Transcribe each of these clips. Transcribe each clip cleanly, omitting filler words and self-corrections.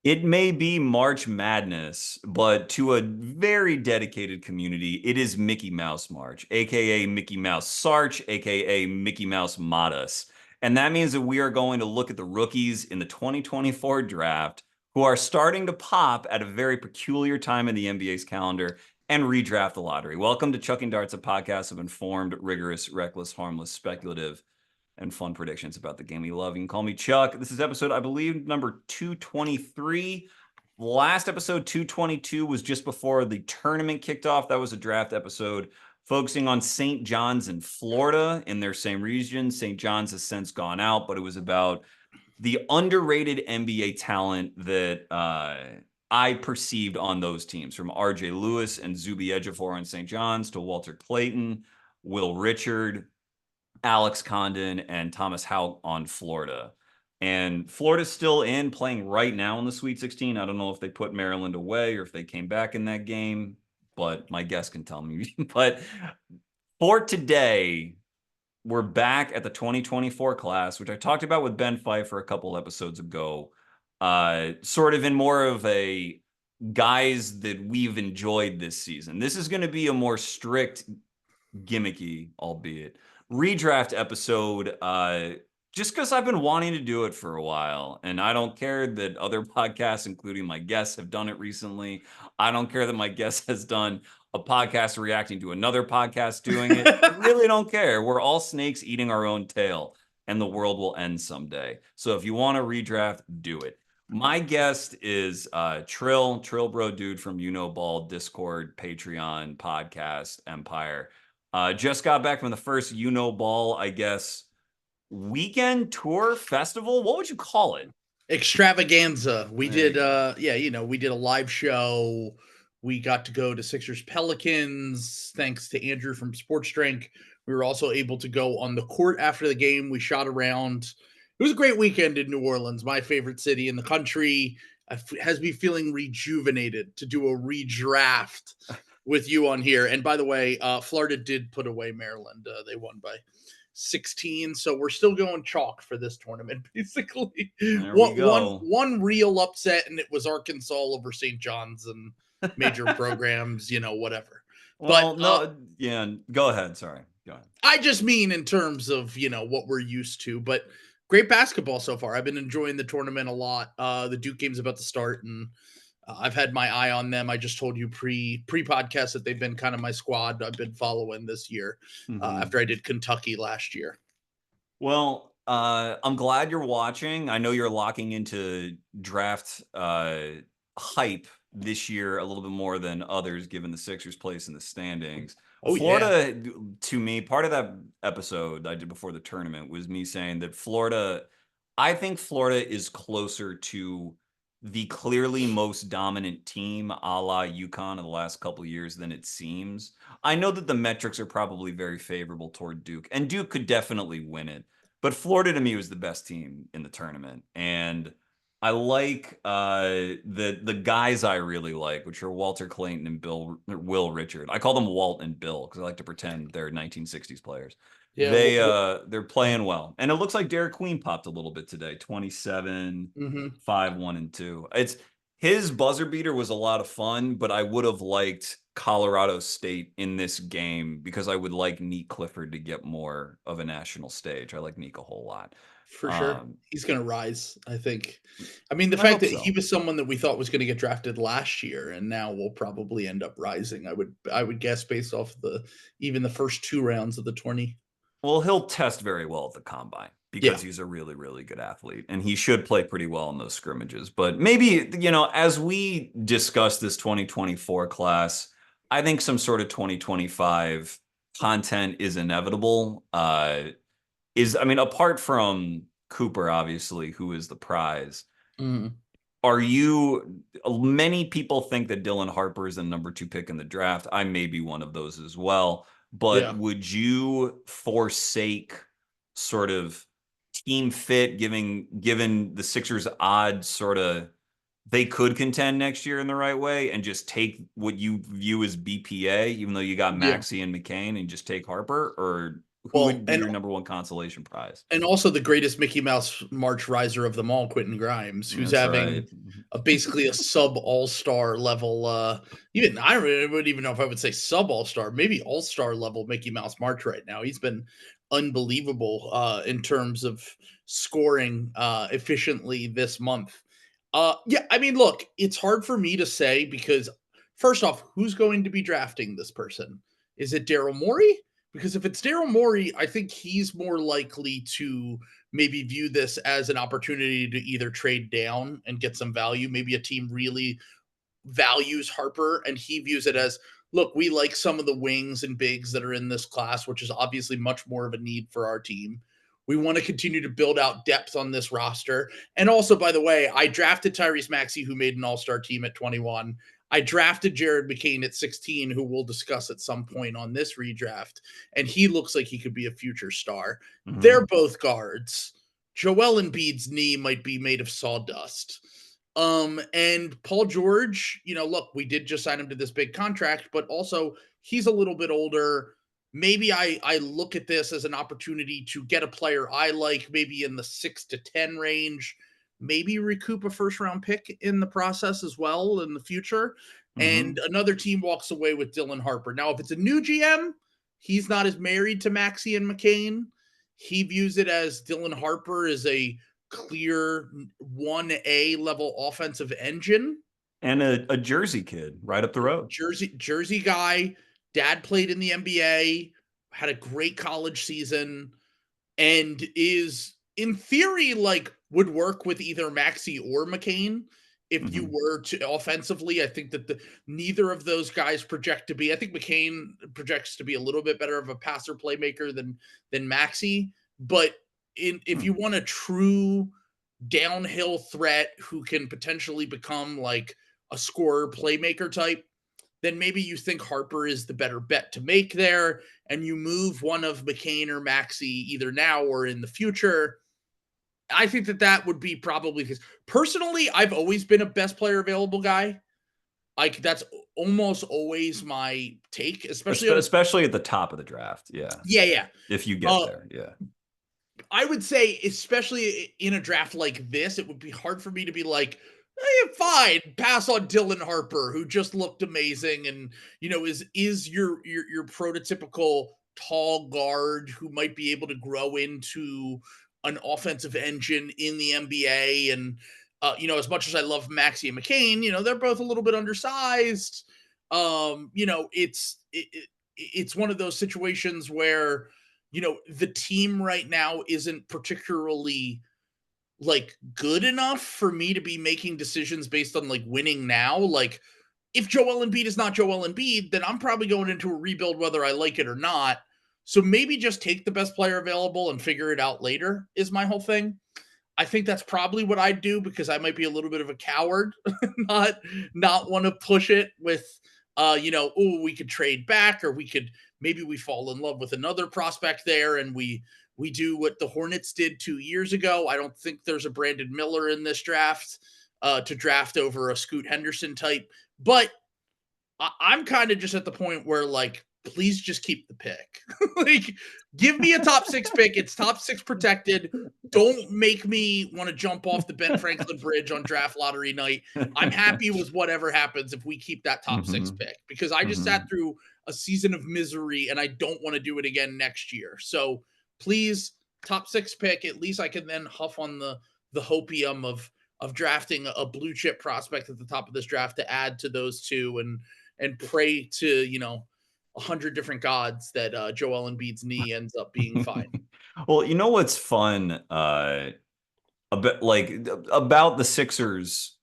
It may be March Madness, but to a very dedicated community, it is Mickey Mouse March, aka Mickey Mouse Sarch, aka Mickey Mouse Modus. And that means that we are going to look at the rookies in the 2024 draft who are starting to pop at a very peculiar time in the NBA's calendar and redraft the lottery. Welcome to Chucking Darts, a podcast of informed, rigorous, reckless, harmless, speculative, and fun predictions about the game we love. You can call me Chuck. This is episode, I believe, number 223. Last episode, 222, was just before the tournament kicked off. That was a draft episode focusing on St. John's in Florida in their same region. St. John's has since gone out, but it was about the underrated NBA talent that I perceived on those teams, from RJ Lewis and Zuby Ejiofor on St. John's to Walter Clayton, Will Richard, Alex Condon, and Thomas Houck on Florida. And Florida's still in, playing right now in the Sweet 16. I don't know if they put Maryland away or if they came back in that game, but my guest can tell me. But for today, we're back at the 2024 class, which I talked about with Ben Pfeiffer a couple episodes ago, sort of in more of a guys that we've enjoyed this season. This is going to be a more strict, gimmicky, albeit, redraft episode, just because I've been wanting to do it for a while. And I don't care that other podcasts, including my guests, have done it recently. I don't care that my guest has done a podcast reacting to another podcast doing it. I really don't care. We're all snakes eating our own tail, and the world will end someday. So if you want to redraft, do it. My guest is TrillBroDude from YouKnowBall, Discord, Patreon, podcast, Empire. Just got back from the first YouKnowBall, I guess, weekend tour festival. What would you call it? Extravaganza. We did, we did a live show. We got to go to Sixers Pelicans, thanks to Andrew from Sports Drink. We were also able to go on the court after the game. We shot around. It was a great weekend in New Orleans, my favorite city in the country. Has me feeling rejuvenated to do a redraft with you on here. And by the way, Florida did put away Maryland. They won by 16, so we're still going chalk for this tournament, basically. One real upset, and it was Arkansas over St. John's and major programs, whatever. Well, but go ahead. Sorry. Go ahead. I just mean in terms of, what we're used to, but great basketball so far. I've been enjoying the tournament a lot. The Duke game's about to start, and I've had my eye on them. I just told you pre-podcast that they've been kind of my squad I've been following this year, after I did Kentucky last year. Well, I'm glad you're watching. I know you're locking into draft hype this year a little bit more than others, given the Sixers' place in the standings. Florida, to me, part of that episode I did before the tournament was me saying that I think Florida is closer to the clearly most dominant team, a la UConn, in the last couple of years than it seems. I know that the metrics are probably very favorable toward Duke, and Duke could definitely win it. But Florida, to me, was the best team in the tournament. And I like the guys I really like, which are Walter Clayton and Will Richard. I call them Walt and Bill because I like to pretend they're 1960s players. Yeah, they're playing well. And it looks like Derek Queen popped a little bit today. 27, 5, 1, and 2. His buzzer beater was a lot of fun, but I would have liked Colorado State in this game because I would like Nick Clifford to get more of a national stage. I like Nick a whole lot. For sure. He's going to rise, I think. I mean, the fact that he was someone that we thought was going to get drafted last year and now will probably end up rising, I would guess, based off even the first 2 rounds of the tourney. Well, he'll test very well at the combine because he's a really, really good athlete, and he should play pretty well in those scrimmages. But maybe, as we discuss this 2024 class, I think some sort of 2025 content is inevitable. Apart from Cooper, obviously, who is the prize, many people think that Dylan Harper is the number 2 pick in the draft. I may be one of those as well. But would you forsake sort of team fit, given the Sixers' odds sort of they could contend next year in the right way, and just take what you view as BPA, even though you got Maxey and McCain, and just take Harper? Or who would be your number 1 consolation prize? And also the greatest Mickey Mouse March riser of them all, Quentin Grimes, who's having basically a sub all-star level, even I wouldn't even know if I would say sub all-star, maybe all-star level Mickey Mouse March right now. He's been unbelievable in terms of scoring efficiently this month. Yeah, I mean, look, it's hard for me to say because first off, who's going to be drafting this person? Is it Daryl Morey? Because if it's Daryl Morey, I think he's more likely to maybe view this as an opportunity to either trade down and get some value. Maybe a team really values Harper and he views it as, look, we like some of the wings and bigs that are in this class, which is obviously much more of a need for our team. We want to continue to build out depth on this roster. And also, by the way, I drafted Tyrese Maxey, who made an all-star team at 21. I drafted Jared McCain at 16, who we'll discuss at some point on this redraft. And he looks like he could be a future star. They're both guards. Joel Embiid's knee might be made of sawdust. And Paul George, look, we did just sign him to this big contract, but also he's a little bit older. Maybe I look at this as an opportunity to get a player I like, maybe in the 6 to 10 range, maybe recoup a first round pick in the process as well in the future. And another team walks away with Dylan Harper. Now, if it's a new GM, he's not as married to Maxey and McCain. He views it as Dylan Harper is a clear 1A level offensive engine. And a Jersey kid right up the road. Jersey guy. Dad played in the NBA, had a great college season, and is in theory would work with either Maxey or McCain. If you were to offensively, I think that neither of those guys project to be. I think McCain projects to be a little bit better of a passer playmaker than Maxey. But if you want a true downhill threat who can potentially become like a scorer playmaker type, then maybe you think Harper is the better bet to make there, and you move one of McCain or Maxey either now or in the future. I think that would be probably because personally, I've always been a best player available guy. Like that's almost always my take, especially at the top of the draft. Yeah. Yeah. If you get there. Yeah. I would say, especially in a draft like this, it would be hard for me to be like, hey, fine, pass on Dylan Harper, who just looked amazing, and is your prototypical tall guard who might be able to grow into an offensive engine in the NBA. And as much as I love Maxey and McCain, they're both a little bit undersized. It's one of those situations where the team right now isn't particularly good enough for me to be making decisions based on winning now. Like if Joel Embiid is not Joel Embiid, then I'm probably going into a rebuild whether I like it or not. So maybe just take the best player available and figure it out later is my whole thing. I think that's probably what I'd do because I might be a little bit of a coward, not want to push it with, we could trade back or maybe we fall in love with another prospect there and we do what the Hornets did 2 years ago. I don't think there's a Brandon Miller in this draft to draft over a Scoot Henderson type, but I'm kind of just at the point where please just keep the pick. Give me a top 6 pick. It's top 6 protected. Don't make me want to jump off the Ben Franklin bridge on draft lottery night. I'm happy with whatever happens if we keep that top 6 pick because I just sat through a season of misery and I don't want to do it again next year. So please, top 6 pick. At least I can then huff on the hopium of drafting a blue chip prospect at the top of this draft to add to those two and pray to 100 different gods that Joel Embiid's knee ends up being fine. Well, what's fun about the Sixers,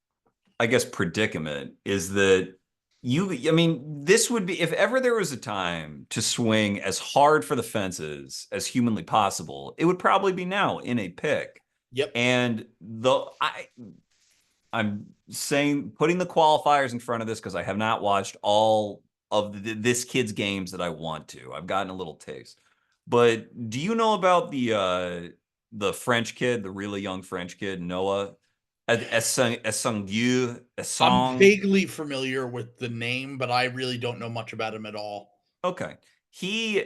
I guess, predicament is that this would be, if ever there was a time to swing as hard for the fences as humanly possible, it would probably be now in a pick. Yep. And I'm saying, putting the qualifiers in front of this because I have not watched all of this kid's games that I want to. I've gotten a little taste. But do you know about the French kid, the really young French kid, Noah? I'm vaguely familiar with the name, but I really don't know much about him at all. Okay. He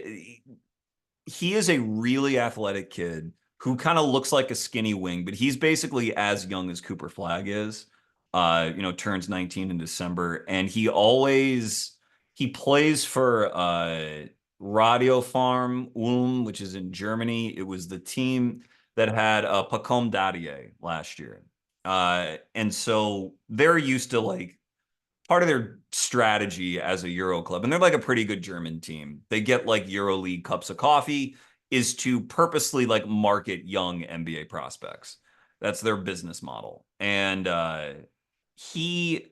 is a really athletic kid who kind of looks like a skinny wing, but he's basically as young as Cooper Flagg is. turns 19 in December, and he plays for Radio Farm Ulm, which is in Germany. It was the team that had Pacom Dadier last year. And so they're used to like part of their strategy as a Euro club, and they're like a pretty good German team. They get like EuroLeague cups of coffee, is to purposely like market young NBA prospects. That's their business model. And he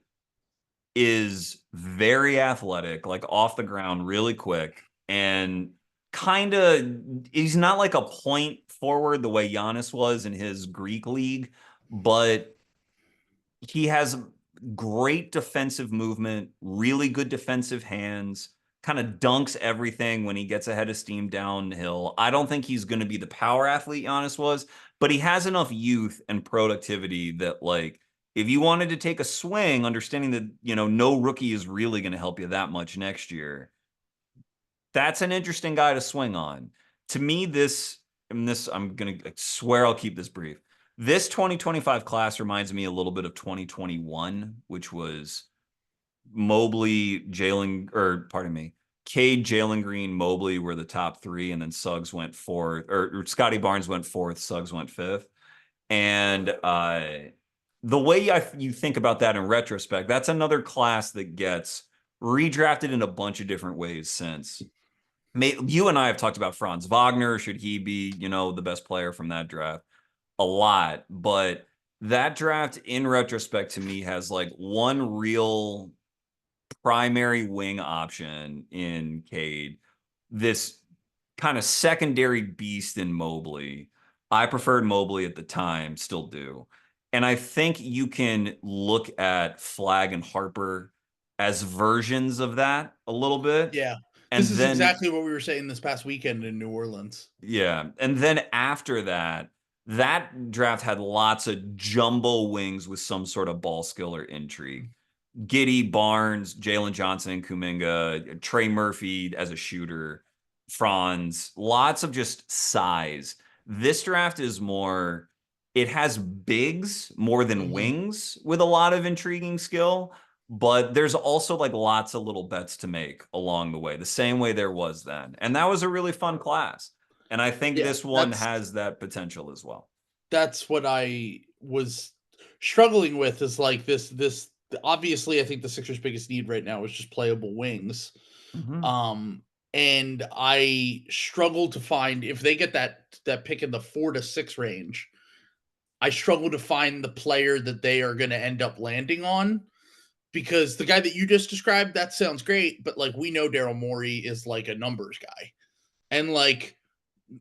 is very athletic, like off the ground, really quick, and kind of he's not like a point forward the way Giannis was in his Greek league, but he has great defensive movement, really good defensive hands, kind of dunks everything when he gets ahead of steam downhill. I don't think he's going to be the power athlete Giannis was, but he has enough youth and productivity that, like, if you wanted to take a swing, understanding that, no rookie is really going to help you that much next year, that's an interesting guy to swing on. To me, I'm going to swear I'll keep this brief. This 2025 class reminds me a little bit of 2021, which was Mobley, Cade, Jaylen Green, Mobley were the top three, and then Suggs went fourth, or Scotty Barnes went fourth, Suggs went fifth. And the way you think about that in retrospect, that's another class that gets redrafted in a bunch of different ways since. You and I have talked about Franz Wagner. Should he be, the best player from that draft? A lot, but that draft in retrospect to me has like one real primary wing option in Cade, this kind of secondary beast in Mobley. I preferred Mobley at the time, still do. And I think you can look at Flagg and Harper as versions of that a little bit. Yeah. And this is then, exactly what we were saying this past weekend in New Orleans. Yeah. And then after that draft had lots of jumbo wings with some sort of ball skill or intrigue. Giddey, Barnes, Jalen Johnson, Kuminga, Trey Murphy as a shooter, Franz, lots of just size. This draft is more, it has bigs more than wings with a lot of intriguing skill, but there's also like lots of little bets to make along the way, the same way there was then. And that was a really fun class. And I think this one has that potential as well. That's what I was struggling with, is like this obviously I think the Sixers' biggest need right now is just playable wings. And I struggle to find, if they get that pick in the 4 to 6 range, I struggle to find the player that they are going to end up landing on, because the guy that you just described, that sounds great, but like we know Daryl Morey is like a numbers guy. And like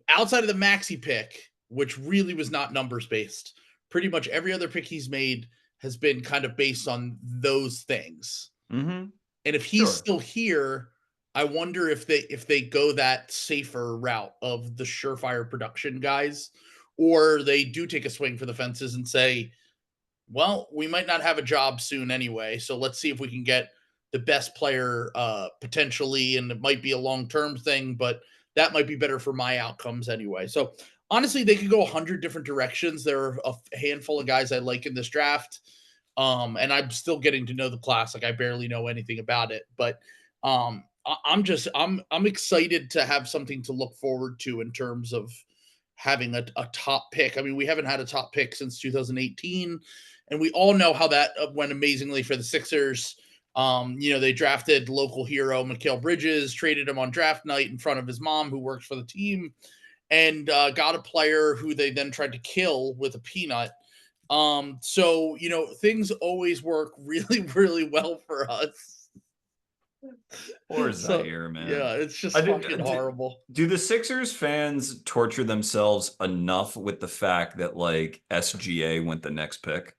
outside of the Maxey pick, which really was not numbers based, pretty much every other pick he's made has been kind of based on those things. And if he's still here, I wonder if they go that safer route of the surefire production guys, or they do take a swing for the fences and say, well, we might not have a job soon anyway, so let's see if we can get the best player potentially, and it might be a long-term thing, but that might be better for my outcomes anyway. So honestly, they could go 100 different directions. There are a handful of guys I like in this draft. And I'm still getting to know the class. Like I barely know anything about it, but I'm excited to have something to look forward to in terms of having a top pick. I mean, we haven't had a top pick since 2018, and we all know how that went amazingly for the Sixers. They drafted local hero Mikal Bridges, traded him on draft night in front of his mom, who works for the team, and got a player who they then tried to kill with a peanut. So things always work really, really well for us. Poor Zaire, man. Yeah, it's just fucking horrible. Do the Sixers fans torture themselves enough with the fact that like SGA went the next pick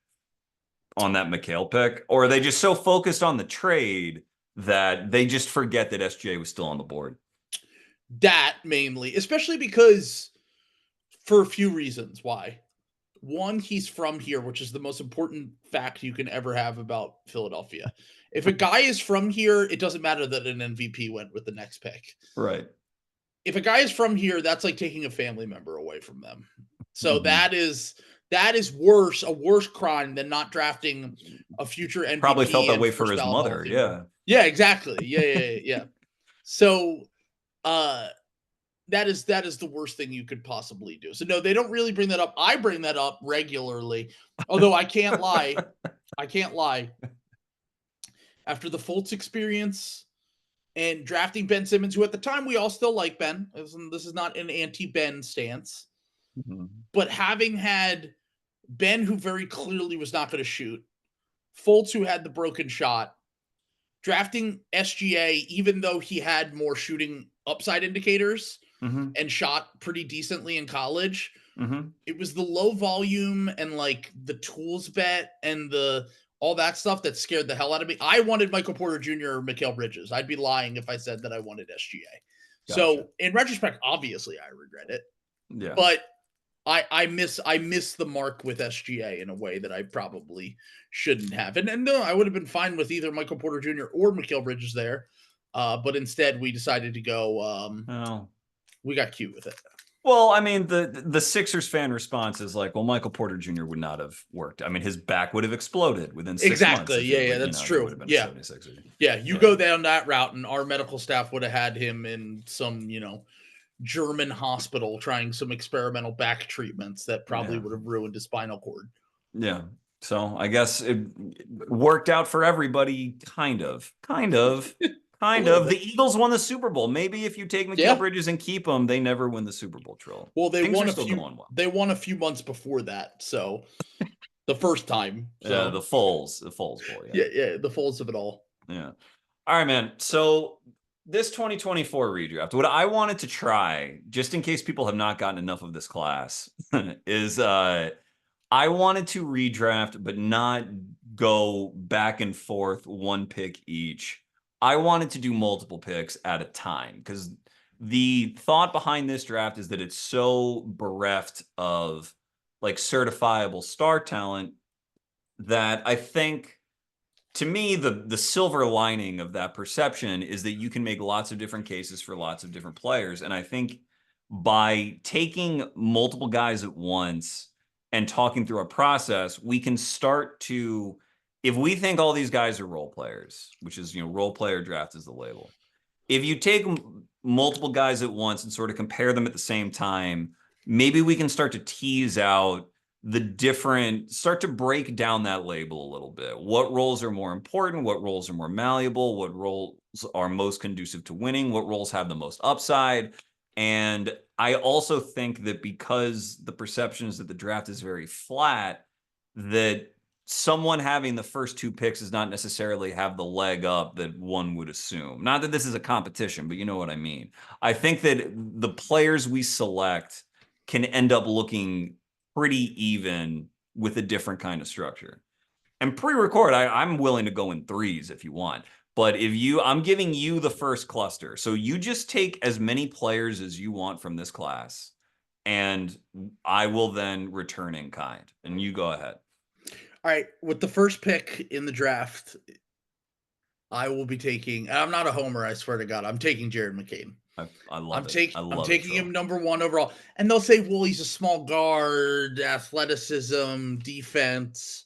on that Mikal pick? Or are they just so focused on the trade that they just forget that SGA was still on the board? That mainly, especially because for a few reasons why. One, he's from here, which is the most important fact you can ever have about Philadelphia. If a guy is from here, it doesn't matter that an MVP went with the next pick. Right. If a guy is from here, that's like taking a family member away from them. So that is That is worse, a worse crime than not drafting a future MVP. Probably felt that and way for his first ballot Hall mother. of Famer. Yeah. Yeah, exactly. Yeah. So, that is the worst thing you could possibly do. So no, they don't really bring that up. I bring that up regularly, although I can't lie. After the Fultz experience and drafting Ben Simmons, who at the time we all still like Ben. This is not an anti-Ben stance. Mm-hmm. But having had Ben, who very clearly was not going to shoot, Fultz, who had the broken shot, drafting SGA, even though he had more shooting upside indicators and shot pretty decently in college, it was the low volume and like the tools bet and all that stuff that scared the hell out of me. I wanted Michael Porter Jr. or Mikal Bridges. I'd be lying if I said that I wanted SGA. Gotcha. So in retrospect, obviously I regret it. Yeah. But I miss the mark with SGA in a way that I probably shouldn't have. And no, I would have been fine with either Michael Porter Jr. or Mikal Bridges there. But instead we decided to go we got cute with it. Well, I mean, the Sixers fan response is like, well, Michael Porter Jr. would not have worked. I mean, his back would have exploded within 6 months. Exactly. Yeah, that's true. Yeah, you go down that route, and our medical staff would have had him in some, German hospital trying some experimental back treatments that probably would have ruined his spinal cord. Yeah. So I guess it worked out for everybody, kind of. The Eagles won the Super Bowl. Maybe if you take Mikal Bridges and keep them, they never win the Super Bowl, Trill. Well, they won a few months before that, so the first time. So. The Foles Bowl. Yeah, the Foles of it all. Yeah. All right, man. So this 2024 redraft, what I wanted to try, just in case people have not gotten enough of this class, is I wanted to redraft, but not go back and forth one pick each. I wanted to do multiple picks at a time because the thought behind this draft is that it's so bereft of like certifiable star talent that I think, to me, the silver lining of that perception is that you can make lots of different cases for lots of different players. And I think by taking multiple guys at once and talking through a process, we can start to, if we think all these guys are role players, which is, role player draft is the label. If you take multiple guys at once and sort of compare them at the same time, maybe we can start to tease out start to break down that label a little bit. What roles are more important? What roles are more malleable? What roles are most conducive to winning? What roles have the most upside? And I also think that because the perception is that the draft is very flat, that someone having the first 2 picks does not necessarily have the leg up that one would assume. Not that this is a competition, but you know what I mean. I think that the players we select can end up looking pretty even with a different kind of structure. And pre-record, I'm willing to go in 3s if you want. But I'm giving you the first cluster. So you just take as many players as you want from this class, and I will then return in kind. And you go ahead. All right. With the first pick in the draft, I will be taking, and I'm not a homer, I swear to God, I'm taking Jared McCain. I love it. I'm taking him number 1 overall. And they'll say, well, he's a small guard, athleticism, defense.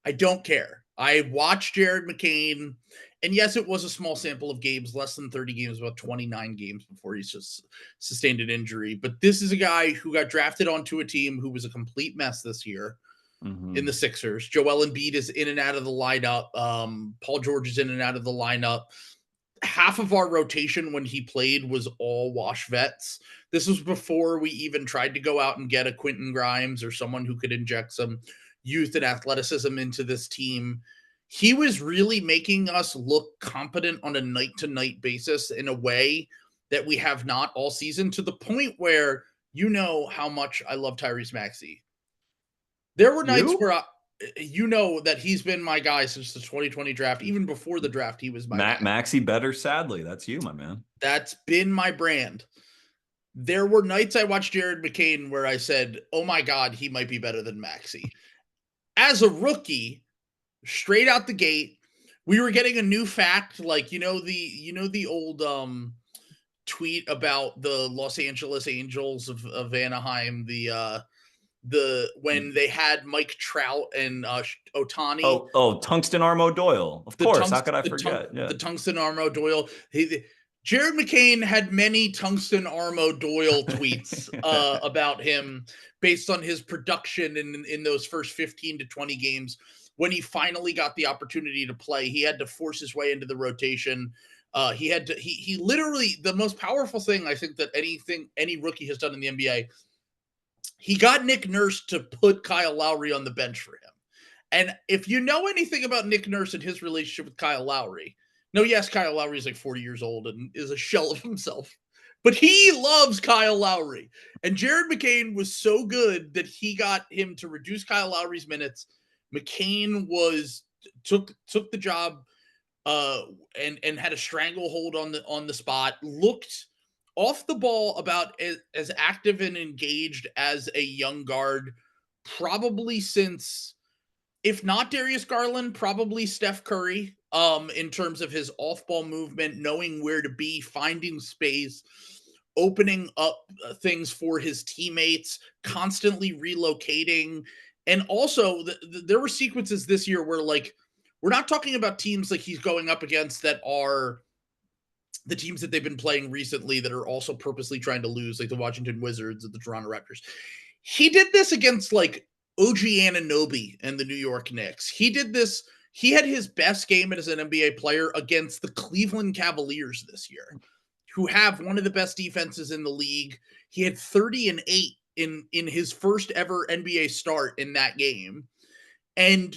I don't care. I watched Jared McCain, and yes, it was a small sample of games, less than 30 games, about 29 games before he just sustained an injury. But this is a guy who got drafted onto a team who was a complete mess this year in the Sixers. Joel Embiid is in and out of the lineup. Paul George is in and out of the lineup. Half of our rotation when he played was all wash vets. This was before we even tried to go out and get a Quentin Grimes or someone who could inject some youth and athleticism into this team. He was really making us look competent on a night-to-night basis in a way that we have not all season, to the point where you know how much I love Tyrese Maxey. There were nights where that he's been my guy since the 2020 draft. Even before the draft, he was my guy. Maxey better, sadly. That's you, my man. That's been my brand. There were nights I watched Jared McCain where I said, oh my God, he might be better than Maxey. As a rookie, straight out the gate, we were getting a new fact, like, the old tweet about the Los Angeles Angels of Anaheim, the when they had Mike Trout and Ohtani. Tungsten Armo Doyle. Of course. How could I forget? The Tungsten Armo Doyle. Jared McCain had many Tungsten Armo Doyle tweets about him based on his production in those first 15 to 20 games. When he finally got the opportunity to play, he had to force his way into the rotation. He literally, the most powerful thing I think that any rookie has done in the NBA, he got Nick Nurse to put Kyle Lowry on the bench for him. And if you know anything about Nick Nurse and his relationship with Kyle Lowry, yes, Kyle Lowry is like 40 years old and is a shell of himself, but he loves Kyle Lowry. And Jared McCain was so good that he got him to reduce Kyle Lowry's minutes. McCain took the job and had a stranglehold on the spot, looked off the ball about as active and engaged as a young guard, probably since, if not Darius Garland, probably Steph Curry, in terms of his off-ball movement, knowing where to be, finding space, opening up things for his teammates, constantly relocating. And also, there were sequences this year where, like, we're not talking about teams like he's going up against that are the teams that they've been playing recently that are also purposely trying to lose, like the Washington Wizards and the Toronto Raptors. He did this against, like, OG Anunoby and the New York Knicks. He did this. He had his best game as an NBA player against the Cleveland Cavaliers this year, who have one of the best defenses in the league. He had 30-8 in his first ever NBA start in that game, and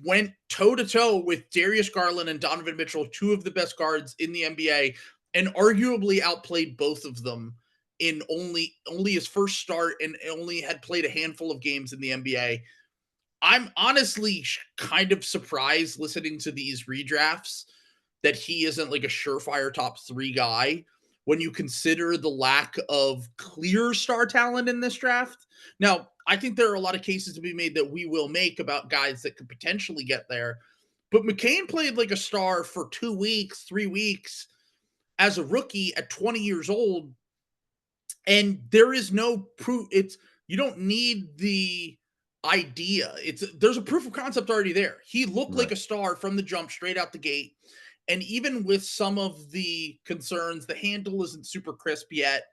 went toe-to-toe with Darius Garland and Donovan Mitchell, two of the best guards in the NBA, and arguably outplayed both of them in only his first start, and only had played a handful of games in the NBA. I'm honestly kind of surprised listening to these redrafts that he isn't like a surefire top 3 guy when you consider the lack of clear star talent in this draft. Now, I think there are a lot of cases to be made that we will make about guys that could potentially get there. But McCain played like a star for 2 weeks, 3 weeks as a rookie at 20 years old. And there is no proof. You don't need the idea. There's a proof of concept already there. He looked like a star from the jump, straight out the gate. And even with some of the concerns, the handle isn't super crisp yet.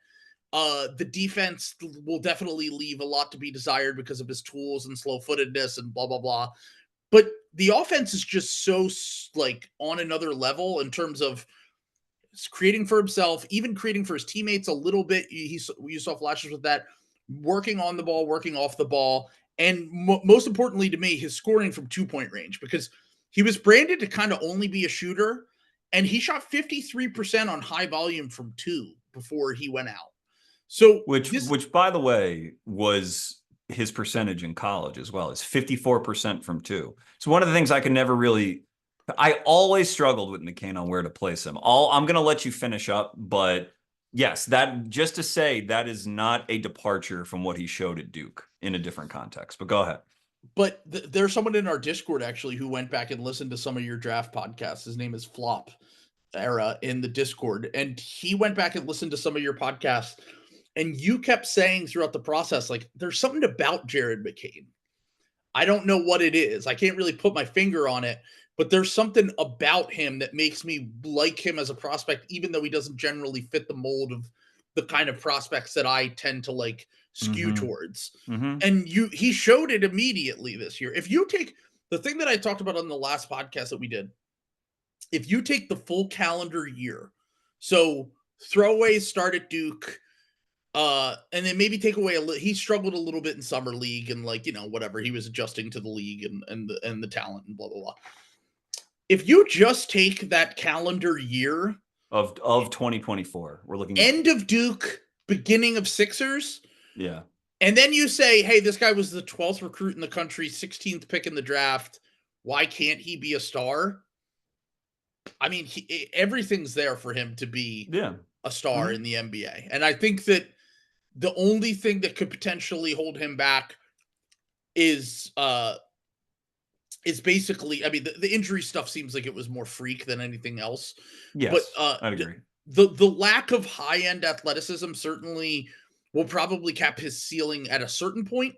The defense will definitely leave a lot to be desired because of his tools and slow-footedness and blah, blah, blah. But the offense is just so, like, on another level in terms of creating for himself, even creating for his teammates a little bit. You saw flashes with that, working on the ball, working off the ball, and most importantly to me, his scoring from 2-point range, because he was branded to kind of only be a shooter, and he shot 53% on high volume from 2 before he went out. So which by the way was his percentage in college as well. It's 54% from 2. So one of the things I always struggled with McCain on where to place him. I'm going to let you finish up, but yes, that just to say that is not a departure from what he showed at Duke in a different context. But go ahead. But there's someone in our Discord actually who went back and listened to some of your draft podcasts. His name is Flop Era in the Discord, and he went back and listened to some of your podcasts. And you kept saying throughout the process, like, there's something about Jared McCain. I don't know what it is. I can't really put my finger on it, but there's something about him that makes me like him as a prospect, even though he doesn't generally fit the mold of the kind of prospects that I tend to like skew towards. And he showed it immediately this year. If you take the thing that I talked about on the last podcast that we did, if you take the full calendar year, so throwaways start at Duke, and then maybe take away he struggled a little bit in summer league and, like, whatever, he was adjusting to the league and the talent and blah, blah, blah. If you just take that calendar year of 2024, we're looking end of Duke, beginning of Sixers. Yeah. And then you say, hey, this guy was the 12th recruit in the country, 16th pick in the draft. Why can't he be a star? I mean, everything's there for him to be a star in the NBA. And I think that the only thing that could potentially hold him back is basically, I mean, the injury stuff seems like it was more freak than anything else. Yes, but I'd agree. The lack of high-end athleticism certainly will probably cap his ceiling at a certain point.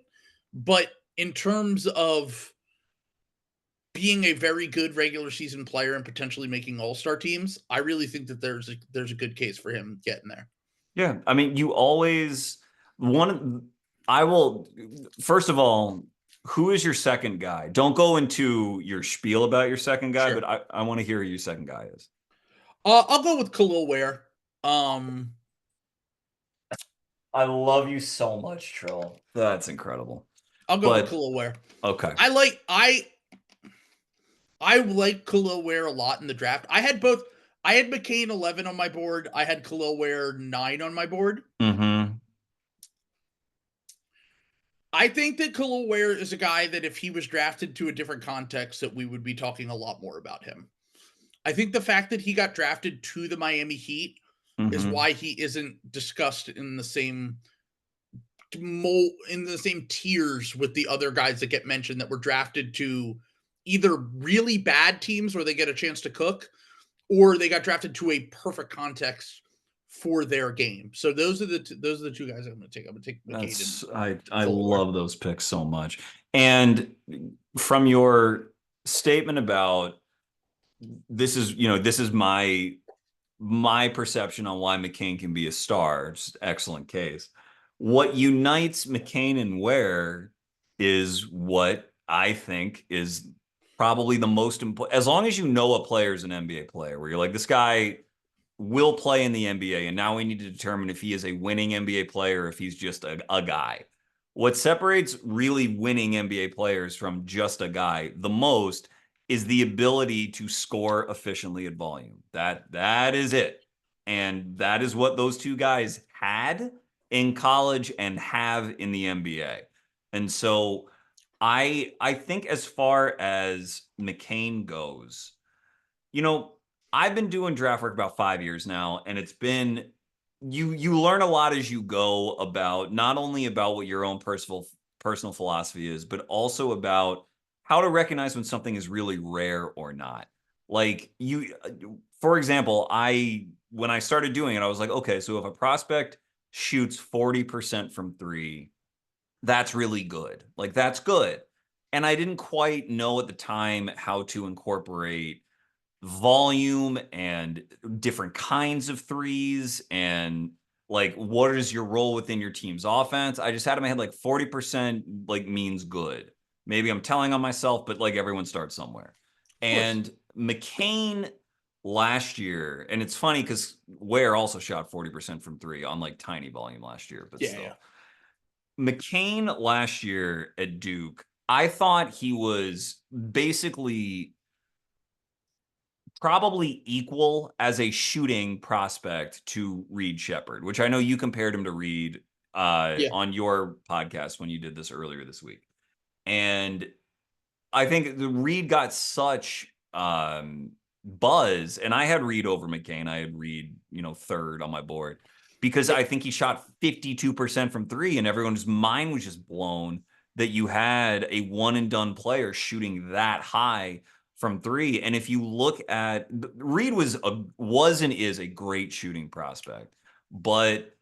But in terms of being a very good regular season player and potentially making all-star teams, I really think that there's a good case for him getting there. Yeah, I mean, you always one. I will first of all, who is your second guy? Don't go into your spiel about your second guy, Sure. but I want to hear who your second guy is. I'll go with Kel'El Ware. Um, I love you so much, Trill. That's incredible. I'll go with But Kel'El Ware. okay. I like Kel'El Ware a lot in the draft. I had both. I had McCain 11 on my board. I had Kel'El Ware 9 on my board. Mm-hmm. I think that Kel'El Ware is a guy that if he was drafted to a different context, that we would be talking a lot more about him. I think the fact that he got drafted to the Miami Heat is Mm-hmm. why he isn't discussed in the same tiers with the other guys that get mentioned that were drafted to either really bad teams where they get a chance to cook, or they got drafted to a perfect context for their game. So those are the two guys I'm going to take. I'm going to take McCain and I Fuller. love those picks so much. And from your statement about this is, this is my perception on why McCain can be a star. Just excellent case. What unites McCain and Ware is what I think is probably the most important. As long as you know a player is an NBA player, where you're like, this guy will play in the NBA, and now we need to determine if he is a winning NBA player or if he's just a guy. What separates really winning NBA players from just a guy the most is the ability to score efficiently at volume. That is it. And that is what those two guys had in college and have in the NBA. And so I think as far as McCain goes, you know, I've been doing draft work about 5 years now, and it's been you learn a lot as you go about not only about what your own personal philosophy is, but also about how to recognize when something is really rare or not. Like for example, I when I started doing it, I was like, okay, so if a prospect shoots 40% from three, that's really good. Like that's good. And I didn't quite know at the time how to incorporate volume and different kinds of threes and like what is your role within your team's offense. I just had in my head like 40% like means good. Maybe I'm telling on myself, but like everyone starts somewhere. Of course. And McCain last year, and it's funny because Ware also shot 40% from three on like tiny volume last year, but Yeah, yeah. still. McCain last year at Duke, I thought he was basically probably equal as a shooting prospect to Reed Sheppard, which I know you compared him to Reed Yeah. on your podcast when you did this earlier this week. And I think the Reed got such buzz, and I had Reed over McCain. I had Reed, third on my board because Yep. I think he shot 52% from three, and everyone's mind was just blown that you had a one and done player shooting that high from three. And if you look at Reed was and is a great shooting prospect, but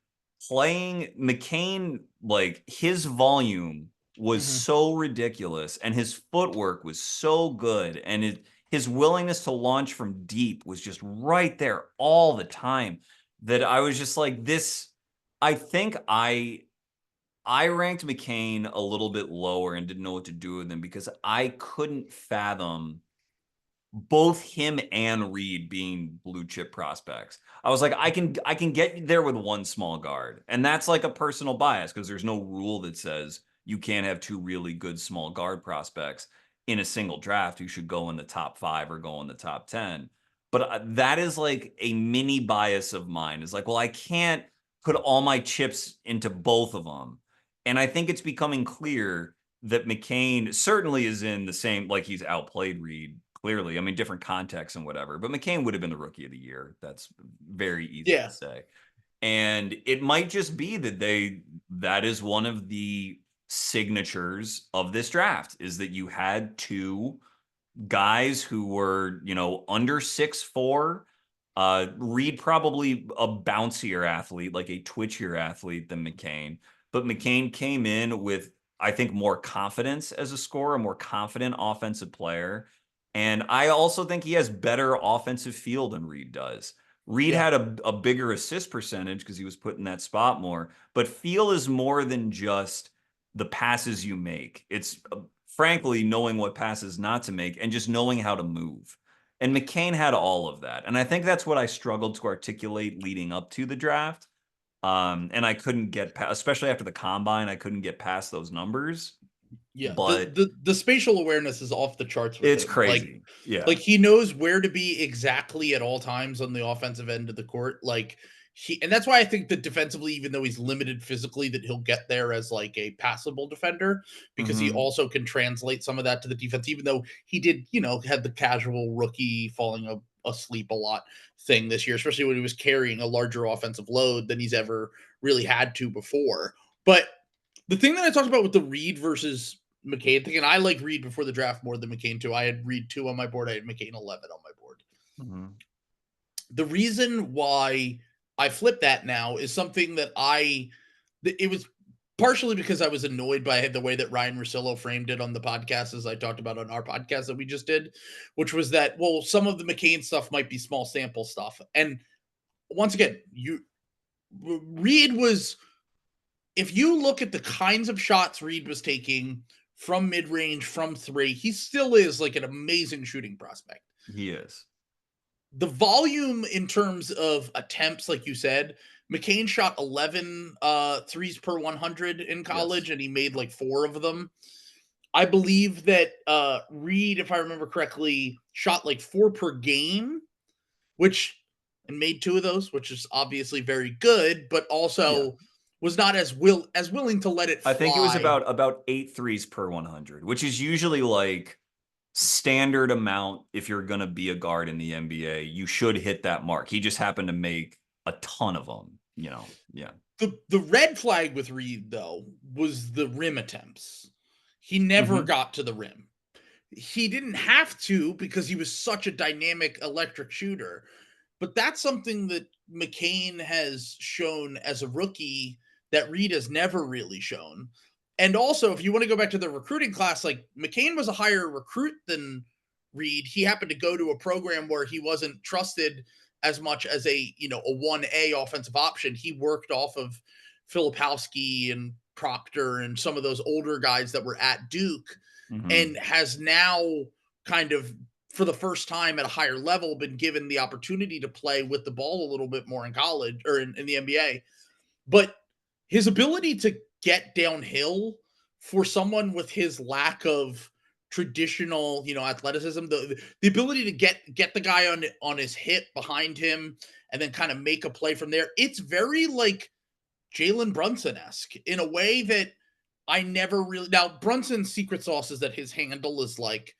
playing McCain, like his volume was Mhm. so ridiculous and his footwork was so good and his willingness to launch from deep was just right there all the time that I was just like this. I think I ranked McCain a little bit lower and didn't know what to do with him because I couldn't fathom both him and Reed being blue chip prospects. I was like, I can get there with one small guard. And that's like a personal bias because there's no rule that says you can't have two really good small guard prospects in a single draft who should go in the top 5 or go in the top 10. But that is like a mini bias of mine. Is like, well, I can't put all my chips into both of them. And I think it's becoming clear that McCain certainly is in the same, like he's outplayed Reed clearly. I mean, different contexts and whatever, but McCain would have been the rookie of the year. That's very easy to Yeah. say. And it might just be that is one of the signatures of this draft is that you had two guys who were, under 6'4". Reed probably a bouncier athlete, like a twitchier athlete than McCain. But McCain came in with I think, more confidence as a scorer, a more confident offensive player. And I also think he has better offensive feel than Reed does. Reed Yeah. had a bigger assist percentage because he was put in that spot more, but feel is more than just the passes you make. It's frankly knowing what passes not to make and just knowing how to move. And McCain had all of that. And I think that's what I struggled to articulate leading up to the draft. And I couldn't get past, especially after the combine, I couldn't get past those numbers. Yeah, But the spatial awareness is off the charts with it's him. crazy. Yeah. Like he knows where to be exactly at all times on the offensive end of the court. Like and that's why I think that defensively, even though he's limited physically, that he'll get there as like a passable defender because he Mhm. also can translate some of that to the defense, even though he did, had the casual rookie falling asleep a lot thing this year, especially when he was carrying a larger offensive load than he's ever really had to before. But the thing that I talked about with the Reed versus McCain thing, and I like Reed before the draft more than McCain too. I had Reed 2 on my board. I had McCain 11 on my board. Mhm. The reason why I flipped that now is something that it was partially because I was annoyed by the way that Ryan Russillo framed it on the podcast, as I talked about on our podcast that we just did, which was that, well, some of the McCain stuff might be small sample stuff. And once again, Reed was, if you look at the kinds of shots Reed was taking from mid-range, from three, he still is like an amazing shooting prospect. He is. The volume in terms of attempts, like you said, McCain shot 11 threes per 100 in college, Yes. and he made like 4 of them. I believe that Reed, if I remember correctly, shot like 4 per game, and made 2 of those, which is obviously very good, but Yeah. also was not as willing to let it I think it was fly. about 8 threes per 100, which is usually like standard amount if you're going to be a guard in the NBA. You should hit that mark. He just happened to make a ton of them, Yeah. The red flag with Reed, though, was the rim attempts. He never Mhm. got to the rim. He didn't have to because he was such a dynamic electric shooter. But that's something that McCain has shown as a rookie that Reed has never really shown. And also, if you want to go back to the recruiting class, like McCain was a higher recruit than Reed. He happened to go to a program where he wasn't trusted as much as a 1A offensive option. He worked off of Filipowski and Proctor and some of those older guys that were at Duke, Mhm. and has now kind of, for the first time at a higher level, been given the opportunity to play with the ball a little bit more in college or in the NBA. But his ability to get downhill for someone with his lack of traditional, athleticism, the ability to get the guy on his hip behind him and then kind of make a play from there, it's very like Jalen Brunson-esque in a way that I never really. Now, Brunson's secret sauce is that his handle is like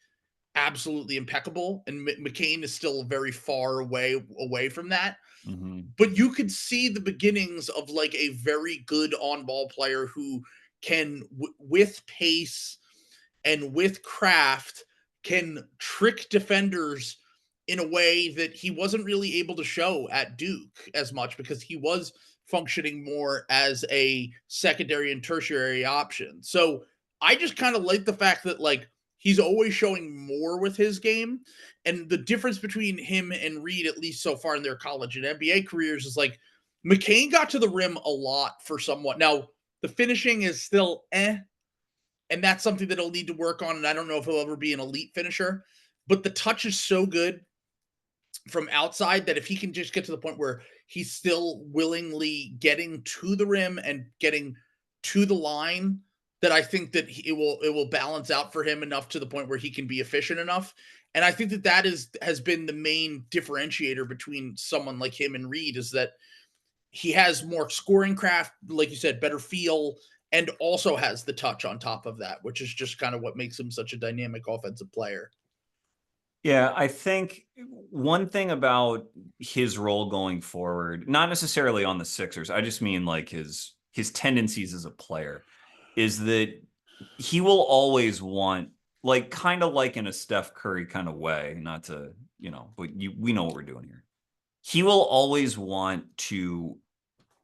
absolutely impeccable, and McCain is still very far away from that. Mhm. But you could see the beginnings of like a very good on-ball player who can, with pace and with craft, can trick defenders in a way that he wasn't really able to show at Duke as much because he was functioning more as a secondary and tertiary option. So I just kind of like the fact that like he's always showing more with his game. And the difference between him and Reed, at least so far in their college and NBA careers, is like McCain got to the rim a lot for somewhat. Now, the finishing is still and that's something that he'll need to work on. And I don't know if he'll ever be an elite finisher, but the touch is so good from outside that if he can just get to the point where he's still willingly getting to the rim and getting to the line, that I think that it will balance out for him enough to the point where he can be efficient enough. And I think that has been the main differentiator between someone like him and Reed, is that he has more scoring craft, like you said, better feel, and also has the touch on top of that, which is just kind of what makes him such a dynamic offensive player. Yeah, I think one thing about his role going forward, not necessarily on the Sixers, I just mean like his tendencies as a player, is that he will always want, like, kind of like in a Steph Curry kind of way, not to, but we know what we're doing here. He will always want to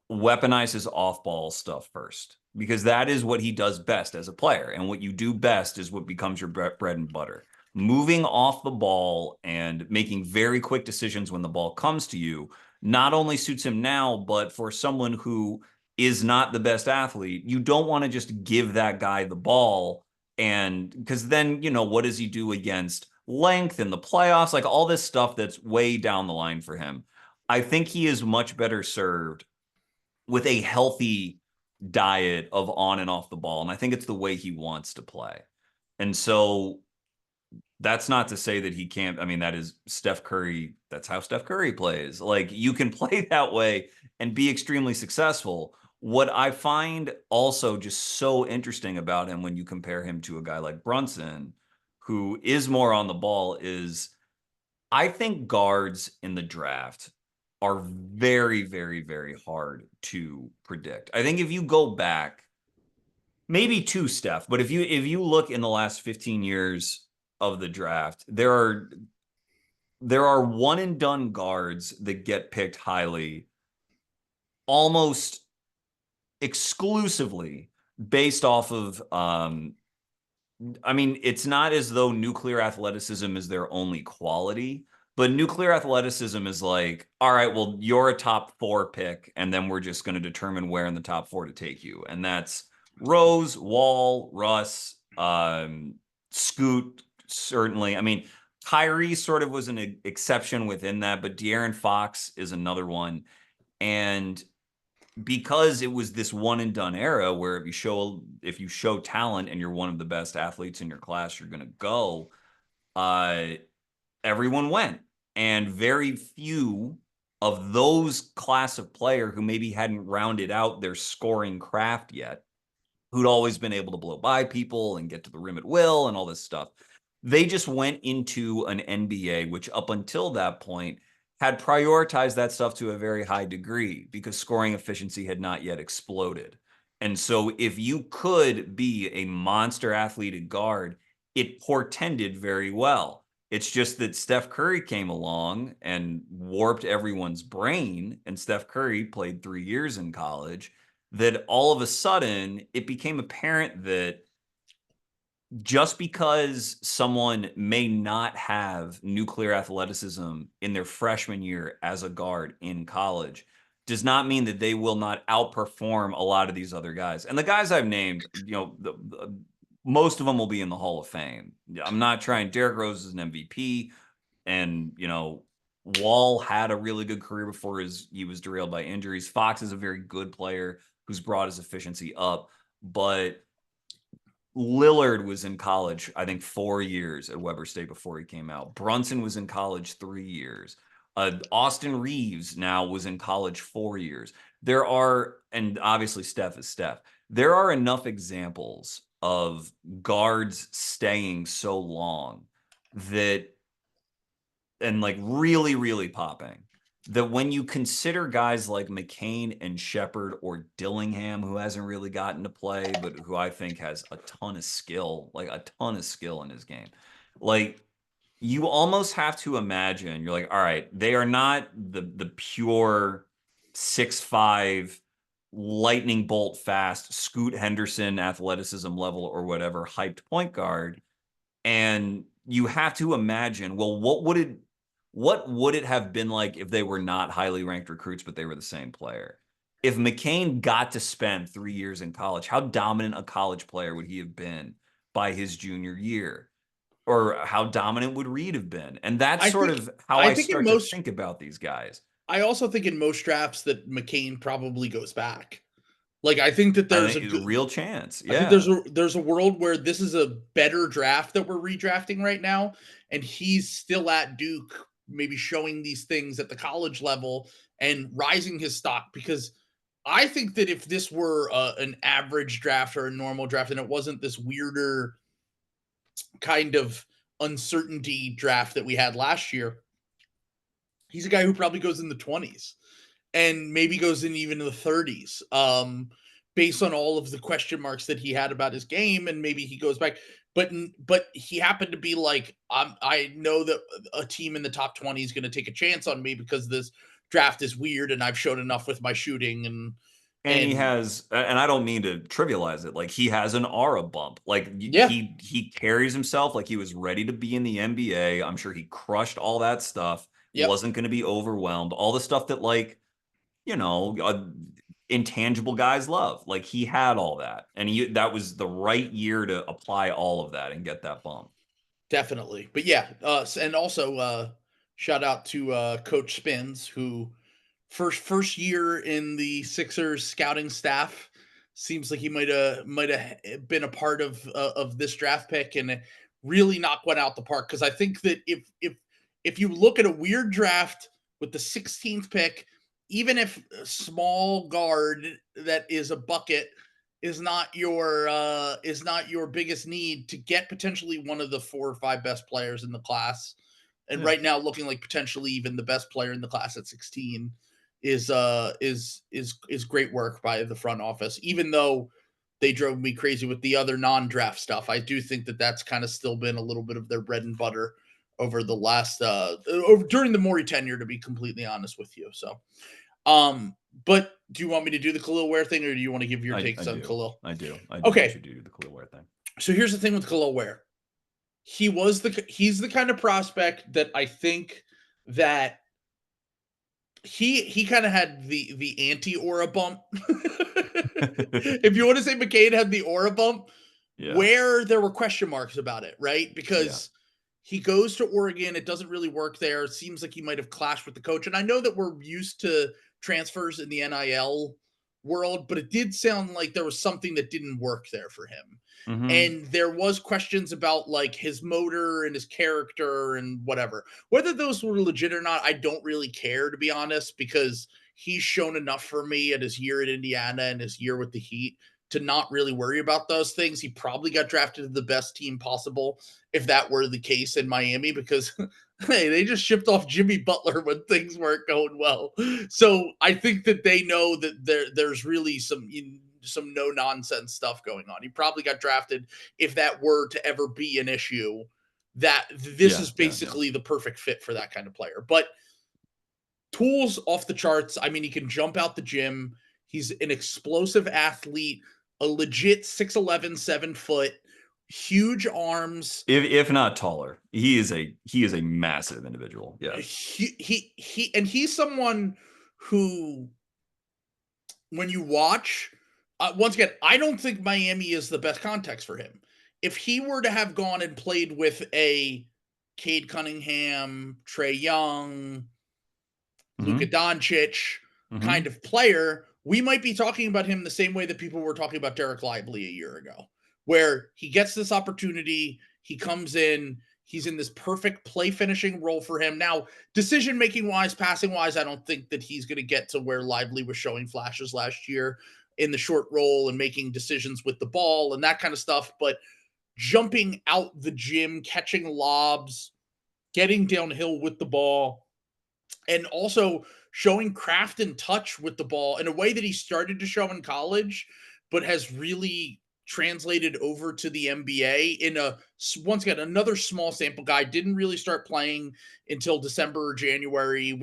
weaponize his off-ball stuff first. because that is what he does best as a player. And what you do best is what becomes your bread and butter. Moving off the ball and making very quick decisions when the ball comes to you not only suits him now, but for someone who is not the best athlete, you don't want to just give that guy the ball. And because then, what does he do against length in the playoffs? Like all this stuff that's way down the line for him. I think he is much better served with a healthy diet of on and off the ball. And I think it's the way he wants to play. And so that's not to say that he can't. I mean, that is Steph Curry. That's how Steph Curry plays. Like you can play that way and be extremely successful. What I find also just so interesting about him when you compare him to a guy like Brunson, who is more on the ball, is I think guards in the draft are very, very, very hard to predict. I think if you go back, maybe to Steph, but if you look in the last 15 years of the draft, there are one and done guards that get picked highly almost exclusively based off of I mean, it's not as though nuclear athleticism is their only quality, but nuclear athleticism is like, all right, well, you're a top 4 pick, and then we're just going to determine where in the top 4 to take you. And that's Rose, Wall, Russ, Scoot, certainly. I mean, Kyrie sort of was an exception within that, but De'Aaron Fox is another one. And because it was this one and done era where if you show talent and you're one of the best athletes in your class, you're going to go. Everyone went, and very few of those class of player who maybe hadn't rounded out their scoring craft yet, who'd always been able to blow by people and get to the rim at will and all this stuff, they just went into an NBA, which up until that point had prioritized that stuff to a very high degree because scoring efficiency had not yet exploded. And so if you could be a monster athlete at guard, it portended very well. It's just that Steph Curry came along and warped everyone's brain, and Steph Curry played 3 years in college, that all of a sudden it became apparent that just because someone may not have nuclear athleticism in their freshman year as a guard in college does not mean that they will not outperform a lot of these other guys. And the guys I've named, most of them will be in the Hall of Fame. I'm not trying. Derrick Rose is an MVP, and Wall had a really good career before he was derailed by injuries. Fox is a very good player who's brought his efficiency up, but Lillard was in college, I think 4 years at Weber State before he came out. Brunson was in college 3 years. Austin Reeves now was in college 4 years. And obviously Steph is Steph. There are enough examples of guards staying so long and like really, really popping, that when you consider guys like McCain and Sheppard or Dillingham, who hasn't really gotten to play, but who I think has a ton of skill in his game, like you almost have to imagine, you're like, all right, they are not the pure 6'5", lightning bolt fast, Scoot Henderson athleticism level or whatever hyped point guard. And you have to imagine, well, what would it have been like if they were not highly ranked recruits, but they were the same player? If McCain got to spend 3 years in college, how dominant a college player would he have been by his junior year? Or how dominant would Reed have been? And that's sort of how I start to think about these guys. I also think in most drafts that McCain probably goes back. Like I think that there's a real chance. Yeah. I think there's a world where this is a better draft that we're redrafting right now, and he's still at Duke, maybe showing these things at the college level and rising his stock. Because I think that if this were an average draft or a normal draft, and it wasn't this weirder kind of uncertainty draft that we had last year, he's a guy who probably goes in the 20s and maybe goes in even in the 30s, based on all of the question marks that he had about his game, and maybe he goes back. But he happened to be like, I know that a team in the top 20 is going to take a chance on me because this draft is weird, and I've shown enough with my shooting And he has, and I don't mean to trivialize it, like he has an aura bump. Like Yeah. he carries himself like he was ready to be in the NBA. I'm sure he crushed all that stuff. Yep. Wasn't going to be overwhelmed. All the stuff that like, you know, intangible guys love. Like he had all that. And that was the right year to apply all of that and get that bump. Definitely. But yeah, and also shout out to Coach Spins, who first year in the Sixers scouting staff, seems like he might have been a part of this draft pick and really knock one out the park. Because I think that if you look at a weird draft with the 16th pick, even if a small guard that is a bucket is not your biggest need, to get potentially one of the 4 or 5 best players in the class, and right now looking like potentially even the best player in the class at 16 is great work by the front office. Even though they drove me crazy with the other non-draft stuff, I do think that that's kind of still been a little bit of their bread and butter over the last during the Morey tenure, to be completely honest with you. So but do you want me to do the Kel'El Ware thing, or do you want to give your takes on Kel'El? I do. Okay. Want you to do the Kel'El Ware thing. So here's the thing with Kel'El Ware. He's the kind of prospect that I think that he kind of had the anti-aura bump. If you want to say McCain had the aura bump, where there were question marks about it, right? Because he goes to Oregon, it doesn't really work there. It seems like he might have clashed with the coach. And I know that we're used to transfers in the NIL world, but it did sound like there was something that didn't work there for him. Mm-hmm. And there was questions about like his motor and his character and whatever. Whether those were legit or not, I don't really care, to be honest, because he's shown enough for me at his year at Indiana and his year with the Heat to not really worry about those things. He probably got drafted to the best team possible if that were the case in Miami, because hey, they just shipped off Jimmy Butler when things weren't going well. So I think that they know that there's really some no nonsense stuff going on. He probably got drafted, if that were to ever be an issue, that this is basically the perfect fit for that kind of player. But tools off the charts. I mean, he can jump out the gym. He's an explosive athlete, a legit 6'11", 7 foot, huge arms. If not taller, he is a massive individual. Yeah, he's someone who, when you watch, once again, I don't think Miami is the best context for him. If he were to have gone and played with a Cade Cunningham, Trae Young, Luka Doncic kind of player, we might be talking about him the same way that people were talking about Derek Lively a year ago, where he gets this opportunity, he comes in, he's in this perfect play finishing role for him. Now, decision making wise, passing wise, I don't think that he's going to get to where Lively was showing flashes last year in the short role and making decisions with the ball and that kind of stuff. But jumping out the gym, catching lobs, getting downhill with the ball, and also showing craft and touch with the ball in a way that he started to show in college, but has really translated over to the NBA in once again, another small sample guy, didn't really start playing until December or January,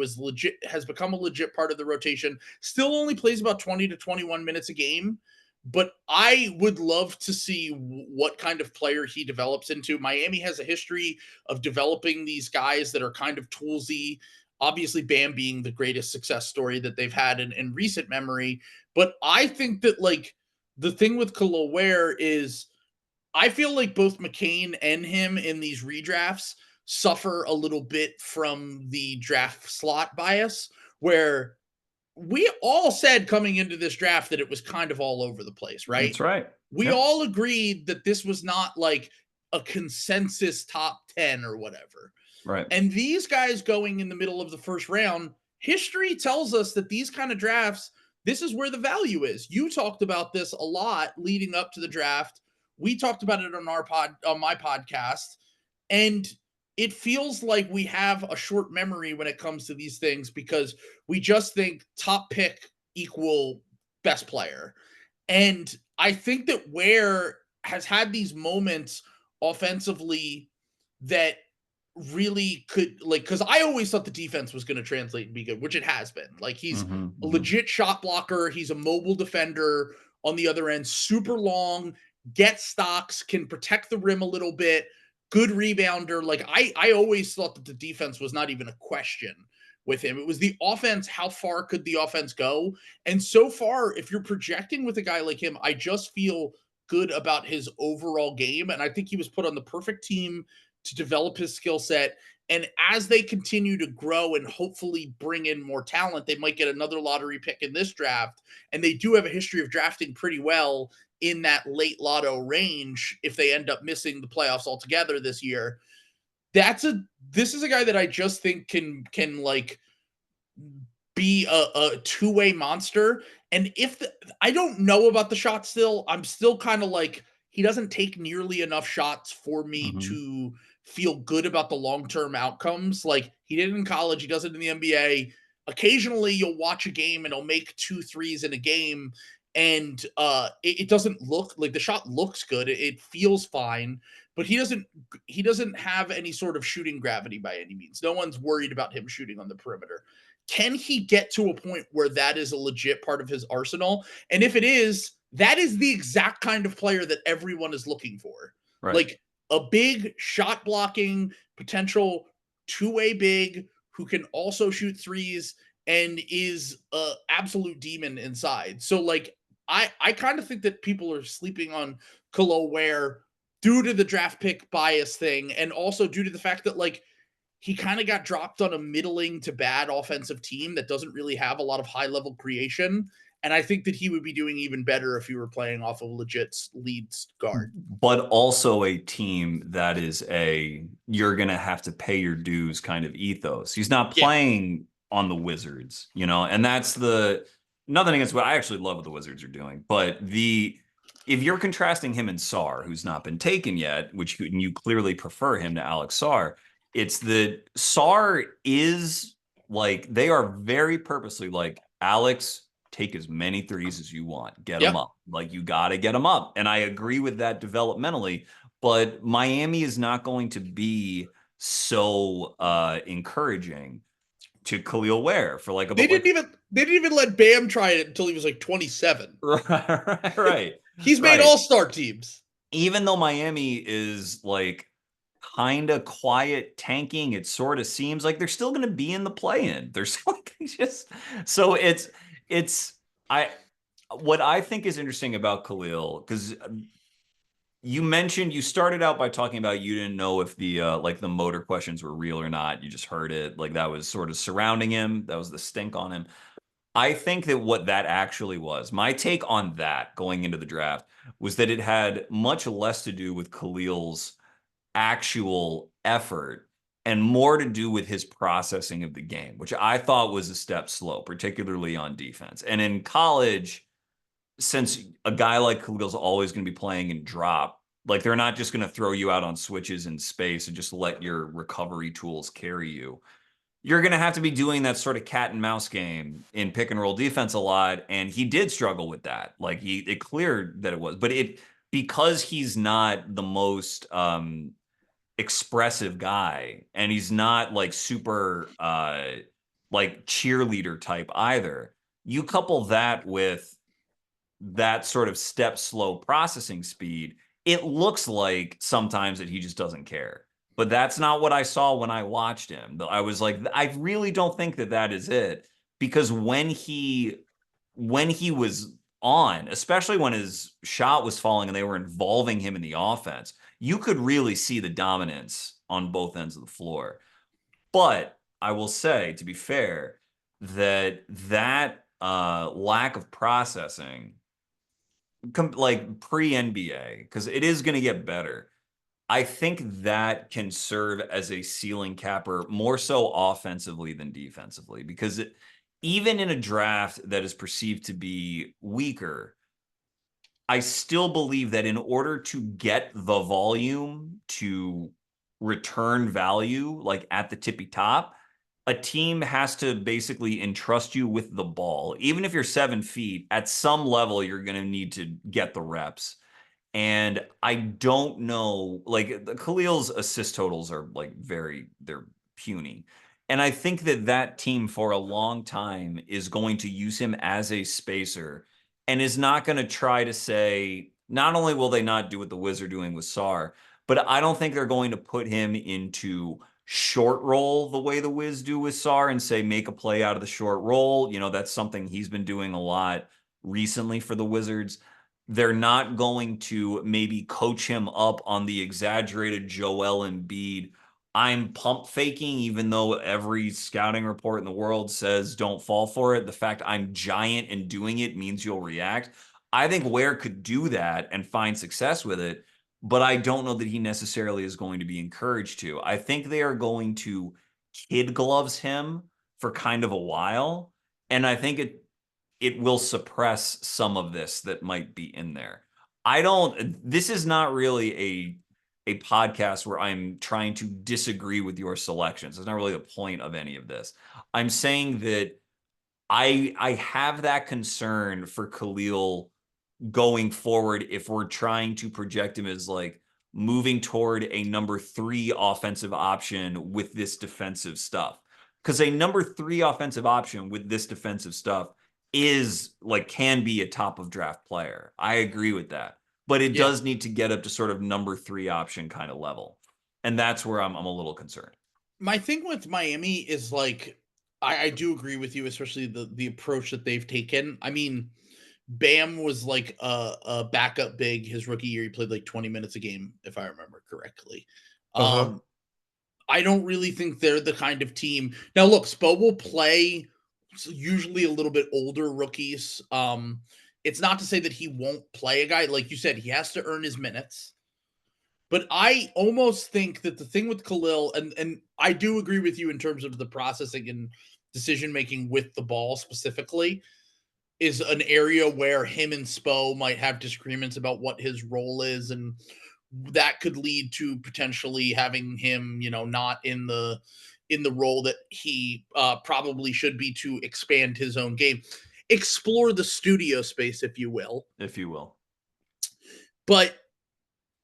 has become a legit part of the rotation, still only plays about 20 to 21 minutes a game. But I would love to see what kind of player he develops into. Miami has a history of developing these guys that are kind of toolsy. Obviously, Bam being the greatest success story that they've had in recent memory. But I think that, like, the thing with Kel'El Ware is, I feel like both McCain and him in these redrafts suffer a little bit from the draft slot bias, where we all said coming into this draft that it was kind of all over the place, right? That's right. We all agreed that this was not like a consensus top 10 or whatever. Right. And these guys going in the middle of the first round, history tells us that these kind of drafts, this is where the value is. You talked about this a lot leading up to the draft. We talked about it on my podcast, and it feels like we have a short memory when it comes to these things, because we just think top pick equal best player. And I think that Ware has had these moments offensively that really could, like, because I always thought the defense was going to translate and be good, which it has been. Like, he's Mhm, a mhm. legit shot blocker. He's a mobile defender on the other end, super long, gets stocks, can protect the rim a little bit, good rebounder. Like, I always thought that the defense was not even a question with him. It was the offense. How far could the offense go? And so far, if you're projecting with a guy like him, I just feel good about his overall game. And I think he was put on the perfect team to develop his skill set. And as they continue to grow and hopefully bring in more talent, they might get another lottery pick in this draft. And they do have a history of drafting pretty well in that late lotto range if they end up missing the playoffs altogether this year. This is a guy that I just think can like be a two-way monster. And I don't know about the shot still, I'm still kind of like, he doesn't take nearly enough shots for me Mhm. to feel good about the long-term outcomes. Like, he did it in college, he does it in the NBA. Occasionally you'll watch a game and he'll make two threes in a game, and it doesn't look like the shot looks good. It feels fine, but he doesn't have any sort of shooting gravity by any means. No one's worried about him shooting on the perimeter. Can he get to a point where that is a legit part of his arsenal? And if it is, that is the exact kind of player that everyone is looking for. Right. Like, a big shot blocking potential two-way big who can also shoot threes and is a absolute demon inside. So, like, I kind of think that people are sleeping on Kel'El Ware due to the draft pick bias thing, and also due to the fact that, like, he kind of got dropped on a middling to bad offensive team that doesn't really have a lot of high level creation. And I think that he would be doing even better if he were playing off of legit lead guard. But also a team that is you're going to have to pay your dues kind of ethos. He's not Yeah. playing on the Wizards, and that's nothing against what I actually love what the Wizards are doing. But if you're contrasting him and Sarr, who's not been taken yet, which you clearly prefer him to Alex Sarr, it's that Sarr is like, they are very purposely like, Alex, take as many threes as you want. Get them Yep. up. Like, you got to get them up. And I agree with that developmentally, but Miami is not going to be so encouraging to Kel'El Ware for like They about like didn't even they didn't even let Bam try it until he was like 27. right, right, He's made right. all-star teams. Even though Miami is like kind of quiet tanking, it sort of seems like they're still going to be in the play-in. They're still like, just so it's I what I think is interesting about Kel'El, because you started out by talking about you didn't know if the like the motor questions were real or not. You just heard it, like that was sort of surrounding him. That was the stink on him. I think that what that actually was, my take on that going into the draft, was that it had much less to do with Khalil's actual effort and more to do with his processing of the game, which I thought was a step slow, particularly on defense. And in college, since a guy like Khalil's always going to be playing in drop, like, they're not just going to throw you out on switches in space and just let your recovery tools carry you. You're going to have to be doing that sort of cat and mouse game in pick and roll defense a lot. And he did struggle with that. Like, it cleared that it was, but because he's not the most expressive guy, and he's not like super like cheerleader type either. You couple that with that sort of step slow processing speed, it looks like sometimes that he just doesn't care. But that's not what I saw when I watched him. I was like, I really don't think that that is it, because when he was on, especially when his shot was falling and they were involving him in the offense, you could really see the dominance on both ends of the floor. But I will say, to be fair, that lack of processing, like pre-NBA, because it is going to get better. I think that can serve as a ceiling capper more so offensively than defensively, because even in a draft that is perceived to be weaker, I still believe that in order to get the volume to return value, like at the tippy top, a team has to basically entrust you with the ball. Even if you're 7 feet, at some level, you're going to need to get the reps. And I don't know, like the Khalil's assist totals are like they're puny. And I think that that team for a long time is going to use him as a spacer and is not going to try to say, not only will they not do what the Wiz are doing with Sarr, but I don't think they're going to put him into short roll the way the Wiz do with Sarr and say, make a play out of the short roll. You know, that's something he's been doing a lot recently for the Wizards. They're not going to maybe coach him up on the exaggerated Joel Embiid. I'm pump faking, even though every scouting report in the world says don't fall for it. The fact I'm giant and doing it means you'll react. I think Ware could do that and find success with it, but I don't know that he necessarily is going to be encouraged to. I think they are going to kid gloves him for kind of a while. And I think it will suppress some of this that might be in there. This is not really a podcast where I'm trying to disagree with your selections. It's not really the point of any of this. I'm saying that I have that concern for Khalil going forward if we're trying to project him as like moving toward a number 3 offensive option with this defensive stuff. Because a number 3 offensive option with this defensive stuff is like can be a top of draft player. I agree with that. But it does need to get up to sort of number 3 option kind of level. And that's where I'm a little concerned. My thing with Miami is like I do agree with you, especially the approach that they've taken. I mean, Bam was like a backup big his rookie year. He played like 20 minutes a game, if I remember correctly. I don't really think they're the kind of team. Now, look, Spo will play usually a little bit older rookies. It's not to say that he won't play a guy. Like you said, he has to earn his minutes. But I almost think that the thing with Kel'El, and I do agree with you in terms of the processing and decision making with the ball specifically, is an area where him and Spo might have disagreements about what his role is, and that could lead to potentially having him, not in the role that he probably should be to expand his own game, explore the studio space, if you will. But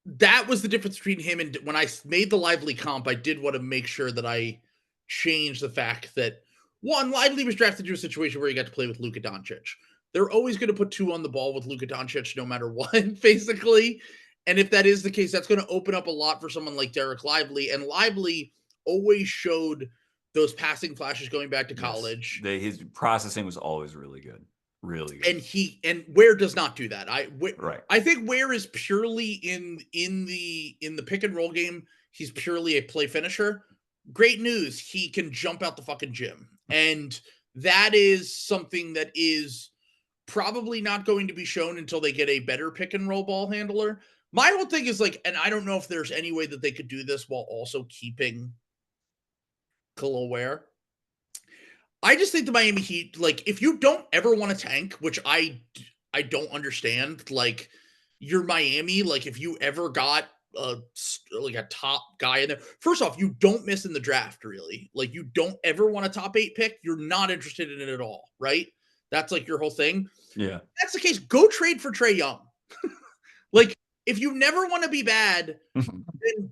that was the difference between him and when I made the Lively comp. I did want to make sure that I changed the fact that one, Lively was drafted to a situation where he got to play with Luka Doncic. They're always going to put 2 on the ball with Luka Doncic no matter what, basically. And if that is the case, that's going to open up a lot for someone like Derek Lively. And Lively always showed those passing flashes going back to college. His processing was always really good. Really good. And Ware does not do that. Right. I think Ware is purely in the pick and roll game. He's purely a play finisher. Great news. He can jump out the fucking gym. And that is something that is probably not going to be shown until they get a better pick and roll ball handler. My whole thing is like, and I don't know if there's any way that they could do this while also keeping Kel'El Ware. I just think the Miami Heat, like, if you don't ever want to tank, which I don't understand, like, you're Miami, like, if you ever got a top guy in there, first off, you don't miss in the draft, really. Like, you don't ever want a top 8 pick. You're not interested in it at all, right? That's like your whole thing. Yeah. If that's the case. Go trade for Trae Young. Like, if you never want to be bad,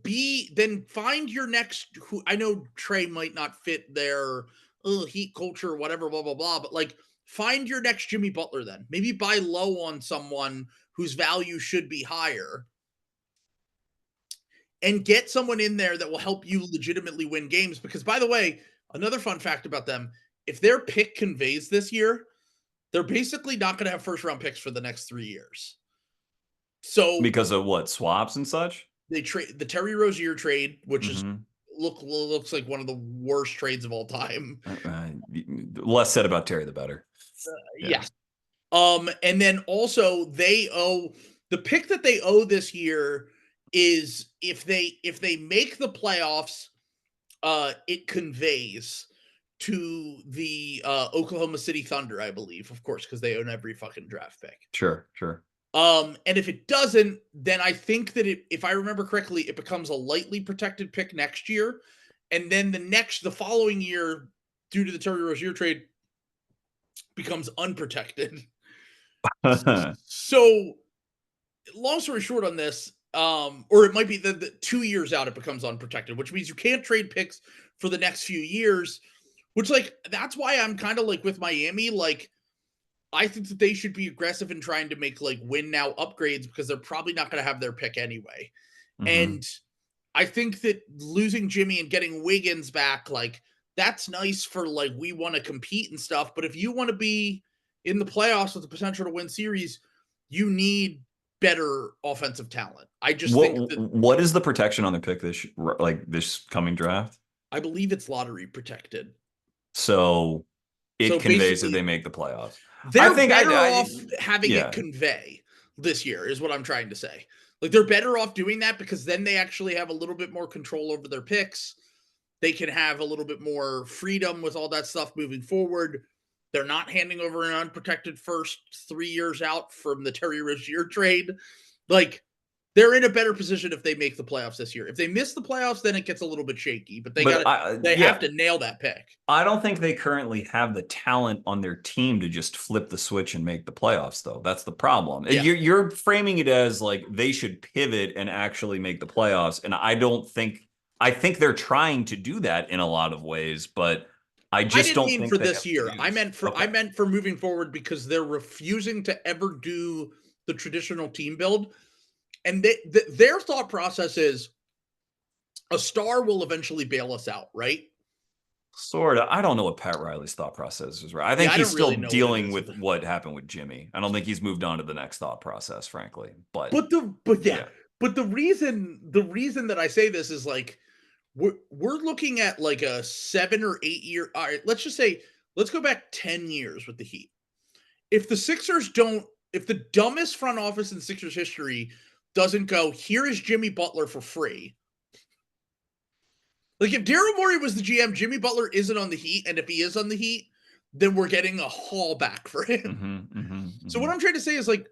then find your next. Who I know Trae might not fit their Heat culture, whatever, blah blah blah. But like, find your next Jimmy Butler. Then maybe buy low on someone whose value should be higher, and get someone in there that will help you legitimately win games. Because, by the way, another fun fact about them: if their pick conveys this year, they're basically not going to have first round picks for the next 3 years. So because of what, swaps and such? They trade the Terry Rozier trade, which is looks like one of the worst trades of all time. Less said about Terry, the better. Yes. And then also they owe the pick that they owe this year is if they make the playoffs, it conveys to the Oklahoma City Thunder, I believe, of course, because they own every fucking draft pick. Sure. And if it doesn't, then I think that if I remember correctly, it becomes a lightly protected pick next year. And then the following year, due to the Terry Rozier trade, becomes unprotected. So long story short on this, or it might be the 2 years out it becomes unprotected, which means you can't trade picks for the next few years, which, like, that's why I'm kind of like with Miami, like, I think that they should be aggressive in trying to make like win now upgrades because they're probably not going to have their pick anyway. Mm-hmm. And I think that losing Jimmy and getting Wiggins back, like, that's nice for like we want to compete and stuff. But if you want to be in the playoffs with the potential to win series, you need better offensive talent. I just think that What is the protection on their pick this coming draft? I believe it's lottery protected. So So it conveys that they basically, make the playoffs. I they're think better off having it yeah. convey this year, is what I'm trying to say. Like, they're better off doing that because then they actually have a little bit more control over their picks. They can have a little bit more freedom with all that stuff moving forward. They're not handing over an unprotected first 3 years out from the Terry Rozier trade. Like, they're in a better position if they make the playoffs this year. If they miss the playoffs, then it gets a little bit shaky. But they have to nail that pick. I don't think they currently have the talent on their team to just flip the switch and make the playoffs, though. That's the problem. Yeah. You're framing it as like they should pivot and actually make the playoffs. And I think they're trying to do that in a lot of ways, but I just didn't don't mean think for they this have year. juice. I meant for moving forward because they're refusing to ever do the traditional team build. And their thought process is a star will eventually bail us out, right? Sort of. I don't know what Pat Riley's thought process is, right? I think I he's don't still really know what it dealing is with either. what happened with Jimmy. I don't think he's moved on to the next thought process, frankly. But Yeah. But the reason that I say this is like we're looking at like a 7 or 8 year. All right, let's go back 10 years with the Heat. If the Sixers don't, if the dumbest front office in Sixers history doesn't go, here is Jimmy Butler for free. Like, if Daryl Morey was the GM, Jimmy Butler isn't on the Heat, and if he is on the Heat, then we're getting a haul back for him. So what I'm trying to say is, like,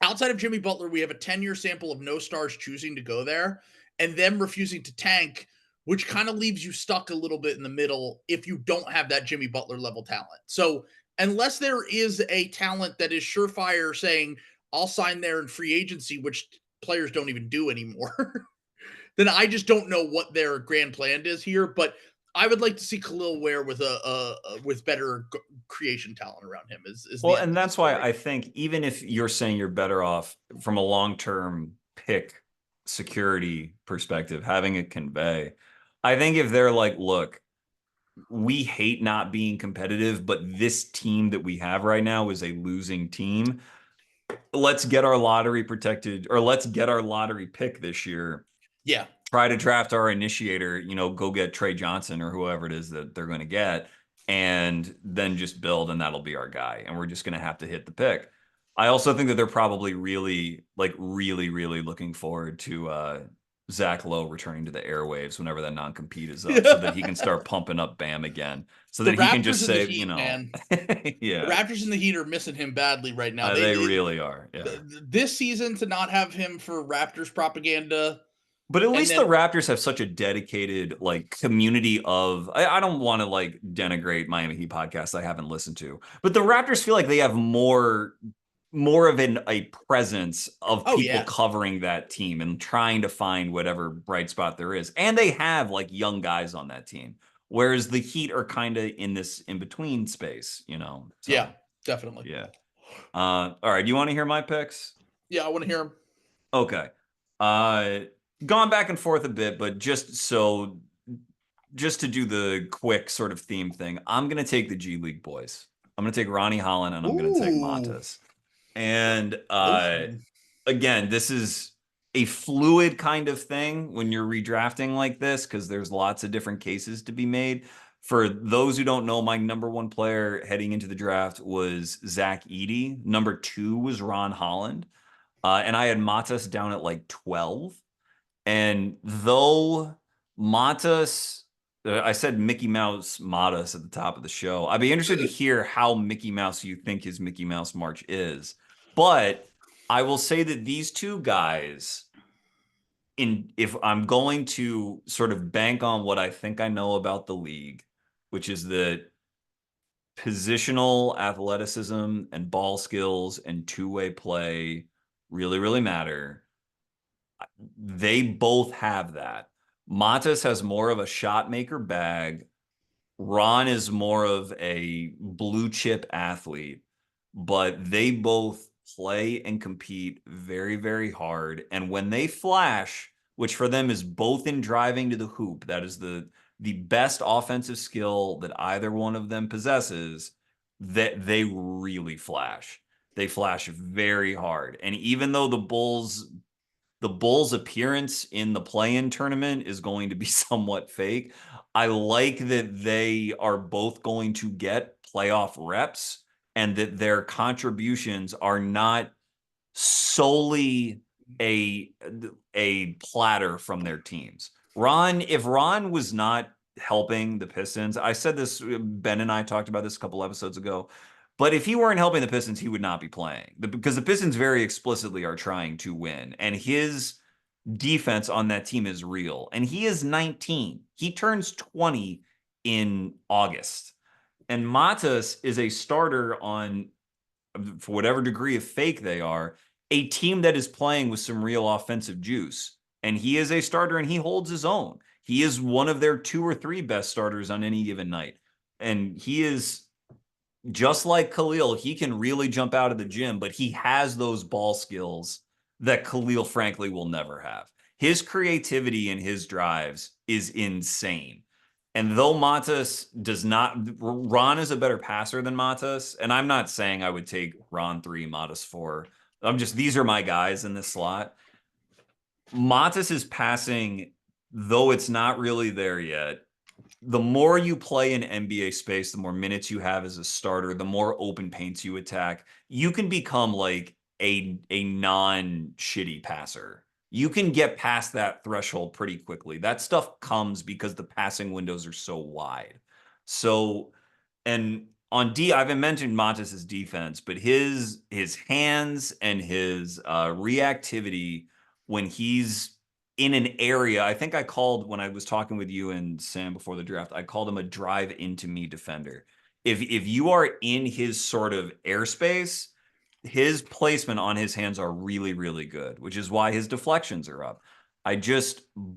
outside of Jimmy Butler, we have a 10-year sample of no stars choosing to go there and them refusing to tank, which kind of leaves you stuck a little bit in the middle if you don't have that Jimmy Butler level talent. So unless there is a talent that is surefire saying, I'll sign there in free agency, which players don't even do anymore, then I just don't know what their grand plan is here. But I would like to see Kel'El Ware with with better creation talent around him. Is well, the end and of the that's why story. I think even if you're saying you're better off from a long-term pick security perspective, having it convey, I think if they're like, look, we hate not being competitive, but this team that we have right now is a losing team. Let's get our lottery protected, or let's get our lottery pick this year. Yeah. Try to draft our initiator, go get Trey Johnson or whoever it is that they're going to get, and then just build, and that'll be our guy. And we're just going to have to hit the pick. I also think that they're probably really looking forward to Zach Lowe returning to the airwaves whenever that non-compete is up, so that he can start pumping up Bam again, so The that he can just Raptors and the say, Heat, man. The yeah, Raptors and the Heat are missing him badly right now. they really are. Yeah. This season, to not have him for Raptors propaganda. But at And least the then, Raptors have such a dedicated like community of I don't want to like denigrate Miami Heat podcasts I haven't listened to, but the Raptors feel like they have more of a presence of oh people yeah, covering that team and trying to find whatever bright spot there is. And they have like young guys on that team. Whereas the Heat are kind of in this in-between space. So yeah, definitely. yeah. All right. Do you want to hear my picks? Yeah, I want to hear him. Okay. Uh, Gone back and forth a bit, but just to do the quick sort of theme thing, I'm going to take the G League boys. I'm going to take Ronnie Holland and I'm going to take Ooh. Montes. And again, this is a fluid kind of thing when you're redrafting like this because there's lots of different cases to be made. For those who don't know, my number one player heading into the draft was Zach Edey. Number 2 was Ron Holland. And I had Matas down at like 12. And though Matas, I said Mickey Mouse Matas at the top of the show, I'd be interested to hear how Mickey Mouse you think his Mickey Mouse March is. But I will say that these two guys, if I'm going to sort of bank on what I think I know about the league, which is that positional athleticism and ball skills and two-way play really, really matter. They both have that. Matas has more of a shot maker bag. Ron is more of a blue chip athlete, but they both play and compete very, very hard. And when they flash, which for them is both in driving to the hoop, that is the best offensive skill that either one of them possesses, that they really flash. They flash very hard. And even though the Bulls' appearance in the play-in tournament is going to be somewhat fake, I like that they are both going to get playoff reps and that their contributions are not solely a platter from their teams. If Ron was not helping the Pistons, I said this, Ben and I talked about this a couple episodes ago, but if he weren't helping the Pistons, he would not be playing because the Pistons very explicitly are trying to win. And his defense on that team is real. And he is 19. He turns 20 in August. And Matas is a starter on, for whatever degree of fake they are, a team that is playing with some real offensive juice. And he is a starter and he holds his own. He is one of their 2 or 3 best starters on any given night. And he is just like Kel'El, he can really jump out of the gym, but he has those ball skills that Kel'El, frankly, will never have. His creativity and his drives is insane. And though Matas does not, Ron is a better passer than Matas. And I'm not saying I would take Ron 3, Matas 4. These are my guys in this slot. Matas is passing, though it's not really there yet. The more you play in NBA space, the more minutes you have as a starter, the more open paints you attack, you can become like a non-shitty passer. You can get past that threshold pretty quickly. That stuff comes because the passing windows are so wide. So, and on D, I haven't mentioned Montes' defense, but his hands and his reactivity when he's in an area, I think I called when I was talking with you and Sam before the draft, I called him a drive into me defender. If you are in his sort of airspace, his placement on his hands are really, really good, which is why his deflections are up.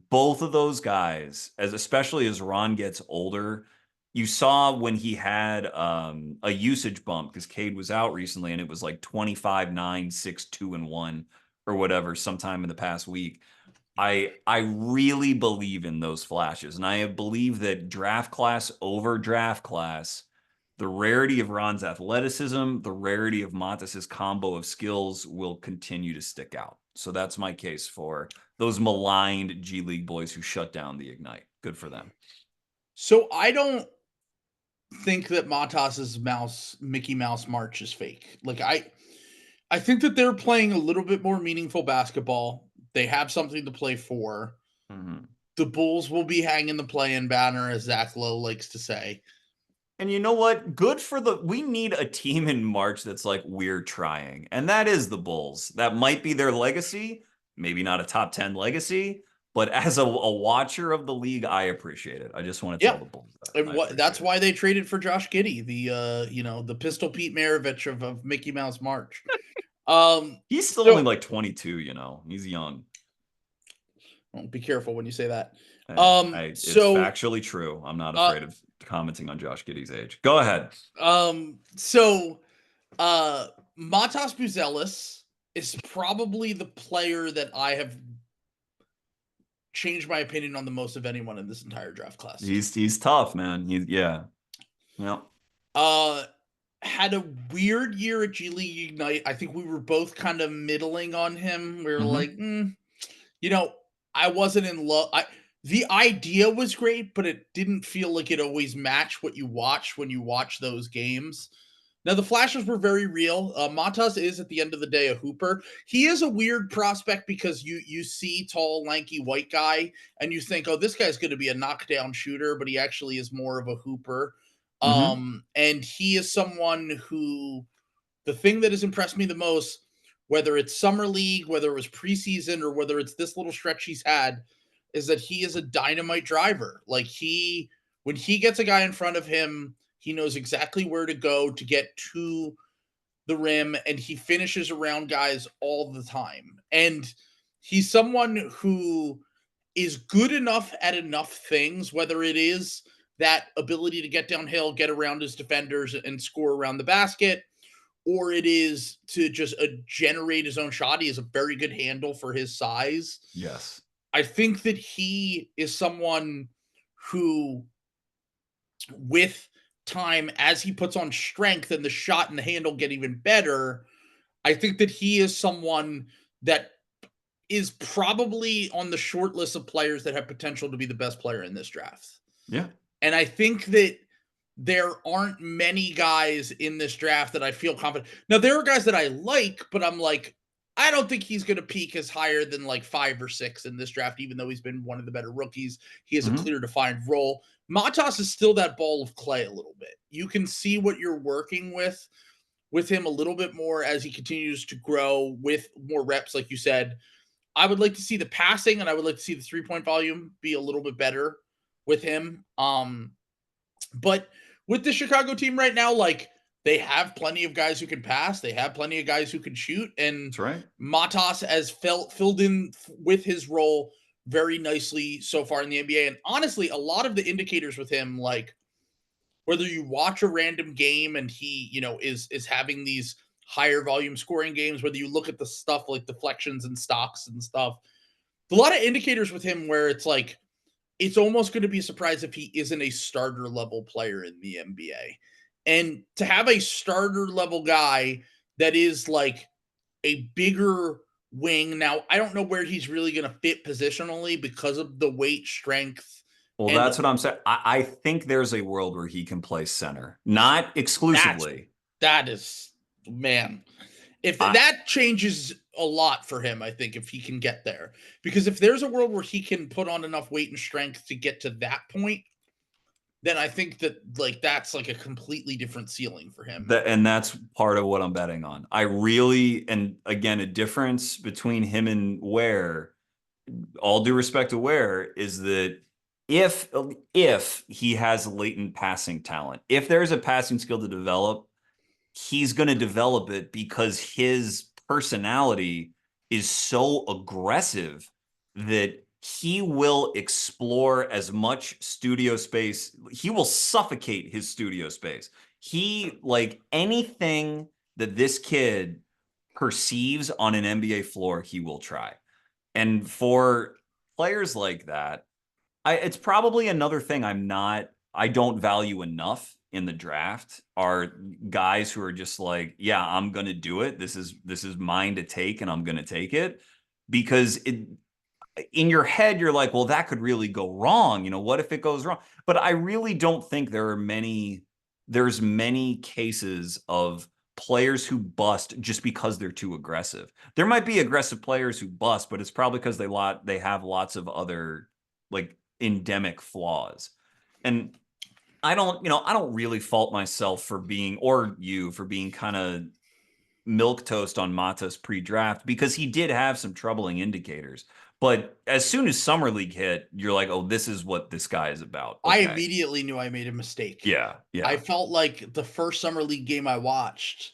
Both of those guys, especially as Ron gets older, you saw when he had a usage bump because Cade was out recently and it was like 25, 9, 6, 2, and 1 or whatever sometime in the past week. I really believe in those flashes, and I believe that draft class over draft class, the rarity of Ron's athleticism, the rarity of Montes' combo of skills will continue to stick out. So that's my case for those maligned G League boys who shut down the Ignite. Good for them. So I don't think that Matas's Mickey Mouse March is fake. Like I think that they're playing a little bit more meaningful basketball. They have something to play for. Mm-hmm. The Bulls will be hanging the play-in banner, as Zach Lowe likes to say. And you know what? We need a team in March that's like, we're trying. And that is the Bulls. That might be their legacy. Maybe not a top 10 legacy, but as a watcher of the league, I appreciate it. I just want to tell the Bulls that. And that's why they traded for Josh Giddey, the Pistol Pete Maravich of Mickey Mouse March. He's still only like 22, he's young. Well, be careful when you say that. It's factually true. I'm not afraid of commenting on Josh Giddey's age. Go ahead. Matas Buzelis is probably the player that I have changed my opinion on the most of anyone in this entire draft class. He's tough, man. Yeah. Had a weird year at G League Ignite. I think we were both kind of middling on him. We were like, I wasn't in love. The idea was great, but it didn't feel like it always matched what you watch when you watch those games. Now, the flashes were very real. Matas is, at the end of the day, a hooper. He is a weird prospect because you see tall, lanky, white guy, and you think, oh, this guy's going to be a knockdown shooter, but he actually is more of a hooper. And he is someone who, the thing that has impressed me the most, whether it's summer league, whether it was preseason, or whether it's this little stretch he's had, is that he is a dynamite driver. Like when he gets a guy in front of him, he knows exactly where to go to get to the rim, and he finishes around guys all the time. And he's someone who is good enough at enough things, whether it is that ability to get downhill, get around his defenders, and score around the basket, or it is to just generate his own shot. He has a very good handle for his size. Yes. I think that he is someone who, with time, as he puts on strength and the shot and the handle get even better, I think that he is someone that is probably on the short list of players that have potential to be the best player in this draft. Yeah. And I think that there aren't many guys in this draft that I feel confident. Now, there are guys that I like, but I'm like, I don't think he's going to peak as higher than like 5 or 6 in this draft, even though he's been one of the better rookies. He has a clear defined role. Matas is still that ball of clay a little bit. You can see what you're working with him a little bit more as he continues to grow with more reps, like you said. I would like to see the passing, and I would like to see the 3-point volume be a little bit better with him. But with the Chicago team right now, like, they have plenty of guys who can pass. They have plenty of guys who can shoot. And That's right. Matas has filled in with his role very nicely so far in the NBA. And honestly, a lot of the indicators with him, like whether you watch a random game and he, is having these higher volume scoring games, whether you look at the stuff like deflections and stocks and stuff, a lot of indicators with him where it's like, it's almost going to be a surprise if he isn't a starter level player in the NBA. And to have a starter level guy that is like a bigger wing. Now, I don't know where he's really going to fit positionally because of the weight, strength. Well, that's what I'm saying. I think there's a world where he can play center, not exclusively. That is, man, if that changes a lot for him, I think, if he can get there. Because if there's a world where he can put on enough weight and strength to get to that point, then I think that that's like a completely different ceiling for him. And that's part of what I'm betting on. I really, and again, a difference between him and Ware, all due respect to Ware, is that if he has latent passing talent, if there's a passing skill to develop, he's going to develop it because his personality is so aggressive that he will explore as much studio space. He will suffocate his studio space. He, like, anything that this kid perceives on an NBA floor, he will try. And for players like that, it's probably another thing I don't value enough in the draft are guys who are just like, yeah, I'm going to do it. This is mine to take, and I'm going to take it. Because in your head, you're like, well, that could really go wrong. What if it goes wrong? But I really don't think there's many cases of players who bust just because they're too aggressive. There might be aggressive players who bust, but it's probably because they have lots of other like endemic flaws. And I don't really fault myself for being, or you for being, kind of milquetoast on Matas pre-draft, because he did have some troubling indicators. But as soon as Summer League hit, you're like, oh, this is what this guy is about. Okay. I immediately knew I made a mistake. Yeah. I felt like the first Summer League game I watched,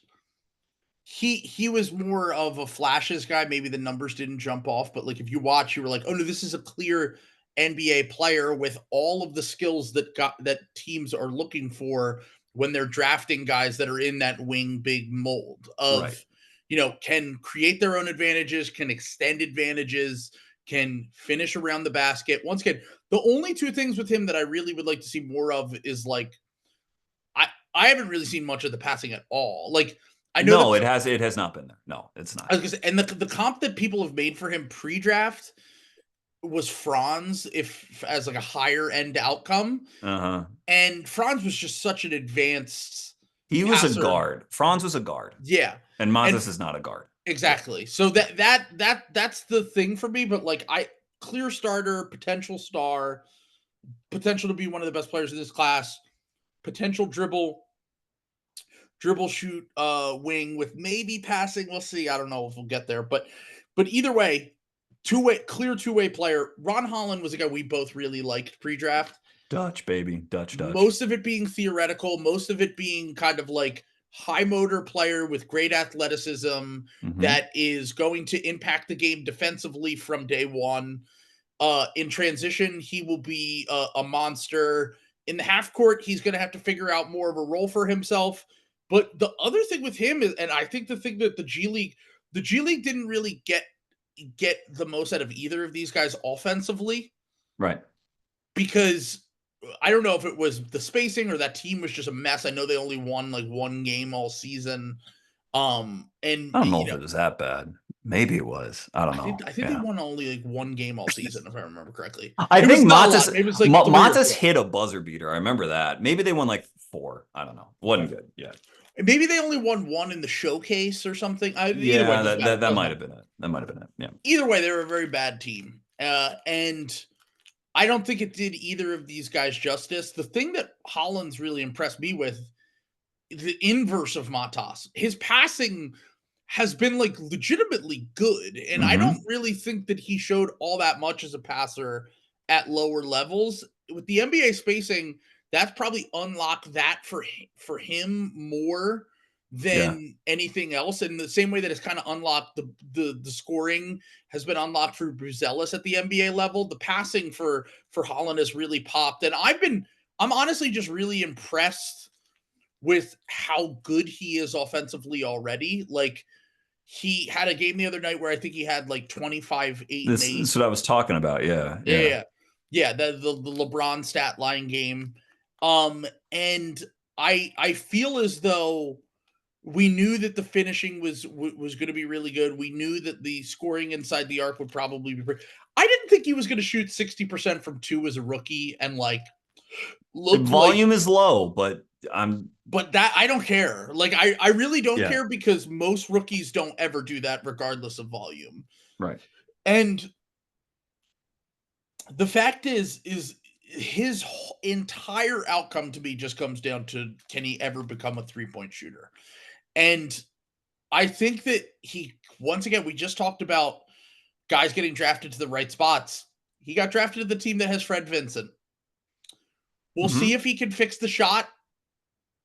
he was more of a flashes guy. Maybe the numbers didn't jump off, but like if you watch, you were like, oh no, this is a clear NBA player with all of the skills that teams are looking for when they're drafting guys that are in that wing big mold of, right, can create their own advantages, can extend advantages, can finish around the basket. Once again, the only two things with him that I really would like to see more of is like, I haven't really seen much of the passing at all. Like, I know it has not been there. No, it's not. I was gonna say, and the comp that people have made for him pre-draft was Franz, as like a higher end outcome. And Franz was just such an advanced. He was a guard. Franz was a guard. Yeah. And Matas is not a guard. Exactly. So that's the thing for me. But like, clear starter, potential star, potential to be one of the best players in this class, potential dribble shoot wing with maybe passing. We'll see. I don't know if we'll get there, but either way, clear two-way player. Ron Holland was a guy we both really liked pre-draft. Dutch, baby. Dutch. Most of it being theoretical, most of it being kind of like high motor player with great athleticism that is going to impact the game defensively from day one. In transition, he will be a monster. In the half court, he's going to have to figure out more of a role for himself. But the other thing with him is, and I think the thing that the G League didn't really get the most out of either of these guys offensively. Right. Because I don't know if it was the spacing or that team was just a mess. I know they only won like one game all season. And I don't know if it was that bad. Maybe it was. I don't know. I think they won only like one game all season, if I remember correctly. I think Matas hit a buzzer beater. I remember that. Maybe they won like 4. I don't know. Wasn't good. Yeah. Maybe they only won one in the showcase or something. That might have been it. That might have been it. Yeah. Either way, they were a very bad team. And I don't think it did either of these guys justice. The thing that Holland's really impressed me with, the inverse of Matas, his passing has been like legitimately good. And I don't really think that he showed all that much as a passer at lower levels. With the NBA spacing, that's probably unlocked that for him more than anything else. In the same way that it's kind of unlocked the scoring has been unlocked for Buzelis at the NBA level. The passing for Holland has really popped. And I'm honestly just really impressed with how good he is offensively already. Like, he had a game the other night where I think he had like 25, 8, and 8. This is what I was talking about. Yeah. The LeBron stat line game. And I feel as though we knew that the finishing was going to be really good. We knew that the scoring inside the arc would probably be. I didn't think he was going to shoot 60% from 2 as a rookie, and like volume is low, but that I don't care. Like I really don't care, because most rookies don't ever do that regardless of volume. Right. And the fact is his entire outcome to me just comes down to, can he ever become a 3-point shooter? And I think that once again, we just talked about guys getting drafted to the right spots. He got drafted to the team that has Fred Vincent. We'll see if he can fix the shot.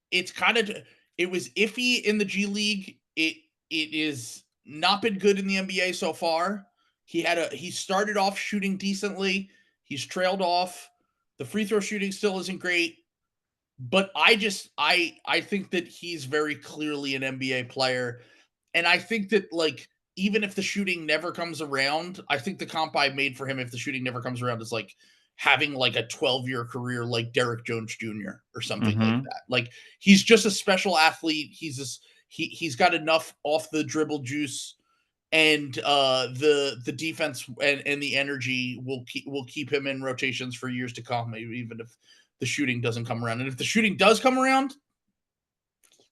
It was iffy in the G League. It is not been good in the NBA so far. He started off shooting decently. He's trailed off. The free throw shooting still isn't great. But I think that he's very clearly an NBA player. And I think that, like, even if the shooting never comes around, I think the comp I made for him, if the shooting never comes around, is like having like a 12-year career like Derrick Jones Jr. or something like that. Like, he's just a special athlete. He's got enough off the dribble juice, and the defense and the energy will keep him in rotations for years to come, even if the shooting doesn't come around. And if the shooting does come around,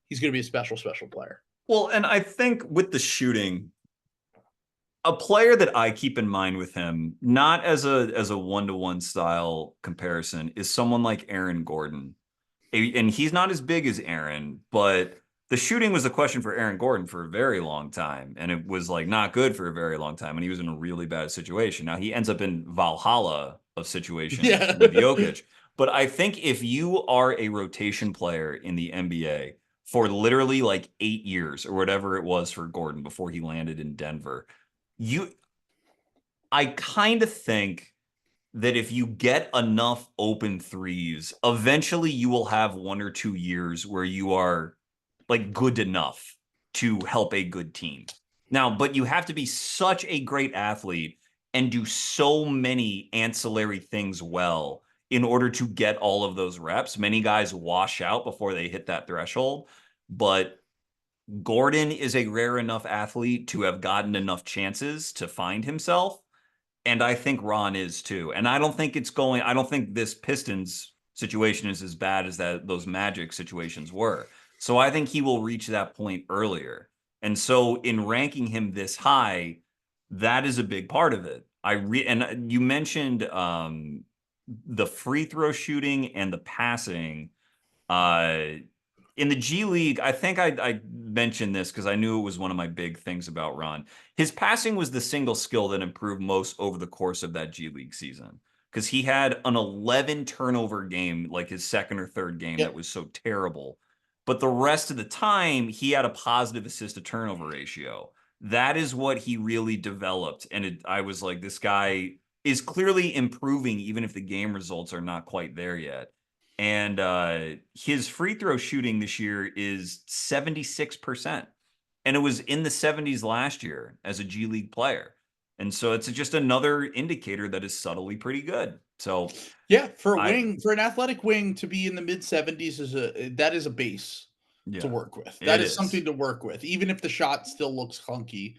he's going to be a special player. Well, and I think with the shooting, a player that I keep in mind with him, not as a one-to-one style comparison, is someone like Aaron Gordon. And he's not as big as Aaron, but the shooting was a question for Aaron Gordon for a very long time. And it was like not good for a very long time. And he was in a really bad situation. Now he ends up in Valhalla of situations with Jokic. But I think if you are a rotation player in the NBA for literally like 8 years or whatever it was for Gordon before he landed in Denver, I kind of think that if you get enough open threes, eventually you will have 1 or 2 years where you are like good enough to help a good team. Now, but you have to be such a great athlete and do so many ancillary things well in order to get all of those reps. Many guys wash out before they hit that threshold, but Gordon is a rare enough athlete to have gotten enough chances to find himself. And I think Ron is too. And I don't think this Pistons situation is as bad as those Magic situations were. So I think he will reach that point earlier. And so in ranking him this high, that is a big part of it. And you mentioned the free throw shooting and the passing. In the G League, I think I mentioned this because I knew it was one of my big things about Ron. His passing was the single skill that improved most over the course of that G League season, because he had an 11 turnover game, like his second or third game, that was so terrible. But the rest of the time, he had a positive assist to turnover ratio. That is what he really developed. And I was like, this guy is clearly improving, even if the game results are not quite there yet. And his free throw shooting this year is 76%. And it was in the 70s last year as a G League player. And so it's just another indicator that is subtly pretty good. So yeah, for an athletic wing to be in the mid 70s that is a base to work with. That is something to work with, even if the shot still looks clunky.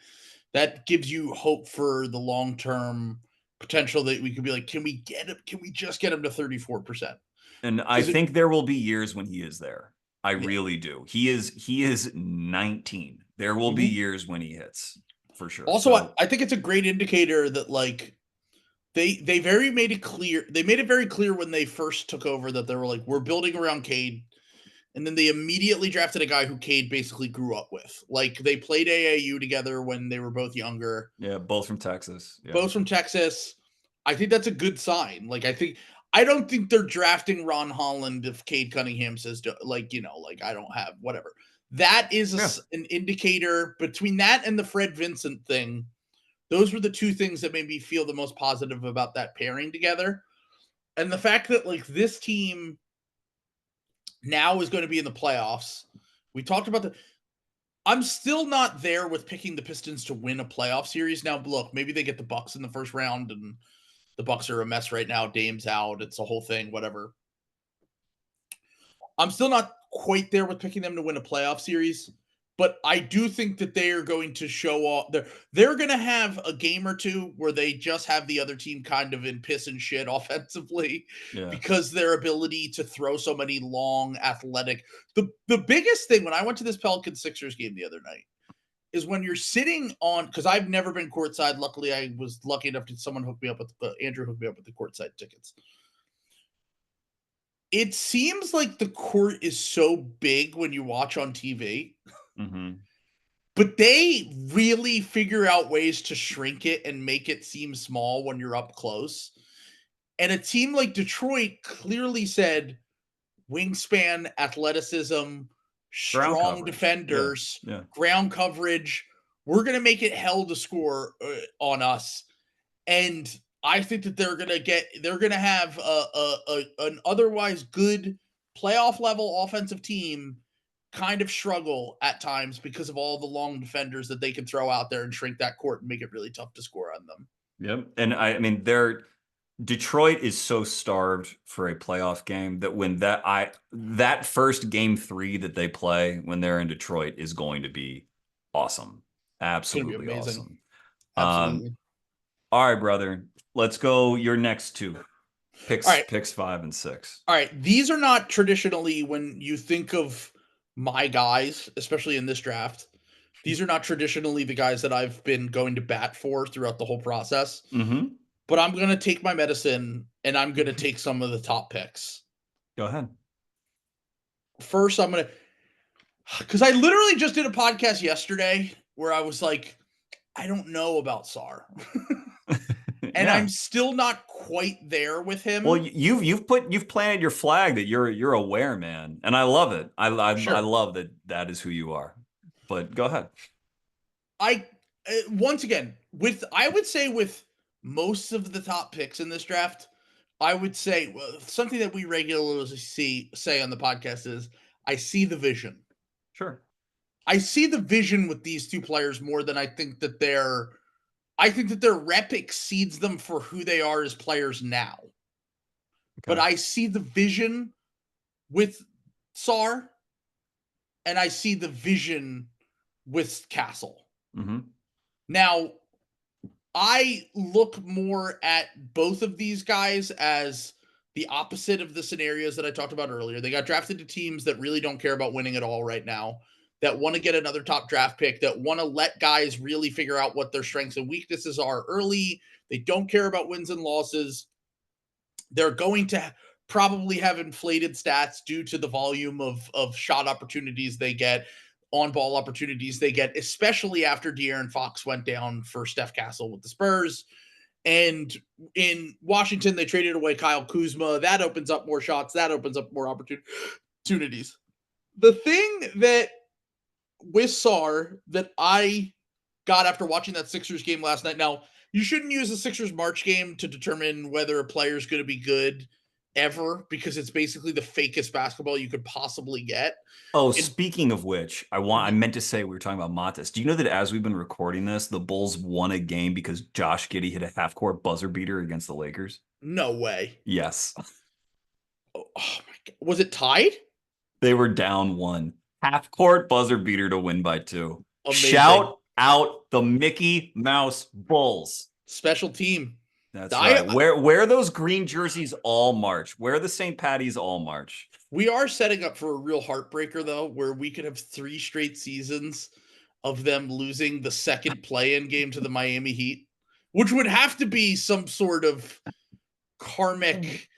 That gives you hope for the long term potential that we could be like, can we just get him to 34%? And I think there will be years when he is there. I really do. He is 19. There will be years when he hits, for sure. Also, so, I think it's a great indicator that like they made it clear. They made it very clear when they first took over that they were like, we're building around Cade. And then they immediately drafted a guy who Cade basically grew up with. Like, they played AAU together when they were both younger. Yeah, both from Texas. Yeah. Both from Texas. I think that's a good sign. Like, I don't think they're drafting Ron Holland if Cade Cunningham says, like, I don't have whatever. That is an indicator. Between that and the Fred Vincent thing, those were the two things that made me feel the most positive about that pairing together. And the fact that, like, this team now is going to be in the playoffs. We talked about I'm still not there with picking the Pistons to win a playoff series. Now, look, maybe they get the Bucks in the first round, and the Bucks are a mess right now. Dame's out. It's a whole thing, whatever. I'm still not quite there with picking them to win a playoff series, but I do think that they are going to show off. They're going to have a game or two where they just have the other team kind of in piss and shit offensively because their ability to throw so many long, athletic. The biggest thing when I went to this Pelicans Sixers game the other night is when you're sitting on, because I've never been courtside. Luckily, I was lucky enough to Andrew hooked me up with the courtside tickets. It seems like the court is so big when you watch on TV. But they really figure out ways to shrink it and make it seem small when you're up close. And a team like Detroit clearly said wingspan, athleticism, strong defenders, ground coverage. We're going to make it hell to score on us. And I think that they're going to have an otherwise good playoff level offensive team kind of struggle at times because of all the long defenders that they can throw out there and shrink that court and make it really tough to score on them. Yep. And I mean, Detroit is so starved for a playoff game that when that first game 3 that they play when they're in Detroit is going to be awesome. Absolutely awesome. Absolutely. All right, brother. Let's go your next two. Picks 5 and 6. All right. These are not traditionally, when you think of my guys, especially in this draft, these are not traditionally the guys that I've been going to bat for throughout the whole process. But I'm going to take my medicine and I'm going to take some of the top picks. Go ahead. First, I'm going to, because I literally just did a podcast yesterday where I was like, I don't know about Sarr. And I'm still not quite there with him. Well, you've planted your flag that you're a Ware man, and I love it. I love that is who you are. But go ahead. Once again, I would say with most of the top picks in this draft, I would say something that we regularly say on the podcast is I see the vision. Sure. I see the vision with these two players more than I think that their rep exceeds them for who they are as players now. Okay. But I see the vision with Sarr, and I see the vision with Castle. Now, I look more at both of these guys as the opposite of the scenarios that I talked about earlier. They got drafted to teams that really don't care about winning at all right now, that want to get another top draft pick, that want to let guys really figure out what their strengths and weaknesses are early. They don't care about wins and losses. They're going to probably have inflated stats due to the volume of shot opportunities they get, on-ball opportunities they get, especially after De'Aaron Fox went down for Steph Castle with the Spurs. And in Washington, they traded away Kyle Kuzma. That opens up more shots. That opens up more opportunities. The thing that with Sarr that I got after watching that Sixers game last night. Now, you shouldn't use the Sixers March game to determine whether a player is going to be good ever because it's basically the fakest basketball you could possibly get. Oh, speaking of which, I meant to say we were talking about Matas. Do you know that as we've been recording this, the Bulls won a game because Josh Giddey hit a half-court buzzer beater against the Lakers? No way. Yes. Oh my God. Was it tied? They were down one. Half-court buzzer beater to win by 2. Amazing. Shout out the Mickey Mouse Bulls. Special team. That's right. Wear those green jerseys all March. Wear the St. Patty's all March. We are setting up for a real heartbreaker, though, where we could have 3 straight seasons of them losing the second play-in game to the Miami Heat, which would have to be some sort of karmic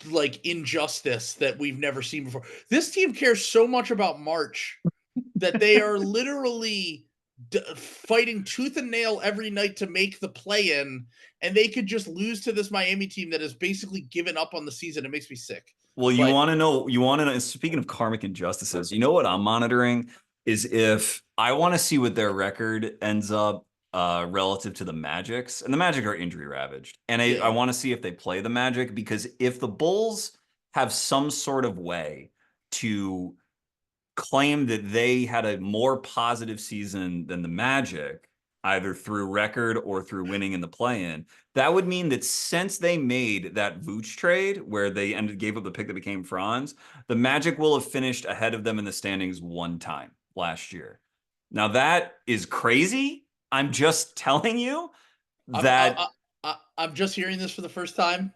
like injustice that we've never seen before. This team cares so much about March that they are literally fighting tooth and nail every night to make the play-in, and they could just lose to this Miami team that has basically given up on the season. It makes me sick. Well, you want to know, speaking of karmic injustices, you know what I'm monitoring is if I want to see what their record ends up relative to the Magic's, and the Magic are injury ravaged. And I want to see if they play the Magic, because if the Bulls have some sort of way to claim that they had a more positive season than the Magic, either through record or through winning in the play-in, that would mean that since they made that Vooch trade where they gave up the pick that became Franz, the Magic will have finished ahead of them in the standings one time last year. Now that is crazy. I'm just telling you that I'm just hearing this for the first time.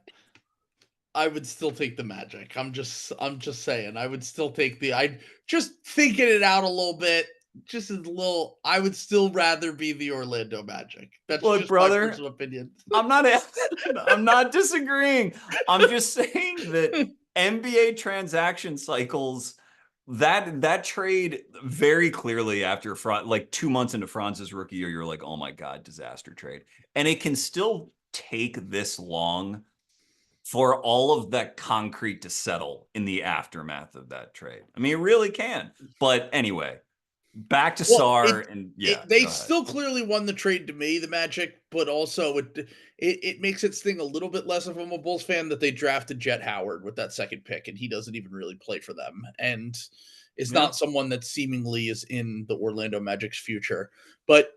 I would still take the Magic. I'm just saying. I would still take I just thinking it out a little bit. Just a little. I would still rather be the Orlando Magic. That's just brother, my personal opinion. I'm not disagreeing. I'm just saying that NBA transaction cycles, that trade very clearly after like 2 months into Franz's rookie year, you're like, oh my God, disaster trade. And it can still take this long for all of that concrete to settle in the aftermath of that trade. I mean, it really can. But anyway, back to Sarr, they still clearly won the trade to me, the Magic, but also it makes it sting a little bit less if I'm a Bulls fan that they drafted Jet Howard with that second pick, and he doesn't even really play for them, and is not someone that seemingly is in the Orlando Magic's future. But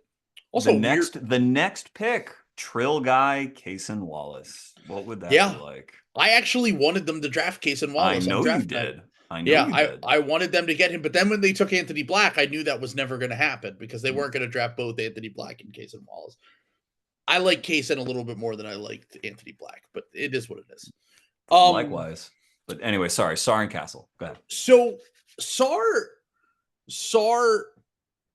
also the next pick, Trill guy, Kyshawn Wallace. What would that be like? I actually wanted them to draft Kyshawn Wallace. I know you did. I wanted them to get him, but then when they took Anthony Black, I knew that was never going to happen because they weren't going to draft both Anthony Black and Kyshawn Wallace. I like Kyshawn a little bit more than I liked Anthony Black, but it is what it is. Likewise. But anyway, sorry, Sarr and Castle. Go ahead. So Sarr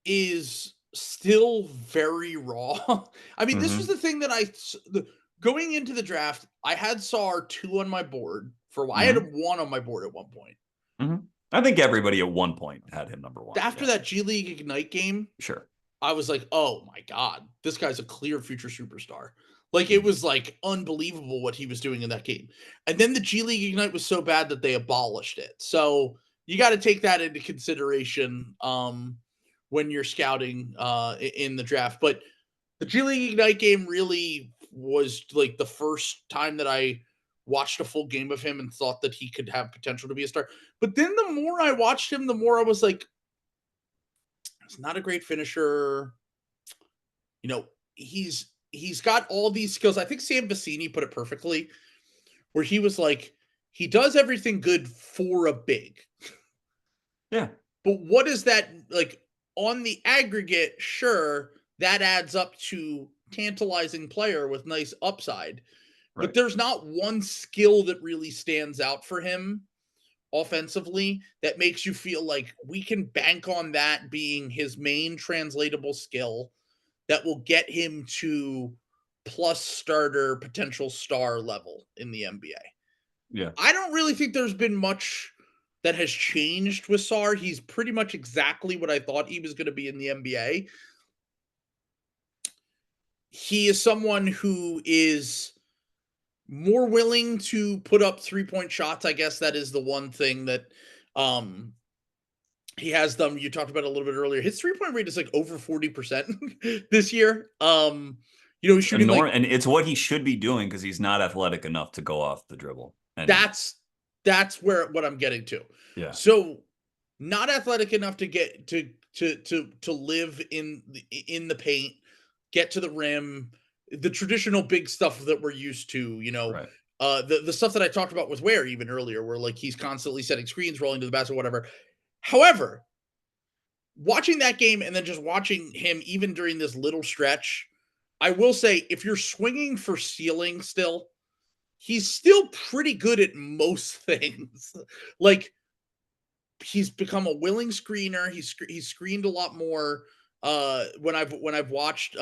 is still very raw. I mean, this was the thing that going into the draft, I had Sarr 2 on my board for a while. I had him 1 on my board at one point. I think everybody at one point had him number 1. After that G League Ignite game, sure, I was like, oh my God, this guy's a clear future superstar. Like, it was like unbelievable what he was doing in that game. And then the G League Ignite was so bad that they abolished it. So you got to take that into consideration when you're scouting in the draft. But the G League Ignite game really was like the first time that I watched a full game of him and thought that he could have potential to be a star. But then the more I watched him, the more I was like, he's not a great finisher. You know, he's got all these skills. I think Sam Vecini put it perfectly, where he was like, he does everything good for a big. Yeah. But what is that like on the aggregate? Sure, that adds up to tantalizing player with nice upside. Right. But there's not one skill that really stands out for him offensively that makes you feel like we can bank on that being his main translatable skill that will get him to plus starter potential star level in the NBA. Yeah. I don't really think there's been much that has changed with Sarr. He's pretty much exactly what I thought he was going to be in the NBA. He is someone who is more willing to put up 3-point shots. I guess that is the one thing that He has them. You talked about it a little bit earlier. His 3-point rate is like over 40% this year. He's shooting like And it's what he should be doing because he's not athletic enough to go off the dribble. that's what I'm getting to. Yeah. So not athletic enough to get to live in the paint, get to the rim, the traditional big stuff that we're used to, Right. The stuff that I talked about with Ware even earlier, where like he's constantly setting screens, rolling to the basket, whatever. However, watching that game and then just watching him even during this little stretch, I will say if you're swinging for ceiling still, he's still pretty good at most things. Like he's become a willing screener. He's screened a lot more when I've watched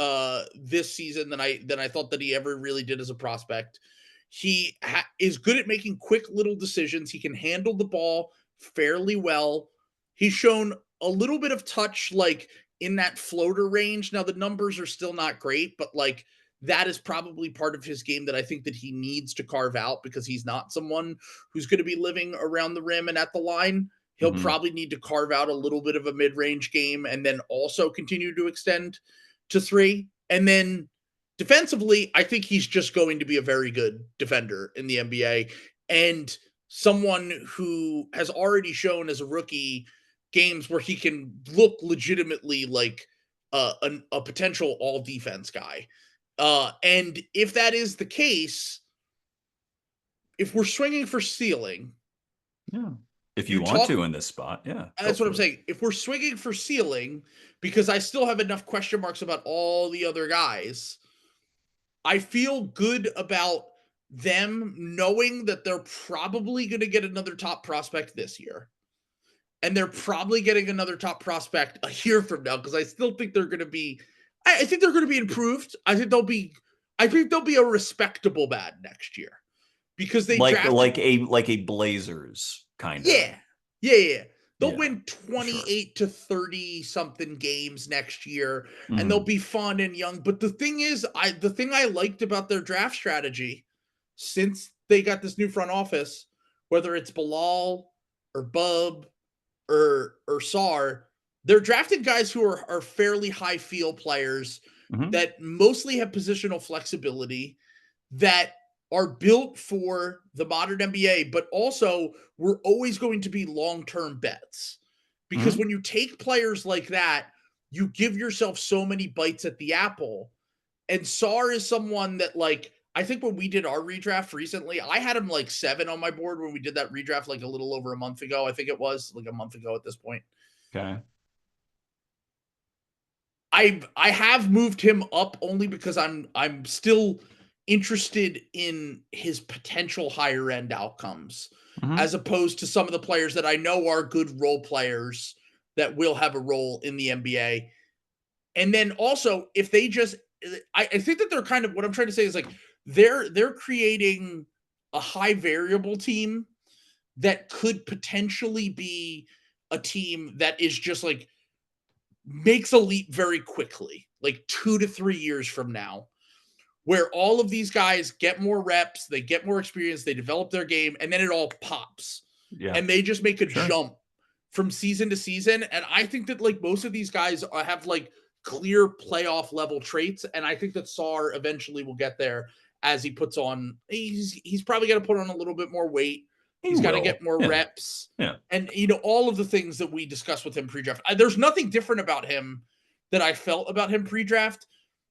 this season than I thought that he ever really did as a prospect. He is good at making quick little decisions. He can handle the ball fairly well. He's shown a little bit of touch like in that floater range. Now the numbers are still not great, but like that is probably part of his game that I think that he needs to carve out because he's not someone who's going to be living around the rim and at the line. He'll probably need to carve out a little bit of a mid-range game and then also continue to extend to three. And then defensively, I think he's just going to be a very good defender in the NBA and someone who has already shown as a rookie games where he can look legitimately like a potential all-defense guy. And if that is the case, if we're swinging for ceiling, yeah. If you want to in this spot, yeah. That's what I'm saying. If we're swinging for ceiling, because I still have enough question marks about all the other guys, I feel good about them knowing that they're probably going to get another top prospect this year. And they're probably getting another top prospect a year from now because I still think they're going to be I think they're going to be improved. I think they'll be a respectable bad next year because they like a Blazers kind of. Yeah. They'll win 28 to 30 something games next year and they'll be fun and young. But the thing is, the thing I liked about their draft strategy since they got this new front office, whether it's Bilal or Bub or Sarr, they're drafting guys who are fairly high feel players that mostly have positional flexibility, that are built for the modern NBA, but also we're always going to be long-term bets. Because when you take players like that, you give yourself so many bites at the apple. And Sarr is someone that, like, I think when we did our redraft recently, I had him like 7 on my board when we did that redraft like a little over a month ago. I think it was like a month ago at this point. Okay. I have moved him up only because I'm still interested in his potential higher end outcomes as opposed to some of the players that I know are good role players that will have a role in the NBA. And then also if they just, I think that they're kind of, what I'm trying to say is like, they're creating a high variable team that could potentially be a team that is just like makes a leap very quickly, like 2 to 3 years from now, where all of these guys get more reps, they get more experience, they develop their game, and then it all pops. Yeah. And they just make a jump from season to season. And I think that like most of these guys have like clear playoff level traits. And I think that Sarr eventually will get there as he puts on, he's probably got to put on a little bit more weight. He's got to get more reps. Yeah. And, all of the things that we discussed with him pre-draft. There's nothing different about him that I felt about him pre-draft.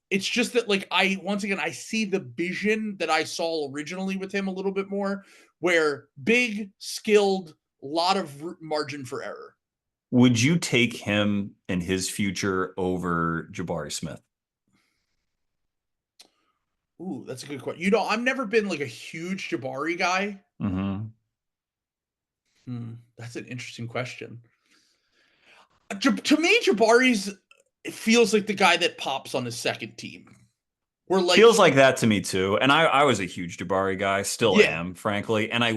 It's just that, like, I see the vision that I saw originally with him a little bit more, where big, skilled, lot of margin for error. Would you take him and his future over Jabari Smith? Ooh, that's a good question. I've never been like a huge Jabari guy. That's an interesting question. To me, it feels like the guy that pops on his second team. Feels like that to me too. And I was a huge Jabari guy, still am, frankly. And I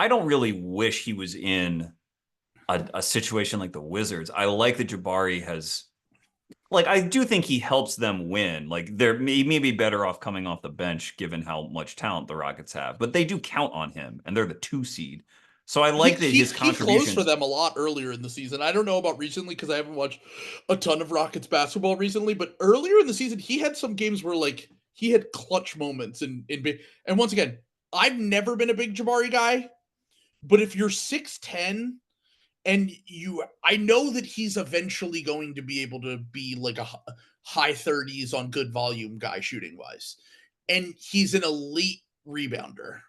don't really wish he was in a situation like the Wizards. I like that Jabari has, like, I do think he helps them win. Like, he may be better off coming off the bench given how much talent the Rockets have, but they do count on him and they're the 2 seed. So I like that his He closed for contributions. them a lot earlier in the season. I don't know about recently because I haven't watched a ton of Rockets basketball recently, but earlier in the season, he had some games where like he had clutch moments and once again, I've never been a big Jabari guy, but if you're 6'10 and I know that he's eventually going to be able to be like a high 30s on good volume guy shooting wise. And he's an elite rebounder.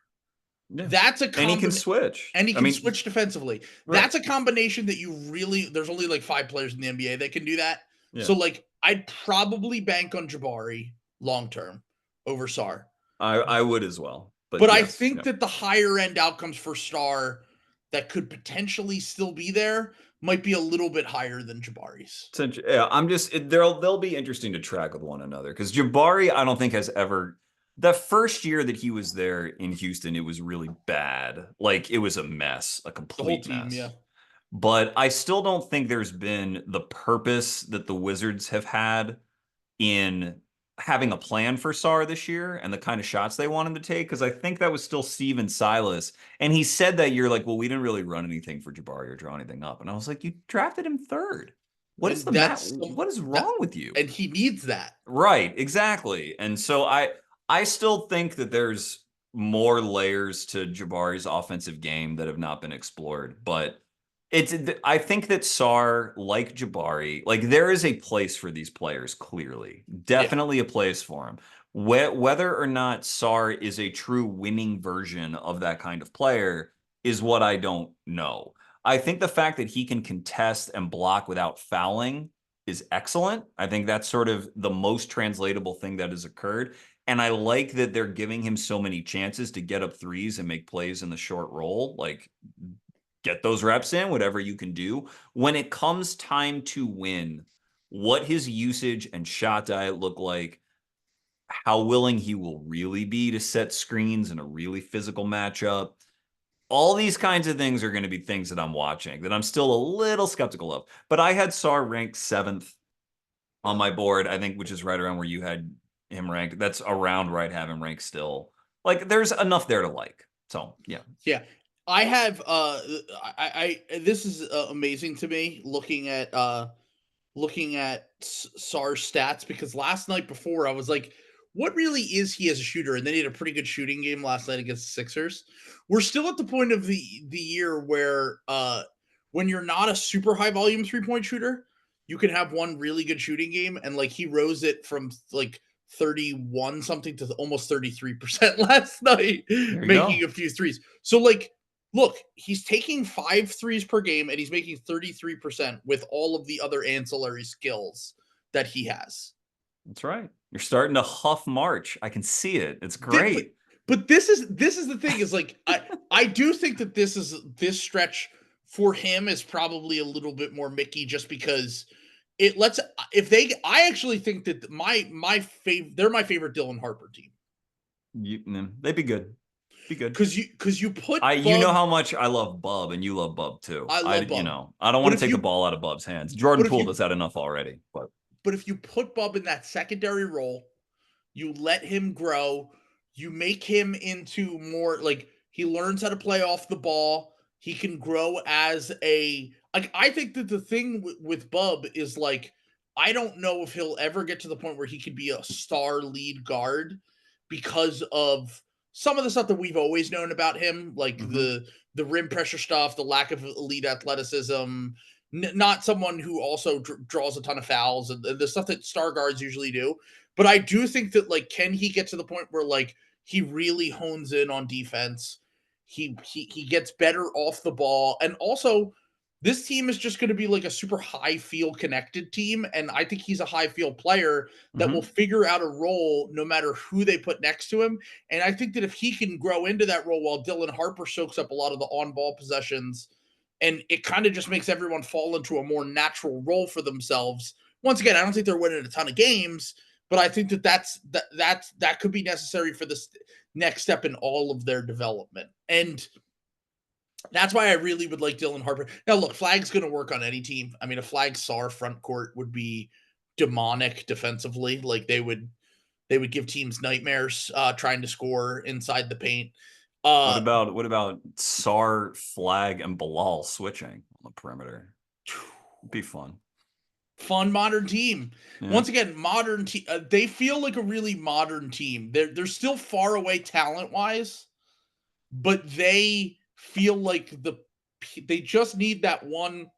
Yeah. That's a And he can combination. switch. And he I can mean, switch defensively. right. That's a combination that you really there's only like 5 players in the NBA that can do that. Yeah. So like I'd probably bank on Jabari long term over Sarr. I would as well. But But I yes. think Yeah. that the higher end outcomes for Sarr that could potentially still be there might be a little bit higher than Jabari's. Yeah, I'm just they'll be interesting to track with one another because Jabari, I don't think has ever. The first year that he was there in Houston, it was really bad. Like it was a mess, a The whole complete team, mess. yeah. But I still don't think there's been the purpose that the Wizards have had in having a plan for Sarr this year and the kind of shots they want him to take. Because I think that was still Steve and Silas. And he said that year, like, well, we didn't really run anything for Jabari or draw anything up. And I was like, you drafted him third. What is And what is that wrong with you? and he needs that. Right, exactly. And so I still think that there's more layers to Jabari's offensive game that have not been explored, but I think that Sarr, like Jabari, like there is a place for these players, clearly. Yeah. Definitely a place for them. Whether or not Sarr is a true winning version of that kind of player is what I don't know. I think the fact that he can contest and block without fouling is excellent. I think that's sort of the most translatable thing that has occurred. And I like that they're giving him so many chances to get up threes and make plays in the short roll. Like, get those reps in, whatever you can do. When it comes time to win, what his usage and shot diet look like, how willing he will really be to set screens in a really physical matchup. All these kinds of things are going to be things that I'm watching that I'm still a little skeptical of. But I had Sarr ranked 7th on my board, I think, which is right around where you had him ranked. That's around where I'd have him ranked still. Like, there's enough there to like. So, yeah. Yeah. I have this is amazing to me looking at Sar's stats because last night before I was like, what really is he as a shooter? And then he had a pretty good shooting game last night against the Sixers. We're still at the point of the year where when you're not a super high volume 3-point shooter, you can have one really good shooting game and like he rose it from like 31 something to almost 33% last night, making go. a few threes. So like look, he's taking 5 threes per game and he's making 33% with all of the other ancillary skills that he has. That's right. You're starting to huff March. I can see it. It's But, great. but this is the thing is like I do think that this stretch for him is probably a little bit more Mickey just because it lets I actually think that they're my favorite Dylan Harper team. They'd be good. Be good. Because you put You know Bub, how much I love Bub, and you love Bub too. I love Bub. I don't But want if to take the you ball out of Bub's hands. Jordan but if Poole you does that enough already. but if you put Bub in that secondary role, you let him grow, you make him into more like he learns how to play off the ball. He can grow as a like I think that the thing with Bub is like I don't know if he'll ever get to the point where he could be a star lead guard because of some of the stuff that we've always known about him, like the rim pressure stuff, the lack of elite athleticism, not someone who also draws a ton of fouls and the stuff that star guards usually do. But I do think that like, can he get to the point where like he really hones in on defense? He gets better off the ball, and also this team is just going to be like a super high feel connected team, and I think he's a high feel player that will figure out a role no matter who they put next to him. And I think that if he can grow into that role while Dylan Harper soaks up a lot of the on ball possessions, and it kind of just makes everyone fall into a more natural role for themselves. Once again, I don't think they're winning a ton of games, but I think that that could be necessary for this next step in all of their development. And that's why I really would like Dylan Harper. Now, look, Flag's going to work on any team. I mean, a Flag Sarr front court would be demonic defensively. Like they would give teams nightmares trying to score inside the paint. Uh, what about Sarr, Flag, and Bilal switching on the perimeter? It'd be fun. Fun modern team. Yeah. Once again, modern team. They feel like a really modern team. They're still far away talent wise, but they feel like they just need that one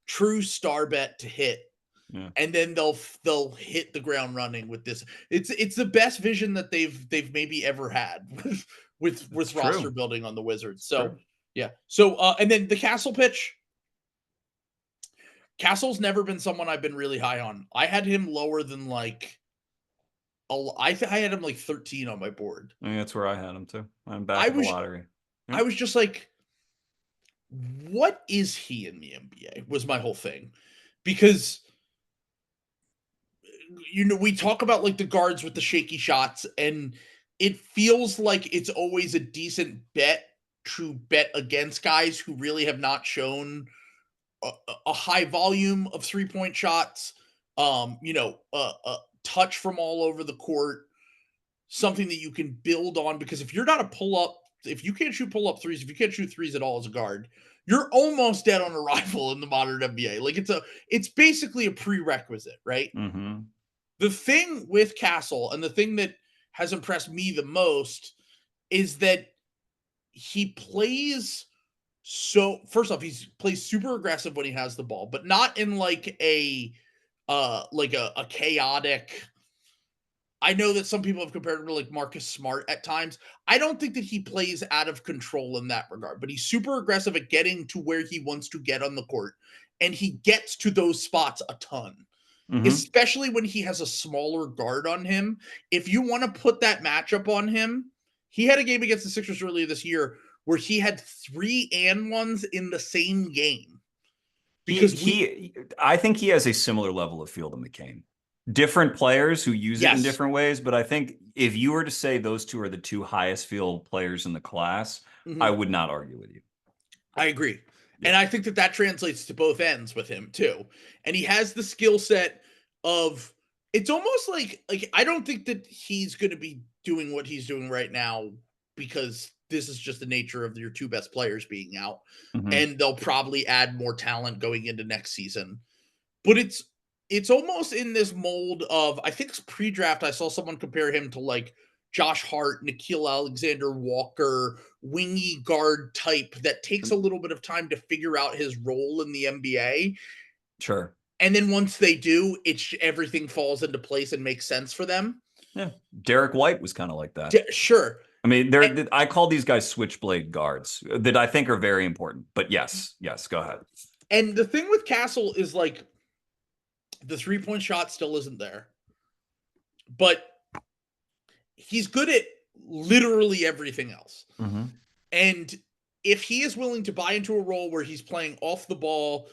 true star bet to hit. Yeah. And then they'll hit the ground running with this. It's the best vision that they've maybe ever had with roster building on the Wizards. So yeah. So and then the Castle pitch. Castle's never been someone I've been really high on. I had him lower than like I had him like 13 on my board. I mean, that's where I had him too. I'm back at the lottery. I was just like, what is he in the NBA? Was my whole thing. Because we talk about like the guards with the shaky shots, and it feels like it's always a decent bet to bet against guys who really have not shown a high volume of 3-point shots, touch from all over the court, something that you can build on. Because if you're not a pull-up, if you can't shoot pull-up threes, if you can't shoot threes at all as a guard, you're almost dead on arrival in the modern NBA. Like it's basically a prerequisite, right? Mm-hmm. The thing with Castle, and the thing that has impressed me the most, is that he plays first off, he plays super aggressive when he has the ball, but not in like a chaotic. I know that some people have compared him to like Marcus Smart at times. I don't think that he plays out of control in that regard, but he's super aggressive at getting to where he wants to get on the court, and he gets to those spots a ton. Mm-hmm. Especially when he has a smaller guard on him. If you want to put that matchup on him, he had a game against the Sixers earlier this year where he had 3-and-1s in the same game. Because I think he has a similar level of feel to McCain. Different players who use it in different ways, but I think if you were to say those two are the two highest feel players in the class, I would not argue with you. I agree. Yeah. And I think that translates to both ends with him too. And he has the skill set of, it's almost like I don't think that he's going to be doing what he's doing right now because this is just the nature of your two best players being out. Mm-hmm. And they'll probably add more talent going into next season. But it's almost in this mold of, I think pre-draft, I saw someone compare him to like Josh Hart, Nickeil Alexander-Walker, wingy guard type that takes a little bit of time to figure out his role in the NBA. Sure. And then once they do, everything falls into place and makes sense for them. Yeah. Derek White was kind of like that. Sure. I mean, I call these guys switchblade guards that I think are very important. But yes, go ahead. And the thing with Castle is like the 3-point shot still isn't there. But he's good at literally everything else. Mm-hmm. And if he is willing to buy into a role where he's playing off the ball,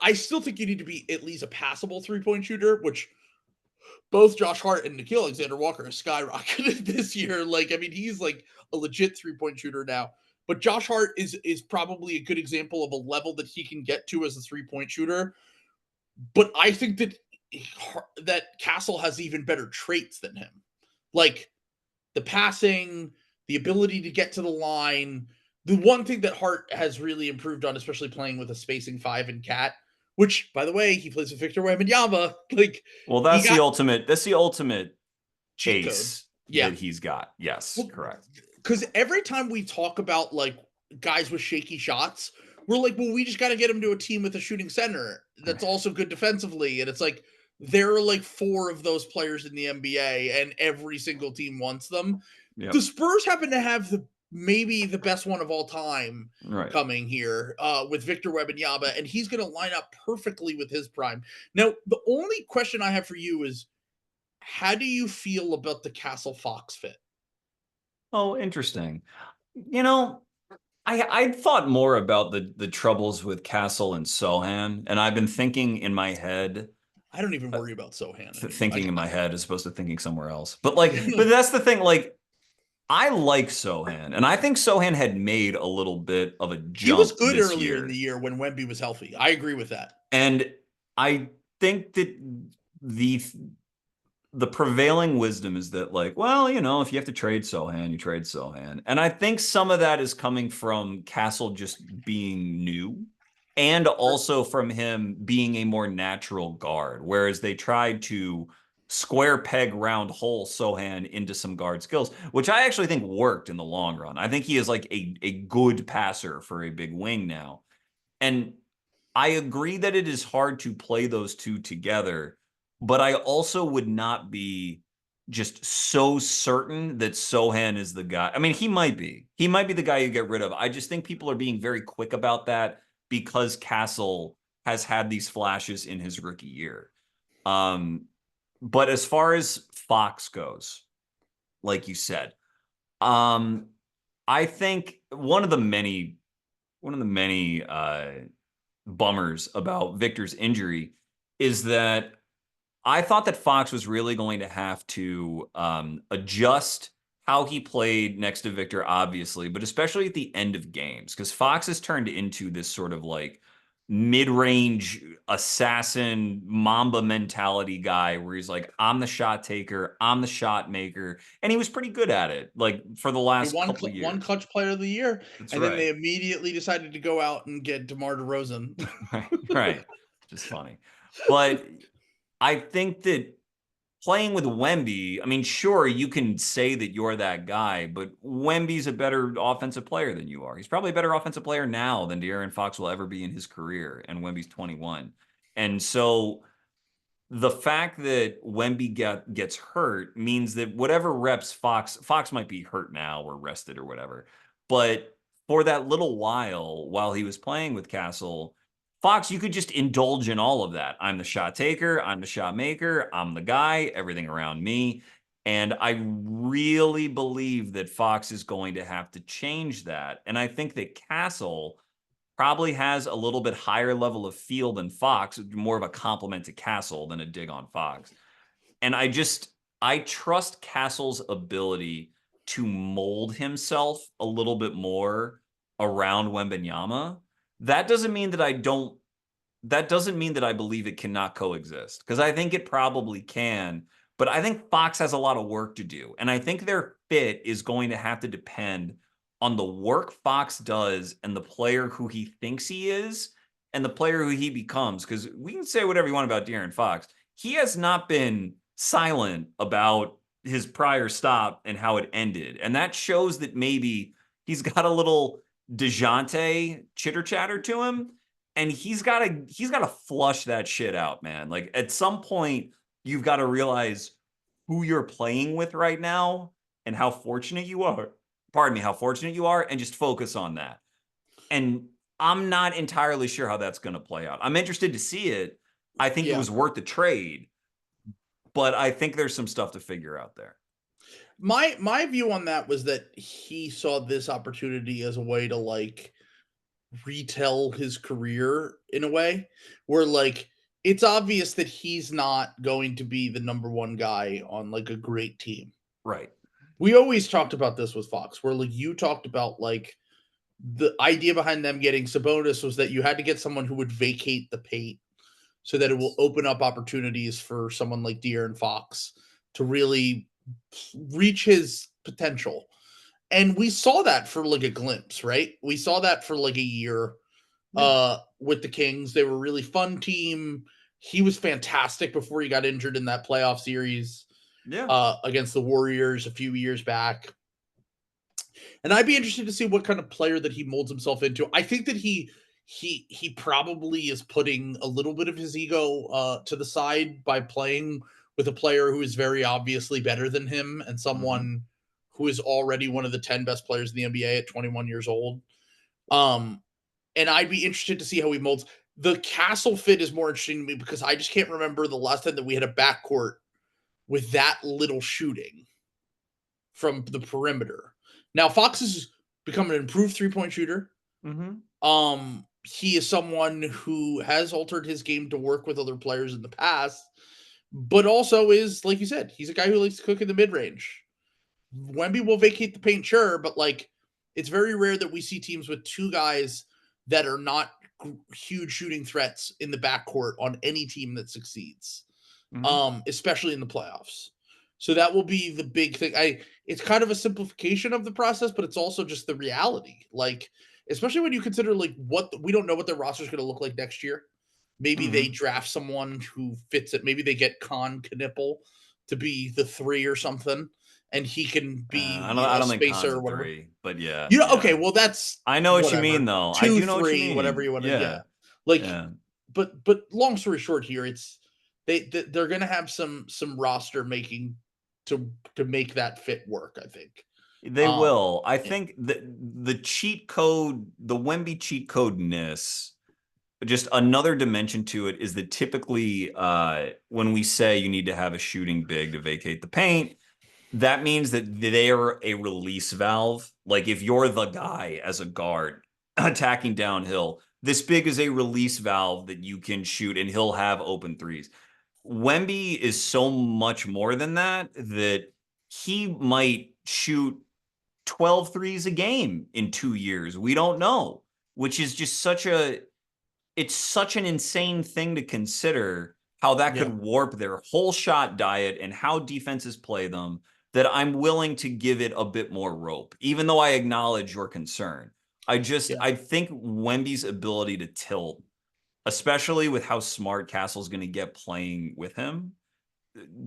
I still think you need to be at least a passable 3-point shooter, which both Josh Hart and Nickeil Alexander-Walker have skyrocketed this year. Like, I mean, he's like a legit 3-point shooter now. But Josh Hart is probably a good example of a level that he can get to as a 3-point shooter. But I think that Castle has even better traits than him. Like the passing, the ability to get to the line. The one thing that Hart has really improved on, especially playing with a spacing 5 and Cat, which, by the way, he plays with Victor Wembanyama. Like, well, that's the ultimate cheat ace code that he's got. Yes, correct. Because every time we talk about like guys with shaky shots, we're like, well, we just got to get him to a team with a shooting center that's also good defensively. And it's like, there are like 4 of those players in the NBA and every single team wants them. Yep. The Spurs happen to have maybe the best one of all time coming here with Victor Wembanyama, and he's going to line up perfectly with his prime. Now, the only question I have for you is, how do you feel about the Castle Fox fit? Oh, interesting. You know, I thought more about the troubles with Castle and Sohan, and I've been thinking in my head. I don't even worry about Sohan. Thinking in my head as opposed to thinking somewhere else. But but that's the thing. Like, I like Sohan, and I think Sohan had made a little bit of a jump. He was good earlier in the year when Wemby was healthy. I agree with that. And I think that the prevailing wisdom is that, like, well, if you have to trade Sohan, you trade Sohan. And I think some of that is coming from Castle just being new and also from him being a more natural guard, whereas they tried to square peg round hole Sohan into some guard skills, which I actually think worked in the long run. I think he is like a good passer for a big wing now. And I agree that it is hard to play those two together, but I also would not be just so certain that Sohan is the guy. I mean, he might be. He might be the guy you get rid of. I just think people are being very quick about that because Castle has had these flashes in his rookie year. But as far as Fox goes, like you said, I think one of the many bummers about Victor's injury is that I thought that Fox was really going to have to adjust how he played next to Victor, obviously, but especially at the end of games, because Fox has turned into this sort of like mid-range assassin Mamba mentality guy where he's like, I'm the shot taker, I'm the shot maker, and he was pretty good at it, like for the last couple of years. One clutch player of the year, That's and right. then they immediately decided to go out and get DeMar DeRozan. Right. Just funny. But I think that playing with Wemby, I mean, sure, you can say that you're that guy, but Wemby's a better offensive player than you are. He's probably a better offensive player now than De'Aaron Fox will ever be in his career, and Wemby's 21. And so the fact that Wemby gets hurt means that whatever reps Fox might be hurt now or rested or whatever, but for that little while he was playing with Castle, Fox, you could just indulge in all of that. I'm the shot taker, I'm the shot maker, I'm the guy, everything around me. And I really believe that Fox is going to have to change that. And I think that Castle probably has a little bit higher level of feel than Fox, more of a compliment to Castle than a dig on Fox. And I trust Castle's ability to mold himself a little bit more around Wembanyama. That doesn't mean that I believe it cannot coexist, because I think it probably can. But I think Fox has a lot of work to do. And I think their fit is going to have to depend on the work Fox does and the player who he thinks he is and the player who he becomes. Because we can say whatever you want about De'Aaron Fox. He has not been silent about his prior stop and how it ended. And that shows that maybe he's got a little DeJounte chitter chatter to him. And he's got to flush that shit out, man. Like at some point, you've got to realize who you're playing with right now and how fortunate you are. Pardon me, how fortunate you are, and just focus on that. And I'm not entirely sure how that's going to play out. I'm interested to see it. I think it was worth the trade, but I think there's some stuff to figure out there. My view on that was that he saw this opportunity as a way to like retell his career in a way where like it's obvious that he's not going to be the number one guy on like a great team. Right. We always talked about this with Fox, where like you talked about like the idea behind them getting Sabonis was that you had to get someone who would vacate the paint so that it will open up opportunities for someone like De'Aaron Fox to really reach his potential. And we saw that for like a glimpse, right? We saw that for like a year with the Kings. They were a really fun team. He was fantastic before he got injured in that playoff series against the Warriors a few years back. And I'd be interested to see what kind of player that he molds himself into. I think that he probably is putting a little bit of his ego to the side by playing with a player who is very obviously better than him and someone who is already one of the 10 best players in the NBA at 21 years old. And I'd be interested to see how he molds. The Castle fit is more interesting to me because I just can't remember the last time that we had a backcourt with that little shooting from the perimeter. Now, Fox has become an improved three-point shooter. He is someone who has altered his game to work with other players in the past, but also is, like you said, he's a guy who likes to cook in the mid-range. Wemby will vacate the paint, sure, but like it's very rare that we see teams with two guys that are not huge shooting threats in the backcourt on any team that succeeds. Mhm. especially in the playoffs. So that will be the big thing. It's kind of a simplification of the process, but it's also just the reality. Like, especially when you consider like what we don't know what their roster is going to look like next year. Maybe they Mhm. draft someone who fits it. Maybe they get Knipple to be the 3 or something, and he can be I a don't think spacer Khan's or a whatever. 3, but yeah, You know, okay, yeah. well that's I know what you mean, whatever. though. I 2, do know what you 3, whatever mean. you want to, yeah. Yeah, Like, yeah. but long story short here, it's they're gonna have some roster making to make that fit work, I think. They will. I Yeah, think the cheat code, the Wemby cheat code-ness, just another dimension to it is that typically when we say you need to have a shooting big to vacate the paint, that means that they're a release valve. Like if you're the guy as a guard attacking downhill, this big is a release valve that you can shoot and he'll have open threes. Wemby is so much more than that that he might shoot 12 threes a game in 2 years. We don't know, which is just it's such an insane thing to consider how that yeah, could warp their whole shot diet and how defenses play them, that I'm willing to give it a bit more rope, even though I acknowledge your concern. yeah. I think Wemby's ability to tilt, especially with how smart Castle's going to get playing with him,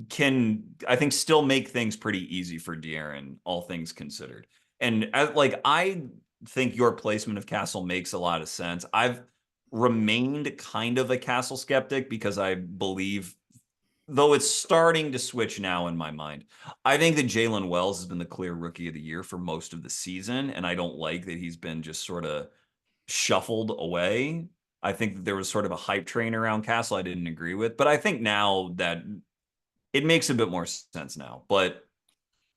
can, I think, still make things pretty easy for De'Aaron, all things considered. And I think your placement of Castle makes a lot of sense. I've remained kind of a Castle skeptic because I believe, though it's starting to switch now in my mind, I think that Jaylen Wells has been the clear rookie of the year for most of the season, and I don't like that he's been just sort of shuffled away. I think that there was sort of a hype train around Castle I didn't agree with, but I think now that it makes a bit more sense now. But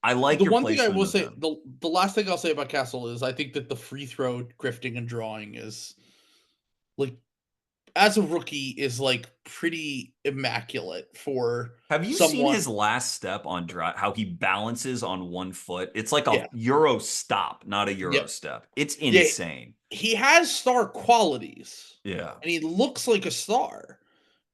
I like The your one thing I placement will of say, him. the last thing I'll say about Castle is I think that the free throw grifting and drawing is like as a rookie is like pretty immaculate for Have you seen someone. his last step on drive? How he balances on 1 foot? It's like a Yeah. Euro stop, not a Euro Yep. step. It's Yeah. insane. He has star qualities Yeah. and he looks like a star,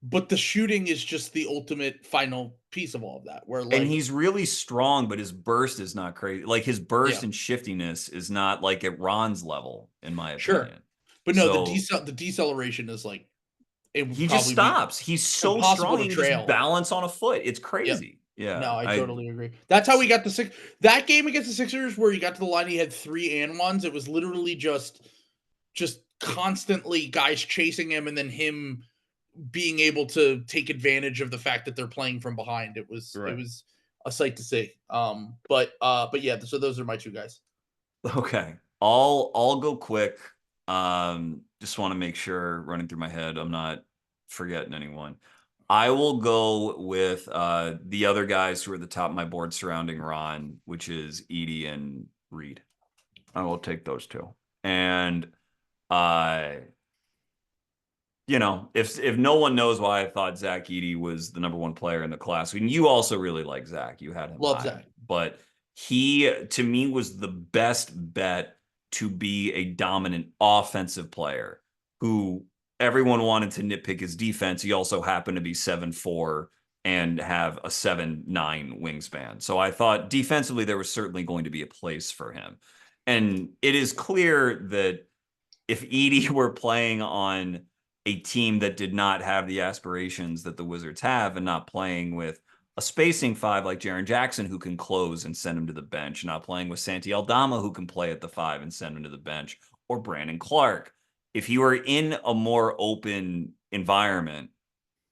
but the shooting is just the ultimate final piece of all of that. Where And like, he's really strong, but his burst is not crazy. Like his yeah, burst and shiftiness is not like at Ron's level, in my sure. opinion. But no, So the deceleration is like it would he just probably be stops. He's so impossible strong, to he can just trail. balance on a foot. It's Yep. crazy. Yeah. No, I totally agree. That's how we got the six. That game against the Sixers, where he got to the line, he had 3 and 1s. It was literally just constantly guys chasing him, and then him being able to take advantage of the fact that they're playing from behind. It Right. was a sight to see. But yeah. So those are my two guys. Okay. I'll go quick. Just want to make sure, running through my head, I'm not forgetting anyone. I will go with the other guys who are at the top of my board surrounding Ron, which is Edey and Reed. I will take those two. And uh, if no one knows why I thought Zach Edey was the #1 player in the class, I mean, you also really like Zach. You had him Love high, Zach. but he, to me, was the best bet to be a dominant offensive player who everyone wanted to nitpick his defense. He also happened to be 7'4" and have a 7'9" wingspan. So I thought defensively there was certainly going to be a place for him. And it is clear that if Edey were playing on a team that did not have the aspirations that the Wizards have and not playing with a spacing five like Jaren Jackson who can close and send him to the bench, not playing with Santi Aldama who can play at the 5 and send him to the bench, or Brandon Clark. If he were in a more open environment,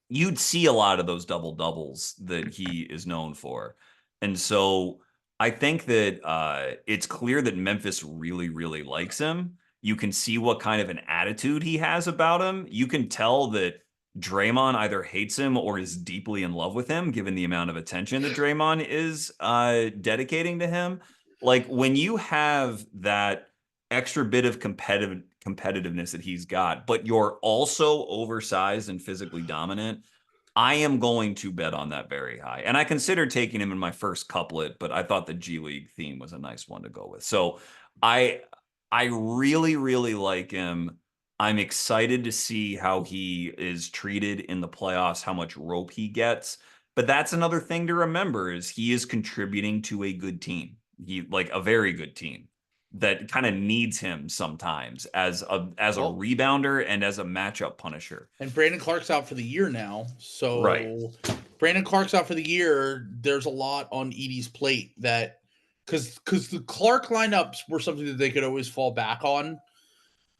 you'd see a lot of those double doubles that he is known for. And so I think that it's clear that Memphis really, really likes him. You can see what kind of an attitude he has about him. You can tell that Draymond either hates him or is deeply in love with him, given the amount of attention that Draymond is dedicating to him. Like when you have that extra bit of competitiveness that he's got, but you're also oversized and physically dominant, I am going to bet on that very high. And I considered taking him in my first couplet, but I thought the G League theme was a nice one to go with. So I I really, really like him. I'm excited to see how he is treated in the playoffs, how much rope he gets. But that's another thing to remember is he is contributing to a good team. He like a very good team that kind of needs him sometimes as a Well, rebounder and as a matchup punisher. and Brandon Clark's out for the year now. Right. So Brandon Clark's out for the year. There's a lot on Edey's plate that because the Clark lineups were something that they could always fall back on.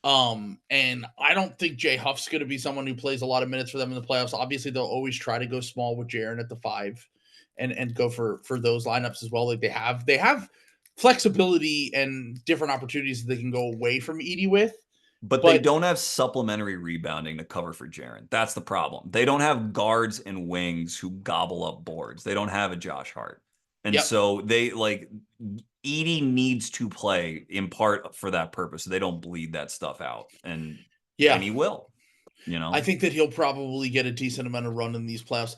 And I don't think Jay Huff's going to be someone who plays a lot of minutes for them in the playoffs. Obviously, they'll always try to go small with Jaren at the 5 and go for those lineups as well. Like they have flexibility and different opportunities that they can go away from Edey with. But they But don't have supplementary rebounding to cover for Jaren. That's the problem. They don't have guards and wings who gobble up boards. They don't have a Josh Hart. And yep, so they like Edey needs to play in part for that purpose. So they don't bleed that stuff out. And yeah, he will, I think that he'll probably get a decent amount of run in these playoffs.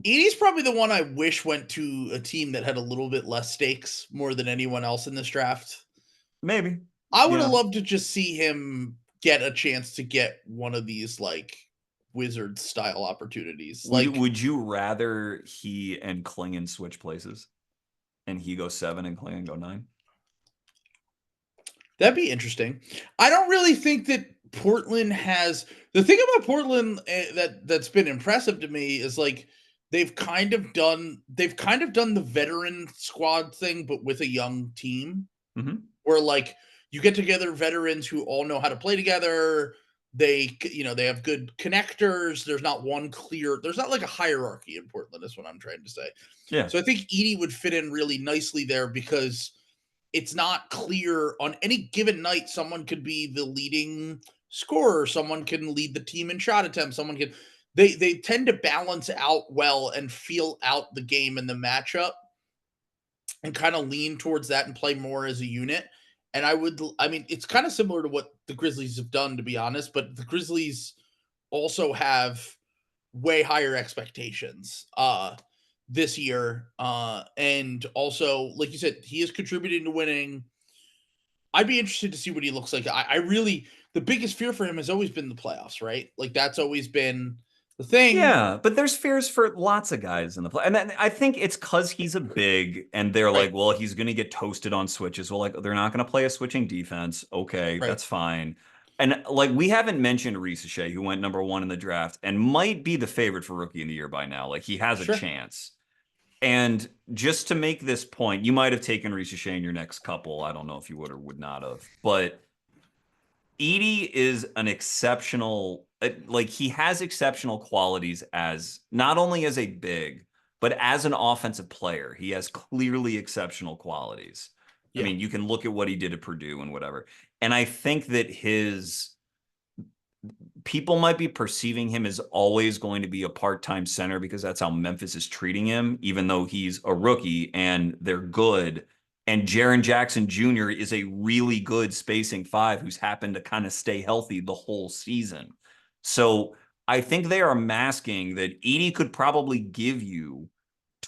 Edey's probably the one I wish went to a team that had a little bit less stakes more than anyone else in this draft. Maybe. I would have Yeah. loved to just see him get a chance to get one of these like wizard style opportunities. Would you rather he and Klingan switch places and he go 7 and Klingan go 9? That'd be interesting. I don't really think that Portland has the thing about Portland that's been impressive to me is like they've kind of done the veteran squad thing, but with a young team Mm-hmm. where like you get together veterans who all know how to play together. They have good connectors. There's not like a hierarchy in Portland, is what I'm trying to say. Yeah. So I think Edey would fit in really nicely there because it's not clear on any given night. Someone could be the leading scorer. Someone can lead the team in shot attempts. Someone can. They tend to balance out well and feel out the game and the matchup, and kind of lean towards that and play more as a unit. And I mean, it's kind of similar to what the Grizzlies have done, to be honest. But the Grizzlies also have way higher expectations this year. And also, like you said, he is contributing to winning. I'd be interested to see what he looks like. I really, the biggest fear for him has always been the playoffs, right? Like that's always been the thing. Yeah, but there's fears for lots of guys in the play. And then I think it's because he's a big and they're Right, like, well, he's going to get toasted on switches. Well, like, they're not going to play a switching defense. Okay, right. that's fine. And like, we haven't mentioned Risacher, who went #1 in the draft and might be the favorite for rookie of the year by now. Like, he has a Sure. chance. And just to make this point, you might have taken Risacher in your next couple. I don't know if you would or would not have, but Edey is an exceptional, like he has exceptional qualities as not only as a big, but as an offensive player. He has clearly exceptional qualities. I Yeah. mean, you can look at what he did at Purdue and whatever. And I think that his people might be perceiving him as always going to be a part-time center because that's how Memphis is treating him, even though he's a rookie and they're good. And Jaren Jackson Jr. is a really good spacing 5 who's happened to kind of stay healthy the whole season. So I think they are masking that Edey could probably give you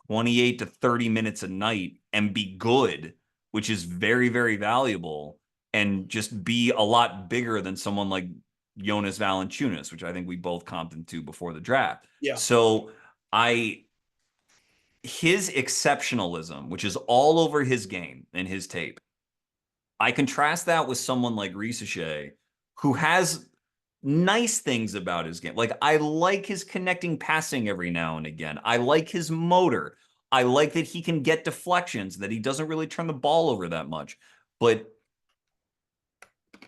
28 to 30 minutes a night and be good, which is very, very valuable, and just be a lot bigger than someone like Jonas Valanciunas, which I think we both comped into before the draft. Yeah. So his exceptionalism, which is all over his game and his tape, I contrast that with someone like Risacher, who has nice things about his game. Like, I like his connecting passing every now and again. I like his motor. I like that he can get deflections, that he doesn't really turn the ball over that much. But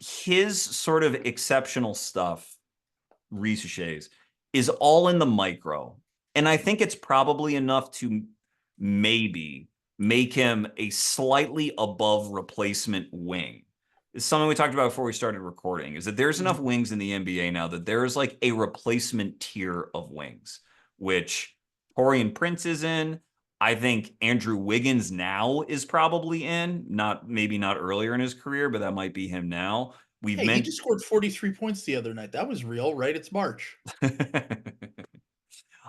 his sort of exceptional stuff, Risacher's, is all in the micro. And I think it's probably enough to maybe make him a slightly above replacement wing. It's something we talked about before we started recording, is that there's enough wings in the NBA now that there's like a replacement tier of wings, which Torian Prince is in. I think Andrew Wiggins now is probably in, maybe not earlier in his career, but that might be him now. We've Hey, he meant just scored 43 points the other night. That was real, right? It's March.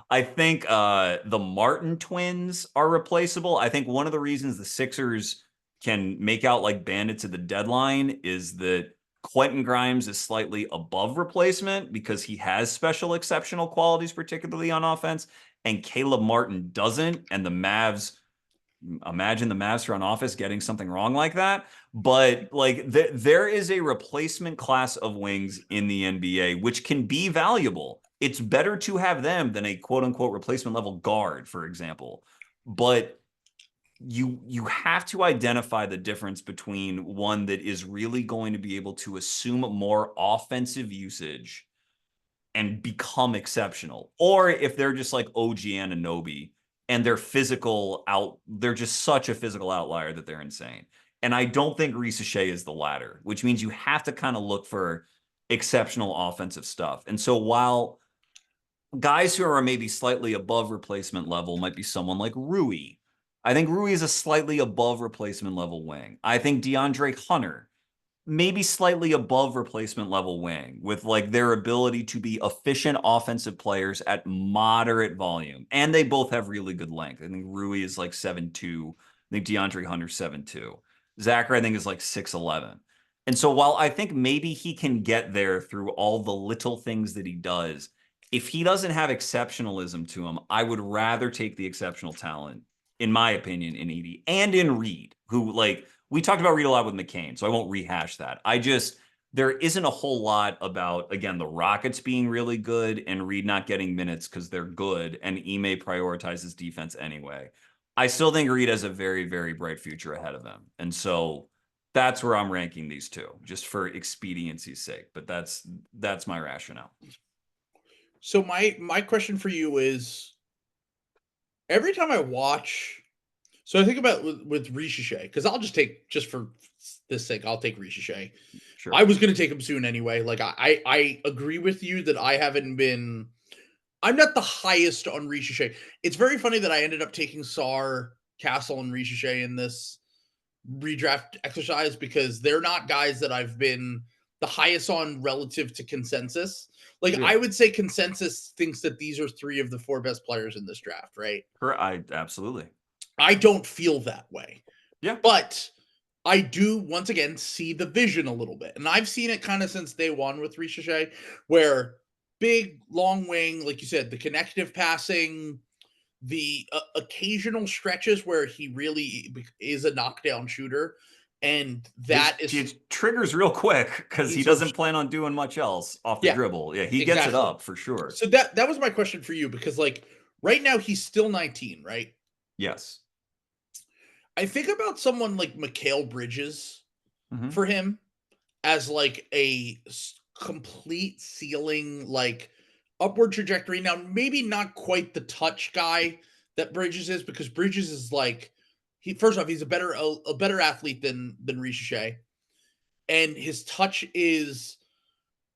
I think the Martin twins are replaceable. I think one of the reasons the Sixers can make out like bandits at the deadline is that Quentin Grimes is slightly above replacement because he has special exceptional qualities, particularly on offense, and Caleb Martin doesn't. And the Mavs, imagine the Mavs front office getting something wrong like that. But like there is a replacement class of wings in the NBA, which can be valuable. It's better to have them than a quote unquote replacement level guard, for example. But you have to identify the difference between one that is really going to be able to assume more offensive usage and become exceptional, or if they're just like OG Anunoby and they're just such a physical outlier that they're insane. And I don't think Risacher is the latter, which means you have to kind of look for exceptional offensive stuff. And so while guys who are maybe slightly above replacement level might be someone like Rui. I think Rui is a slightly above replacement level wing. I think DeAndre Hunter, maybe slightly above replacement level wing with like their ability to be efficient offensive players at moderate volume. And they both have really good length. I think Rui is like 7'2". I think DeAndre Hunter's 7'2". Zaccharie, I think, is like 6'11". And so while I think maybe he can get there through all the little things that he does, if he doesn't have exceptionalism to him, I would rather take the exceptional talent, in my opinion, in Edey and in Reed, who, like, we talked about Reed a lot with McCain, so I won't rehash that. There isn't a whole lot about, again, the Rockets being really good and Reed not getting minutes because they're good, and Ime prioritizes defense anyway. I still think Reed has a very, very bright future ahead of him. And so that's where I'm ranking these two, just for expediency's sake. But that's my rationale. So my question for you is, every time I watch, so I think about with Risacher, because I'll just for this sake, I'll take Risacher. Sure. I was going to take him soon anyway. Like I agree with you that I'm not the highest on Risacher. It's very funny that I ended up taking Sarr, Castle, and Risacher in this redraft exercise because they're not guys that I've been the highest on relative to consensus. Like, Yeah. I would say consensus thinks that these are 3 of the 4 best players in this draft, right? Absolutely. I don't feel that way. Yeah. But I do, once again, see the vision a little bit. And I've seen it kind of since day one with Risacher, where big, long wing, like you said, the connective passing, the occasional stretches where he really is a knockdown shooter. And that it triggers real quick because he doesn't plan on doing much else off the dribble. Yeah, he gets it up for sure. So that was my question for you, because like right now he's still 19, right? Yes. I think about someone like Mikal Bridges for him as like a complete ceiling, like upward trajectory. Now, maybe not quite the touch guy that Bridges is, because Bridges is like, first off, he's a better athlete than Risacher, and his touch is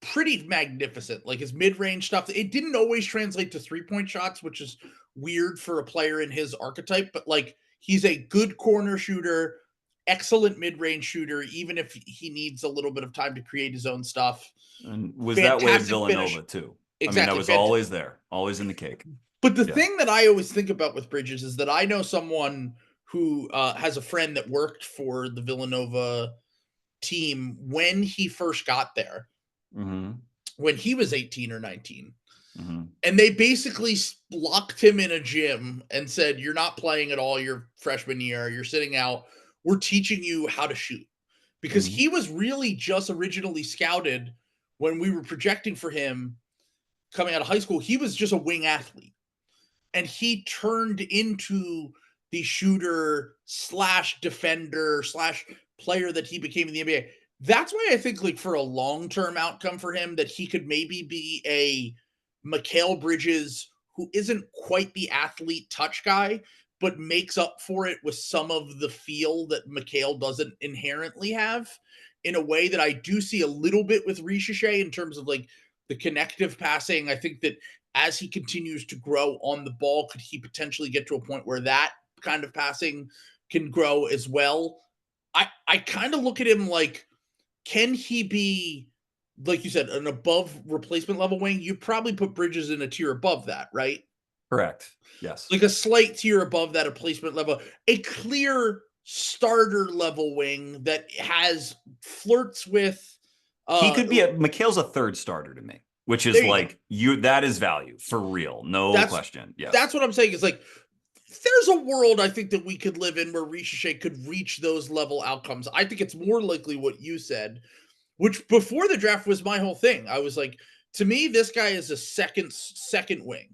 pretty magnificent. Like his mid-range stuff, it didn't always translate to 3-point shots, which is weird for a player in his archetype, but like he's a good corner shooter, excellent mid-range shooter, even if he needs a little bit of time to create his own stuff. And was that way at Villanova too? Exactly. I mean, that was always there, always in the cake. But the thing that I always think about with Bridges is that I know someone who has a friend that worked for the Villanova team when he first got there, when he was 18 or 19. And they basically locked him in a gym and said, you're not playing at all your freshman year. You're sitting out. We're teaching you how to shoot. Because he was really just originally scouted when we were projecting for him coming out of high school. He was just a wing athlete. And he turned into the shooter / defender / player that he became in the NBA. That's why I think, like, for a long-term outcome for him, that he could maybe be a Mikal Bridges who isn't quite the athlete touch guy, but makes up for it with some of the feel that Mikal doesn't inherently have, in a way that I do see a little bit with Risacher in terms of like the connective passing. I think that as he continues to grow on the ball, could he potentially get to a point where that kind of passing can grow as well? I kind of look at him like, can he be, like you said, an above replacement level wing? You probably put Bridges in a tier above that, right? Correct. Yes. Like a slight tier above that replacement level, a clear starter level wing that flirts with He could be McHale's a third starter to me, which is like that is value for real. No question. Yes. That's what I'm saying. Is like, there's a world I think that we could live in where Risacher could reach those level outcomes. I think it's more likely what you said, which before the draft was my whole thing. I was like, to me, this guy is a second wing.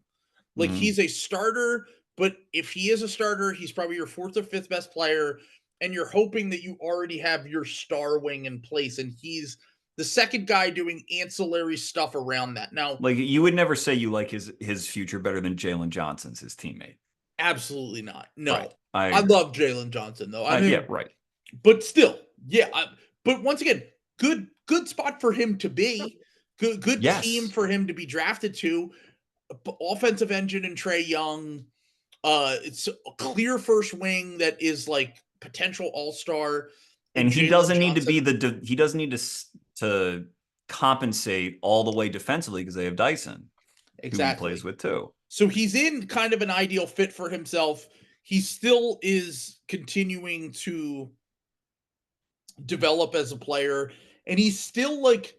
Like he's a starter, but if he is a starter, he's probably your fourth or fifth best player, and you're hoping that you already have your star wing in place, and he's the second guy doing ancillary stuff around that. Now, like you would never say you like his future better than Jaylen Johnson's his teammate. Absolutely not. No, right. I love Jaylen Johnson though. I mean, yeah, right. But still, yeah. But once again, good spot for him to be. Good team for him to be drafted to. Offensive engine and Trae Young. It's a clear first wing that is like potential all-star. And he doesn't need to be he doesn't need to compensate all the way defensively because they have Dyson, exactly, who he plays with too. So he's in kind of an ideal fit for himself. He still is continuing to develop as a player, and he's still like,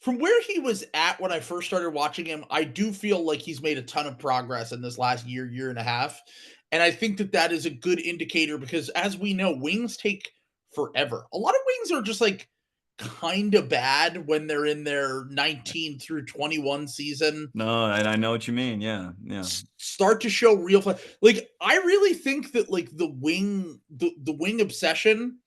from where he was at when I first started watching him, I do feel like he's made a ton of progress in this last year and a half. And I think that that is a good indicator because, as we know, wings take forever. A lot of wings are just like kind of bad when they're in their 19 through 21 season. No, and I know what you mean. Yeah. Start to show real fun. Like, I really think that like the wing obsession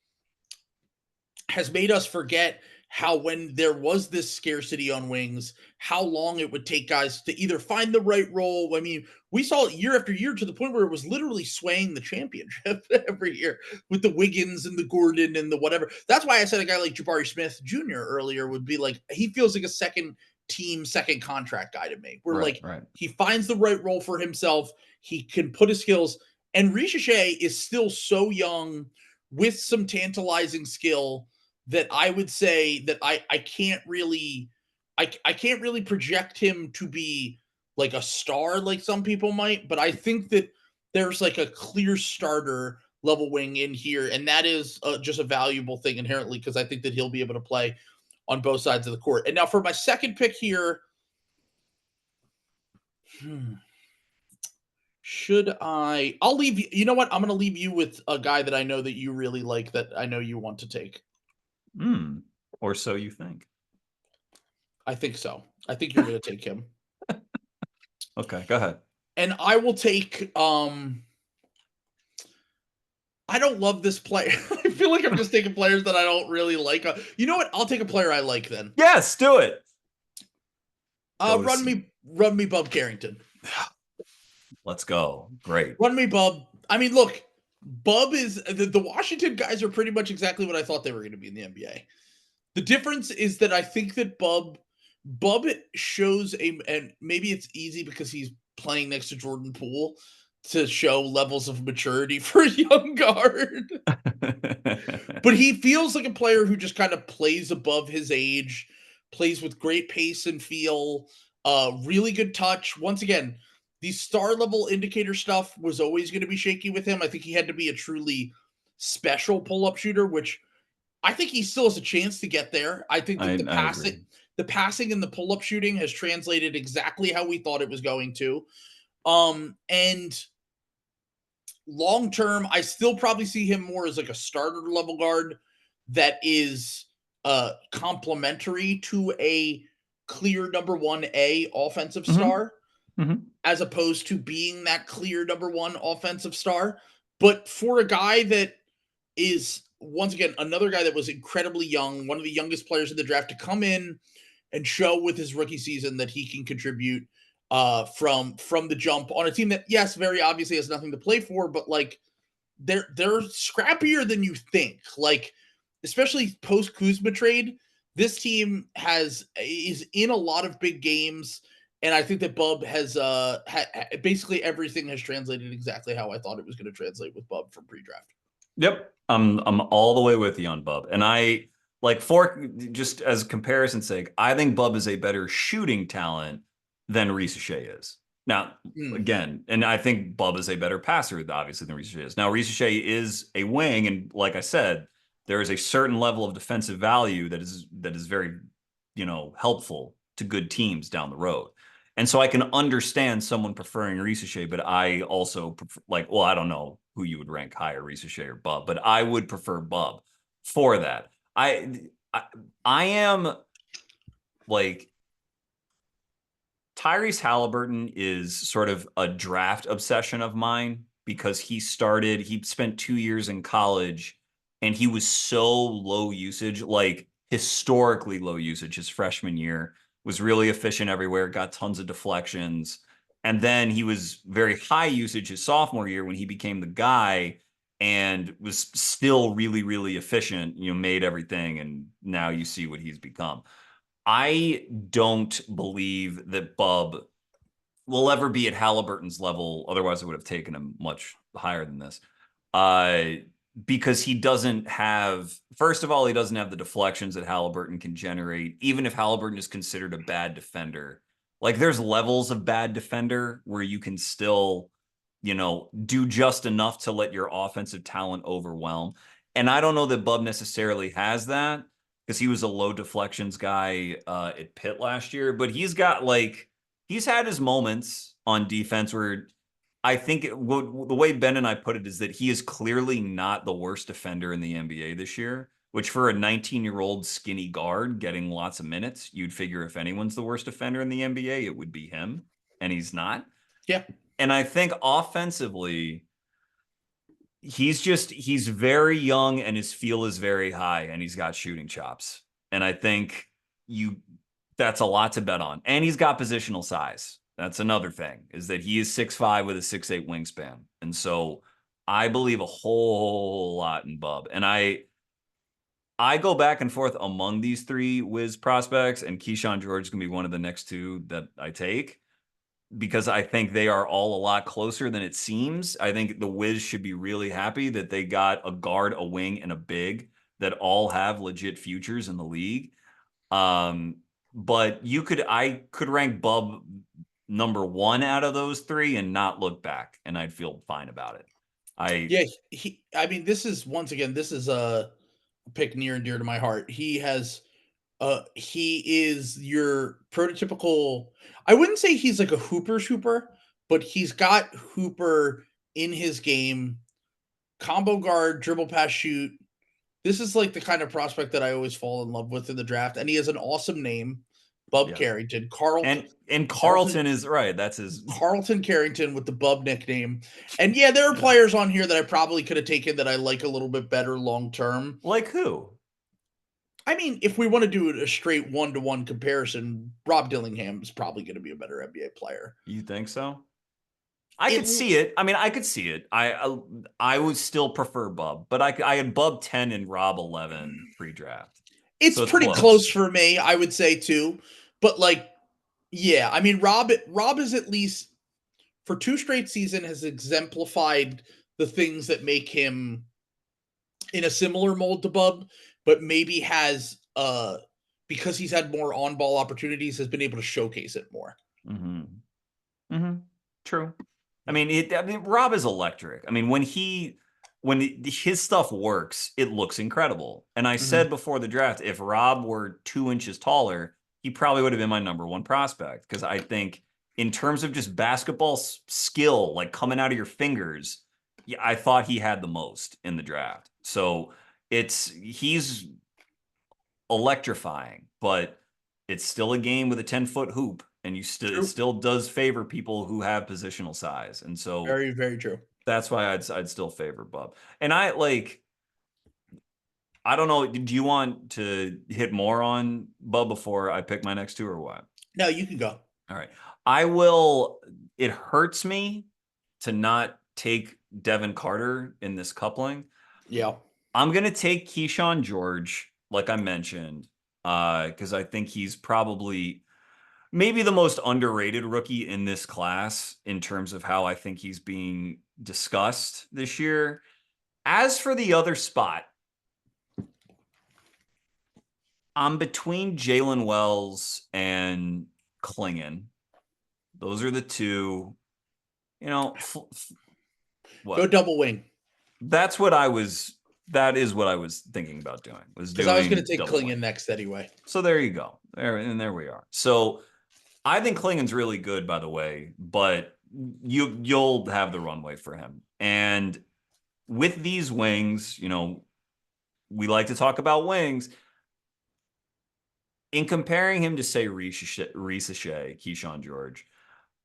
has made us forget how, when there was this scarcity on wings, how long it would take guys to either find the right role. I mean, we saw it year after year to the point where it was literally swaying the championship every year with the Wiggins and the Gordon and the whatever. That's why I said a guy like Jabari Smith Jr. earlier would be like, he feels like a second team, second contract guy to me. Where he finds the right role for himself. He can put his skills. And Risacher is still so young with some tantalizing skill that I would say that I can't really project him to be like a star like some people might, but I think that there's like a clear starter level wing in here, and that is just a valuable thing inherently because I think that he'll be able to play on both sides of the court. And now for my second pick here, I'll leave you know what? I'm going to leave you with a guy that I know that you really like, that I know you want to take. Or so you think. I think so. I think you're going to take him. Okay, go ahead. And I will take I don't love this player. I feel like I'm just taking players that I don't really like. You know what? I'll take a player I like then. Yes, do it. Run me Bub Carrington. Let's go. Great. Run me Bub. I mean, look, Bub is the Washington guys are pretty much exactly what I thought they were going to be in the NBA. The difference is that I think that Bub shows and maybe it's easy because he's playing next to Jordan Poole to show levels of maturity for a young guard. But he feels like a player who just kind of plays above his age, plays with great pace and feel, really good touch. Once again, the star level indicator stuff was always going to be shaky with him. I think he had to be a truly special pull-up shooter, which I think he still has a chance to get there. I think that the passing and the pull-up shooting has translated exactly how we thought it was going to. And long-term, I still probably see him more as like a starter level guard that is complementary to a clear number 1A offensive star, as opposed to being that clear number 1 offensive star. But for a guy that is, once again, another guy that was incredibly young, one of the youngest players in the draft, to come in and show with his rookie season that he can contribute from the jump on a team that, yes, very obviously has nothing to play for, but like they're scrappier than you think. Like, especially post Kuzma trade, this team is in a lot of big games, and I think that Bub has basically everything has translated exactly how I thought it was going to translate with Bub from pre-draft. Yep, I'm all the way with you on Bub, and I like, for just as comparison's sake, I think Bub is a better shooting talent than Risacher is. Now, again, and I think Bub is a better passer, obviously, than Risacher is. Now, Risacher is a wing, and like I said, there is a certain level of defensive value that is very helpful to good teams down the road. And so I can understand someone preferring Risacher, but I also prefer, I don't know who you would rank higher, Risacher or Bub, but I would prefer Bub for that. I am like Tyrese Halliburton is sort of a draft obsession of mine because he spent 2 years in college and he was so low usage, like historically low usage his freshman year, was really efficient everywhere, got tons of deflections. And then he was very high usage his sophomore year when he became the guy and was still really, really efficient, made everything. And now you see what he's become. I don't believe that Bub will ever be at Halliburton's level. Otherwise, I would have taken him much higher than this. Because he doesn't have, first of all, he doesn't have the deflections that Halliburton can generate, even if Halliburton is considered a bad defender. Like there's levels of bad defender where you can still, do just enough to let your offensive talent overwhelm. And I don't know that Bub necessarily has that because he was a low deflections guy at Pitt last year, but he's had his moments on defense where I think the way Ben and I put it is that he is clearly not the worst defender in the NBA this year, which for a 19-year-old skinny guard getting lots of minutes, you'd figure if anyone's the worst defender in the NBA, it would be him, and he's not. Yeah. And I think offensively, he's very young and his feel is very high and he's got shooting chops. And I think that's a lot to bet on. And he's got positional size. That's another thing, is that he is 6'5" with a 6'8" wingspan. And so I believe a whole lot in Bub. And I go back and forth among these three Wiz prospects, and Kyshawn George is going to be one of the next two that I take because I think they are all a lot closer than it seems. I think the Wiz should be really happy that they got a guard, a wing, and a big that all have legit futures in the league. But I could rank Bub number one out of those three and not look back, and I'd feel fine about it. This is a pick near and dear to my heart. He is your prototypical, I wouldn't say he's like a hooper, but he's got hooper in his game, combo guard, dribble pass shoot. This is like the kind of prospect that I always fall in love with in the draft, and he has an awesome name. Bub Carrington. And Carlton is right. That's his Carlton Carrington with the Bub nickname. And yeah, there are players on here that I probably could have taken that I like a little bit better long term. Like who? I mean, if we want to do a straight 1-to-1 comparison, Rob Dillingham is probably going to be a better NBA player. You think so? I could see it. I mean, I could see it. I would still prefer Bub, but I had Bub 10 and Rob 11 pre-draft. It's pretty close for me, I would say too. But yeah, I mean, Rob is at least for 2 straight seasons has exemplified the things that make him in a similar mold to Bub, but maybe has because he's had more on-ball opportunities, has been able to showcase it more. True. I mean, Rob is electric. I mean, when his stuff works, it looks incredible. And I said before the draft, if Rob were 2 inches taller, he probably would have been my number one prospect. Because I think in terms of just basketball skill, like coming out of your fingers, I thought he had the most in the draft. So he's electrifying, but it's still a game with a 10-foot hoop. And it still does favor people who have positional size. And so very, very true. That's why I'd still favor Bub. And I don't know, do you want to hit more on Bub before I pick my next two or what? No, you can go. All right. I will. It hurts me to not take Devin Carter in this coupling. Yeah. I'm going to take Kyshawn George, like I mentioned, because I think he's probably maybe the most underrated rookie in this class in terms of how I think he's being discussed this year. As for the other spot, I'm between Jaylen Wells and Clingan. Those are the two. What? Go double wing. That's what I was that is what I was thinking about doing. Because I was going to take double Klingan wing. next anyway. So there you go. There we are. So I think Klingan's really good, by the way, but you'll have the runway for him. And with these wings, we like to talk about wings. In comparing him to, say, Risacher, Kyshawn George,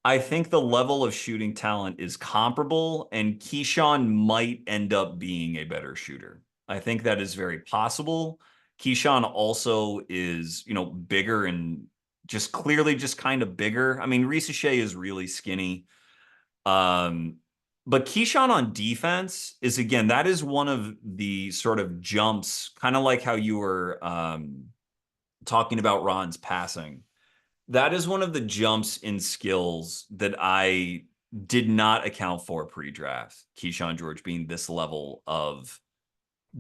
I think the level of shooting talent is comparable, and Kyshawn might end up being a better shooter. I think that is very possible. Kyshawn also is, bigger and just clearly just kind of bigger. I mean, Risacher is really skinny. But Kyshawn on defense is, again, that is one of the sort of jumps, kind of like how you were talking about Ron's passing. That is one of the jumps in skills that I did not account for pre-draft. Kyshawn George being this level of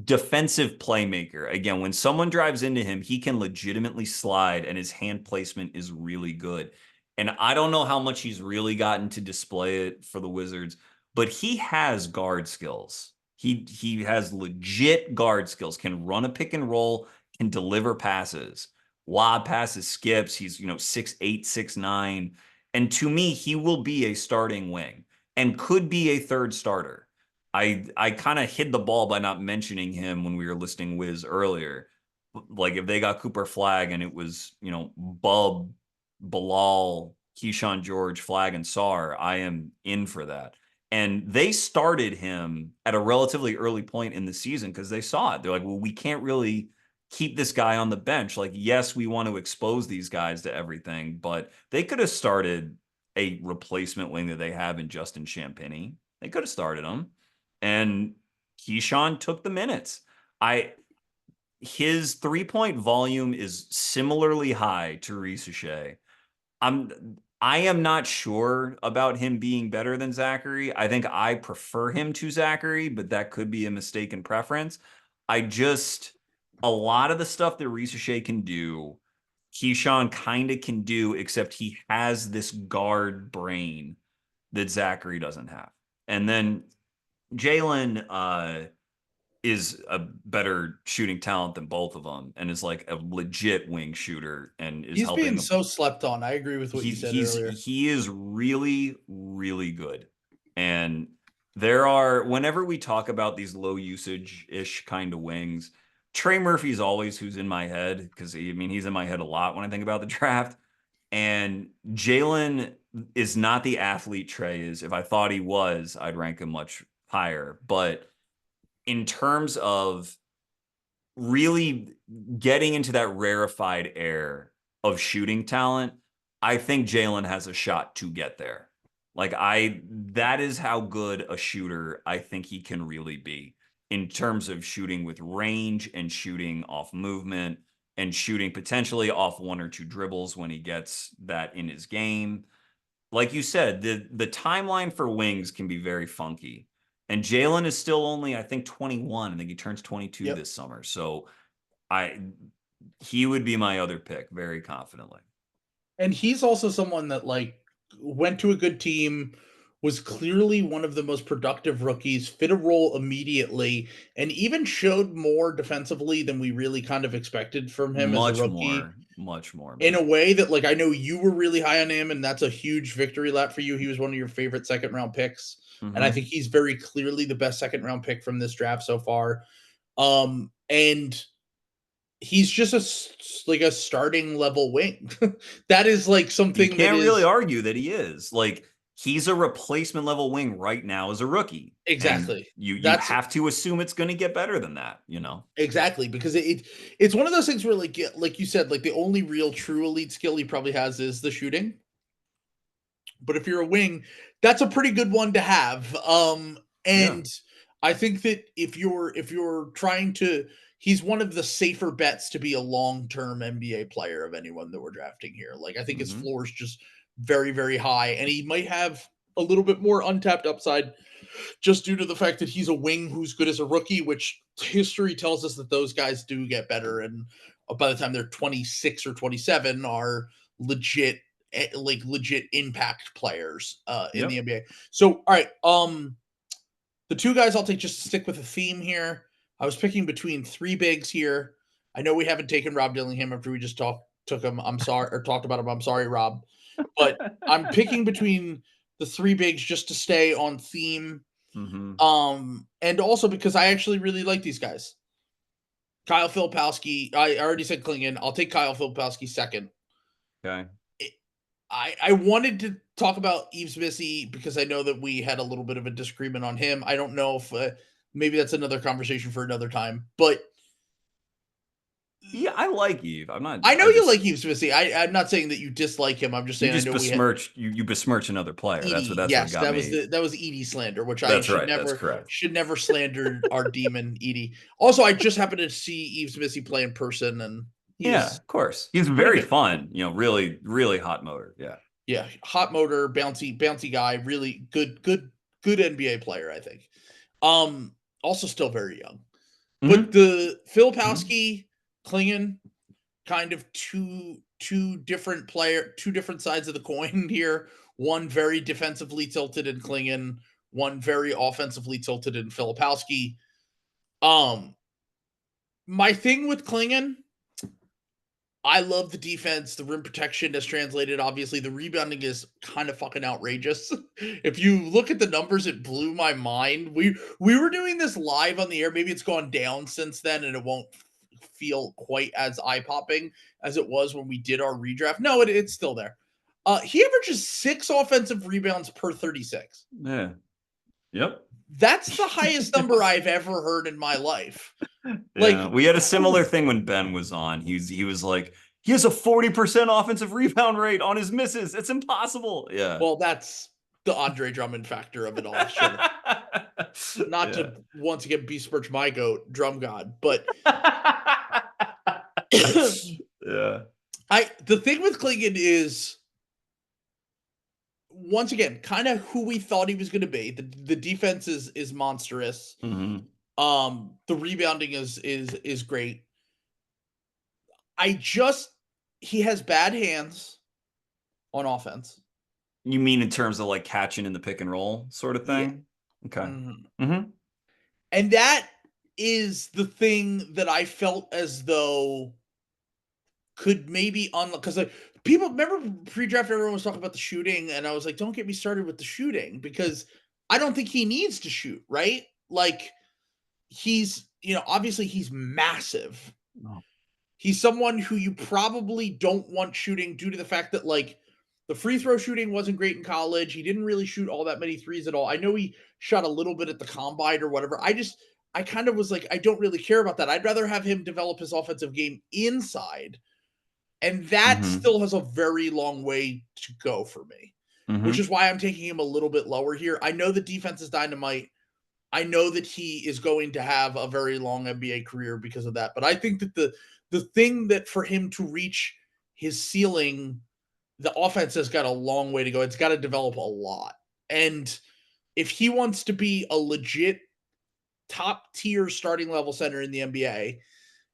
defensive playmaker. Again, when someone drives into him, he can legitimately slide, and his hand placement is really good. And I don't know how much he's really gotten to display it for the Wizards, but he has guard skills. He has legit guard skills, can run a pick and roll, can deliver passes, lob passes, skips. He's, 6'8", 6'9". And to me, he will be a starting wing and could be a third starter. I kind of hid the ball by not mentioning him when we were listing Wiz earlier. Like, if they got Cooper Flag and it was, Bub, Bilal, Kyshawn George, Flag, and Sarr, I am in for that. And they started him at a relatively early point in the season because they saw it. They're like, well, we can't really keep this guy on the bench. Like, yes, we want to expose these guys to everything, but they could have started a replacement wing that they have in Justin Champagnie. They could have started him. And Kyshawn took the minutes. His 3-point volume is similarly high to Risacher. I am not sure about him being better than Zaccharie. I think I prefer him to Zaccharie, but that could be a mistaken preference. A lot of the stuff that Risacher can do, Kyshawn kind of can do, except he has this guard brain that Zaccharie doesn't have. And then Jaylen is a better shooting talent than both of them, and is like a legit wing shooter, and is He's helping being them. so slept on. I agree with what you said earlier. He is really, really good. And whenever we talk about these low usage ish kind of wings, Trey Murphy's always who's in my head, because he's in my head a lot when I think about the draft. And Jaylen is not the athlete Trey is. If I thought he was, I'd rank him much higher. But in terms of really getting into that rarefied air of shooting talent, I think Jaylen has a shot to get there. That is how good a shooter I think he can really be, in terms of shooting with range and shooting off movement and shooting potentially off 1 or 2 dribbles when he gets that in his game. Like you said, the timeline for wings can be very funky. And Jaylen is still only, I think, 21. I think he turns 22 this summer. So he would be my other pick very confidently. And he's also someone that went to a good team, was clearly one of the most productive rookies, fit a role immediately, and even showed more defensively than we really kind of expected from him as a rookie. Much more. In a way that, I know you were really high on him, and that's a huge victory lap for you. He was one of your favorite second-round picks, and I think he's very clearly the best second-round pick from this draft so far. And he's just a starting level wing. That is something you can't really argue that he is. He's a replacement level wing right now as a rookie. Exactly. And you have to assume it's going to get better than that, Exactly, because it's one of those things where like you said, the only real true elite skill he probably has is the shooting. But if you're a wing, that's a pretty good one to have. And I think that if you're trying to, he's one of the safer bets to be a long-term NBA player of anyone that we're drafting here. I think his floor is just very, very high, and he might have a little bit more untapped upside just due to the fact that he's a wing who's good as a rookie, which history tells us that those guys do get better. And by the time they're 26 or 27 are legit impact players in the NBA. So, all right. The 2 guys I'll take, just to stick with the theme here. I was picking between 3 bigs here. I know we haven't taken Rob Dillingham after we just took him. I'm sorry, or talked about him. I'm sorry, Rob. But I'm picking between the 3 bigs just to stay on theme. And also because I actually really like these guys. Kyle Filipowski. I already said Clingan. I'll take Kyle Filipowski second. Okay. I wanted to talk about Yves Missy because I know that we had a little bit of a disagreement on him. I don't know if maybe that's another conversation for another time, but yeah, I like Eve. I know you like Yves Missy. I'm not saying that you dislike him. I'm just saying you just I know you besmirch another player. Edey, That's what yes, got me. that was Edey slander, which I That's right. That's correct. should never slander our demon Edey. Also, I just happened to see Yves Missy play in person, and Yeah, of course. He's very fun. You know, really, really hot motor. Yeah. Yeah, hot motor, bouncy guy, really good NBA player, I think. Also still very young. But the Filipowski, Clingan, kind of two different sides of the coin here. One very defensively tilted in Clingan, one very offensively tilted in Filipowski. My thing with Clingan, I love the defense. The rim protection is translated. Obviously, the rebounding is kind of fucking outrageous. If you look at the numbers, it blew my mind. We were doing this live on the air. Maybe it's gone down since then, and it won't feel quite as eye-popping as it was when we did our redraft. No, it's still there. He averages 6 offensive rebounds per 36. Yeah. Yep. That's the highest number I've ever heard in my life. Yeah, we had a similar thing when Ben was on. He was like, he has a 40% offensive rebound rate on his misses. It's impossible. Yeah. Well, that's the Andre Drummond factor of it all. Sure. Not to once again besmirch my goat, Drum God, but yeah. The thing with Clingan is, once again, kind of who we thought he was going to be. The defense is monstrous. The rebounding is great. He has bad hands on offense. You mean in terms of like catching in the pick and roll sort of thing? Yeah. Okay. And that is the thing that I felt as though could maybe because like people remember pre-draft, everyone was talking about the shooting, and I was like, don't get me started with the shooting because I don't think he needs to shoot, right? Like he's, obviously he's massive. Oh. He's someone who you probably don't want shooting due to the fact that like the free throw shooting wasn't great in college. He didn't really shoot all that many threes at all. I know he shot a little bit at the combine or whatever. I kind of was like, I don't really care about that. I'd rather have him develop his offensive game inside. And that still has a very long way to go for me, which is why I'm taking him a little bit lower here. I know the defense is dynamite. I know that he is going to have a very long NBA career because of that. But I think that the thing that for him to reach his ceiling, the offense has got a long way to go. It's got to develop a lot. And if he wants to be a legit top tier starting level center in the NBA,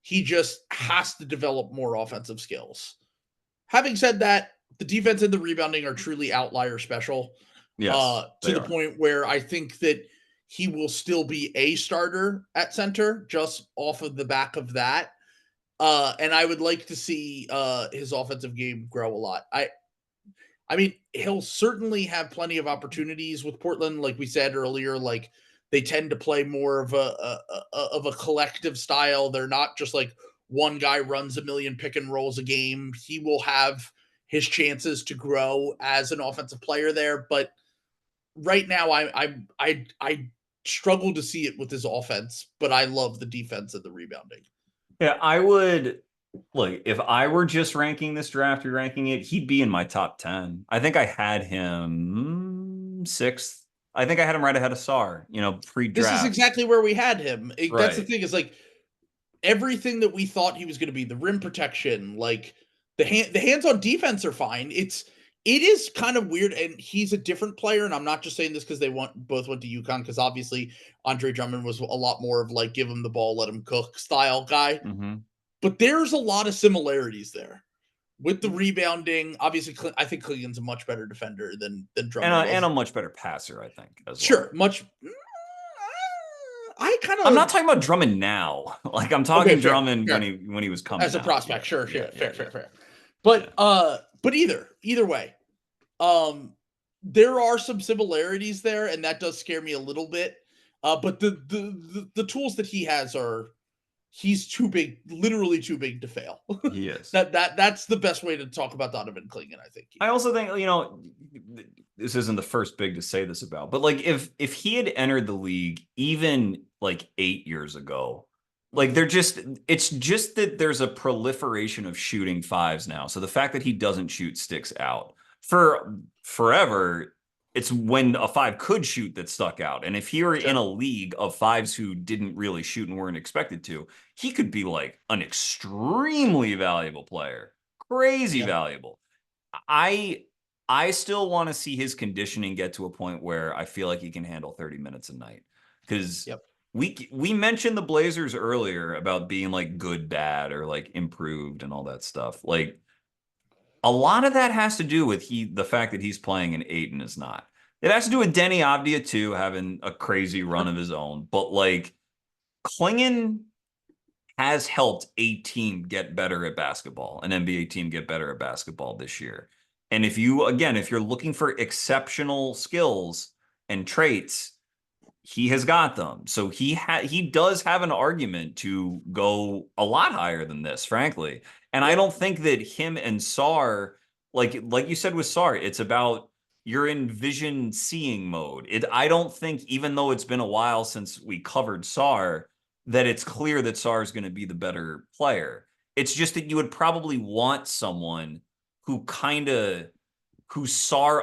he just has to develop more offensive skills. Having said that, the defense and the rebounding are truly outlier special. Yes, to the point where I think that he will still be a starter at center just off of the back of that. And I would like to see his offensive game grow a lot. I mean, he'll certainly have plenty of opportunities with Portland. Like we said earlier, like they tend to play more of a collective style. They're not just like one guy runs a million pick and rolls a game. He will have his chances to grow as an offensive player there. But right now, I struggle to see it with his offense, but I love the defense and the rebounding. Yeah, I would look, if I were just ranking this draft or ranking it, he'd be in my top 10. I think I had him 6th. I think I had him right ahead of Sarr, pre-draft. This is exactly where we had him. That's the thing, is like everything that we thought he was going to be, the rim protection, like the hands on defense are fine. It is kind of weird, and he's a different player, and I'm not just saying this because they both went to UConn, because obviously Andre Drummond was a lot more of like give him the ball, let him cook style guy. But there's a lot of similarities there with the rebounding. Obviously, I think Clingan's a much better defender than Drummond and a much better passer, I think. As well. Sure, much. I kind I'm not of talking about Drummond now. Like I'm okay, talking fair, Drummond fair. when he was coming As a out. prospect, sure, Yeah, sure, yeah, fair. yeah. But either way, um, there are some similarities there, and that does scare me a little bit. But the tools that he has are he's too big, literally too big to fail. He is. That's the best way to talk about Donovan Clingan, I think. I also think, this isn't the first big to say this about, but like if he had entered the league even like 8 years ago, like it's just that there's a proliferation of shooting fives now. So the fact that he doesn't shoot sticks out. For forever, it's when a five could shoot that stuck out. And if he were in a league of fives who didn't really shoot and weren't expected to, he could be like an extremely valuable player. Crazy valuable. I still want to see his conditioning get to a point where I feel like he can handle 30 minutes a night. Because we mentioned the Blazers earlier about being like good, bad, or like improved and all that stuff. Like a lot of that has to do with the fact that he's playing an 8 and is not. It has to do with Denny Avdia too, having a crazy run of his own. But like Klingan has helped a team get better at basketball, an NBA team get better at basketball this year. And if you're looking for exceptional skills and traits, he has got them. So he does have an argument to go a lot higher than this, frankly. And I don't think that him and Sarr, like you said with Sarr, it's about you're in vision seeing mode. I don't think, even though it's been a while since we covered Sarr, that it's clear that Sarr is going to be the better player. It's just that you would probably want someone who Sarr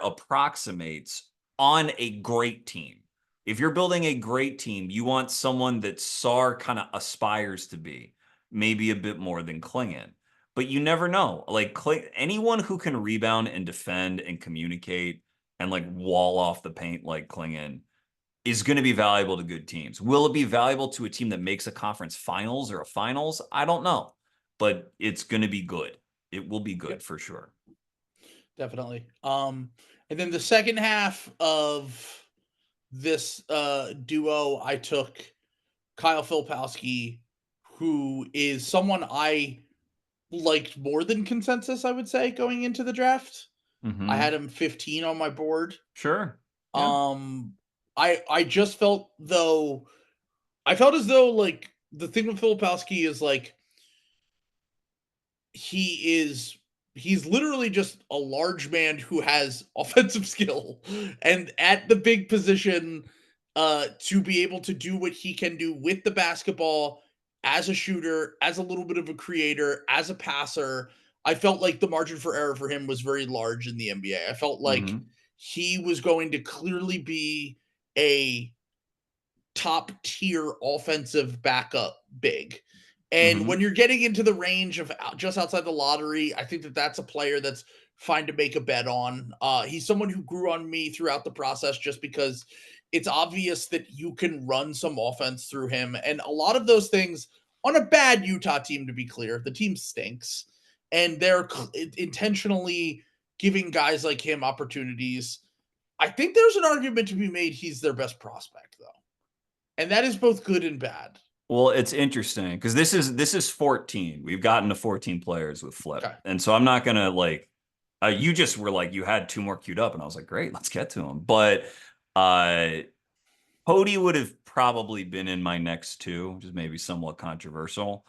approximates on a great team. If you're building a great team, you want someone that Sarr kind of aspires to be, maybe a bit more than Klingan. But you never know. Like anyone who can rebound and defend and communicate and like wall off the paint like Klingan is going to be valuable to good teams. Will it be valuable to a team that makes a conference finals or a finals? I don't know, but it's going to be good. It will be good for sure. Definitely. And then the second half of this duo, I took Kyle Filipowski, who is someone I liked more than consensus, I would say, going into the draft. I had him 15 on my board. Sure. Yeah. I just felt as though like the thing with Filipowski is like he's literally just a large man who has offensive skill, and at the big position to be able to do what he can do with the basketball as a shooter, as a little bit of a creator, as a passer. I felt like the margin for error for him was very large in the NBA. I felt like he was going to clearly be a top tier offensive backup big. And when you're getting into the range of just outside the lottery, I think that that's a player that's fine to make a bet on. He's someone who grew on me throughout the process just because it's obvious that you can run some offense through him. And a lot of those things on a bad Utah team, to be clear, the team stinks. And they're intentionally giving guys like him opportunities. I think there's an argument to be made he's their best prospect, though. And that is both good and bad. Well, it's interesting because this is 14. We've gotten to 14 players with Flip. Okay. And so I'm not going to like, you just were like, you had 2 more queued up and I was like, great, let's get to them. But Cody would have probably been in my next 2, which is maybe somewhat controversial.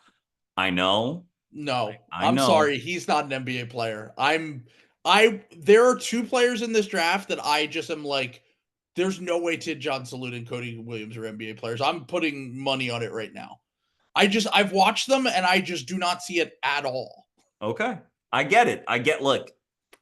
I know. No, I know. sorry. He's not an NBA player. There are 2 players in this draft that I just am like, there's no way John Salute and Cody Williams are NBA players. I'm putting money on it right now. I've watched them and I just do not see it at all. Okay. I get it. Look.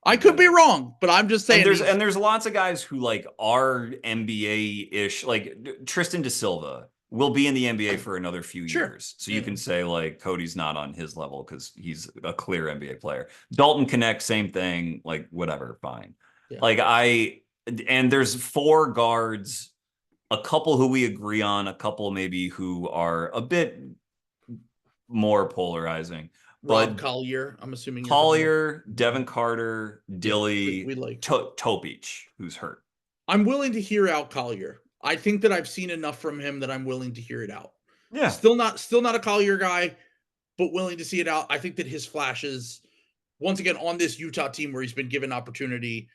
I could be wrong, but I'm just saying. And there's lots of guys who like are NBA-ish, like Tristan Da Silva will be in the NBA for another few years. So you can say like Cody's not on his level because he's a clear NBA player. Dalton Connect, same thing, like whatever, fine. Yeah. And there's 4 guards, a couple who we agree on, a couple maybe who are a bit more polarizing. Rob Collier, I'm assuming. Collier, Devin Carter, Dilly, we like Topic, who's hurt. I'm willing to hear out Collier. I think that I've seen enough from him that I'm willing to hear it out. Yeah. Still not a Collier guy, but willing to see it out. I think that his flashes, once again, on this Utah team where he's been given opportunity,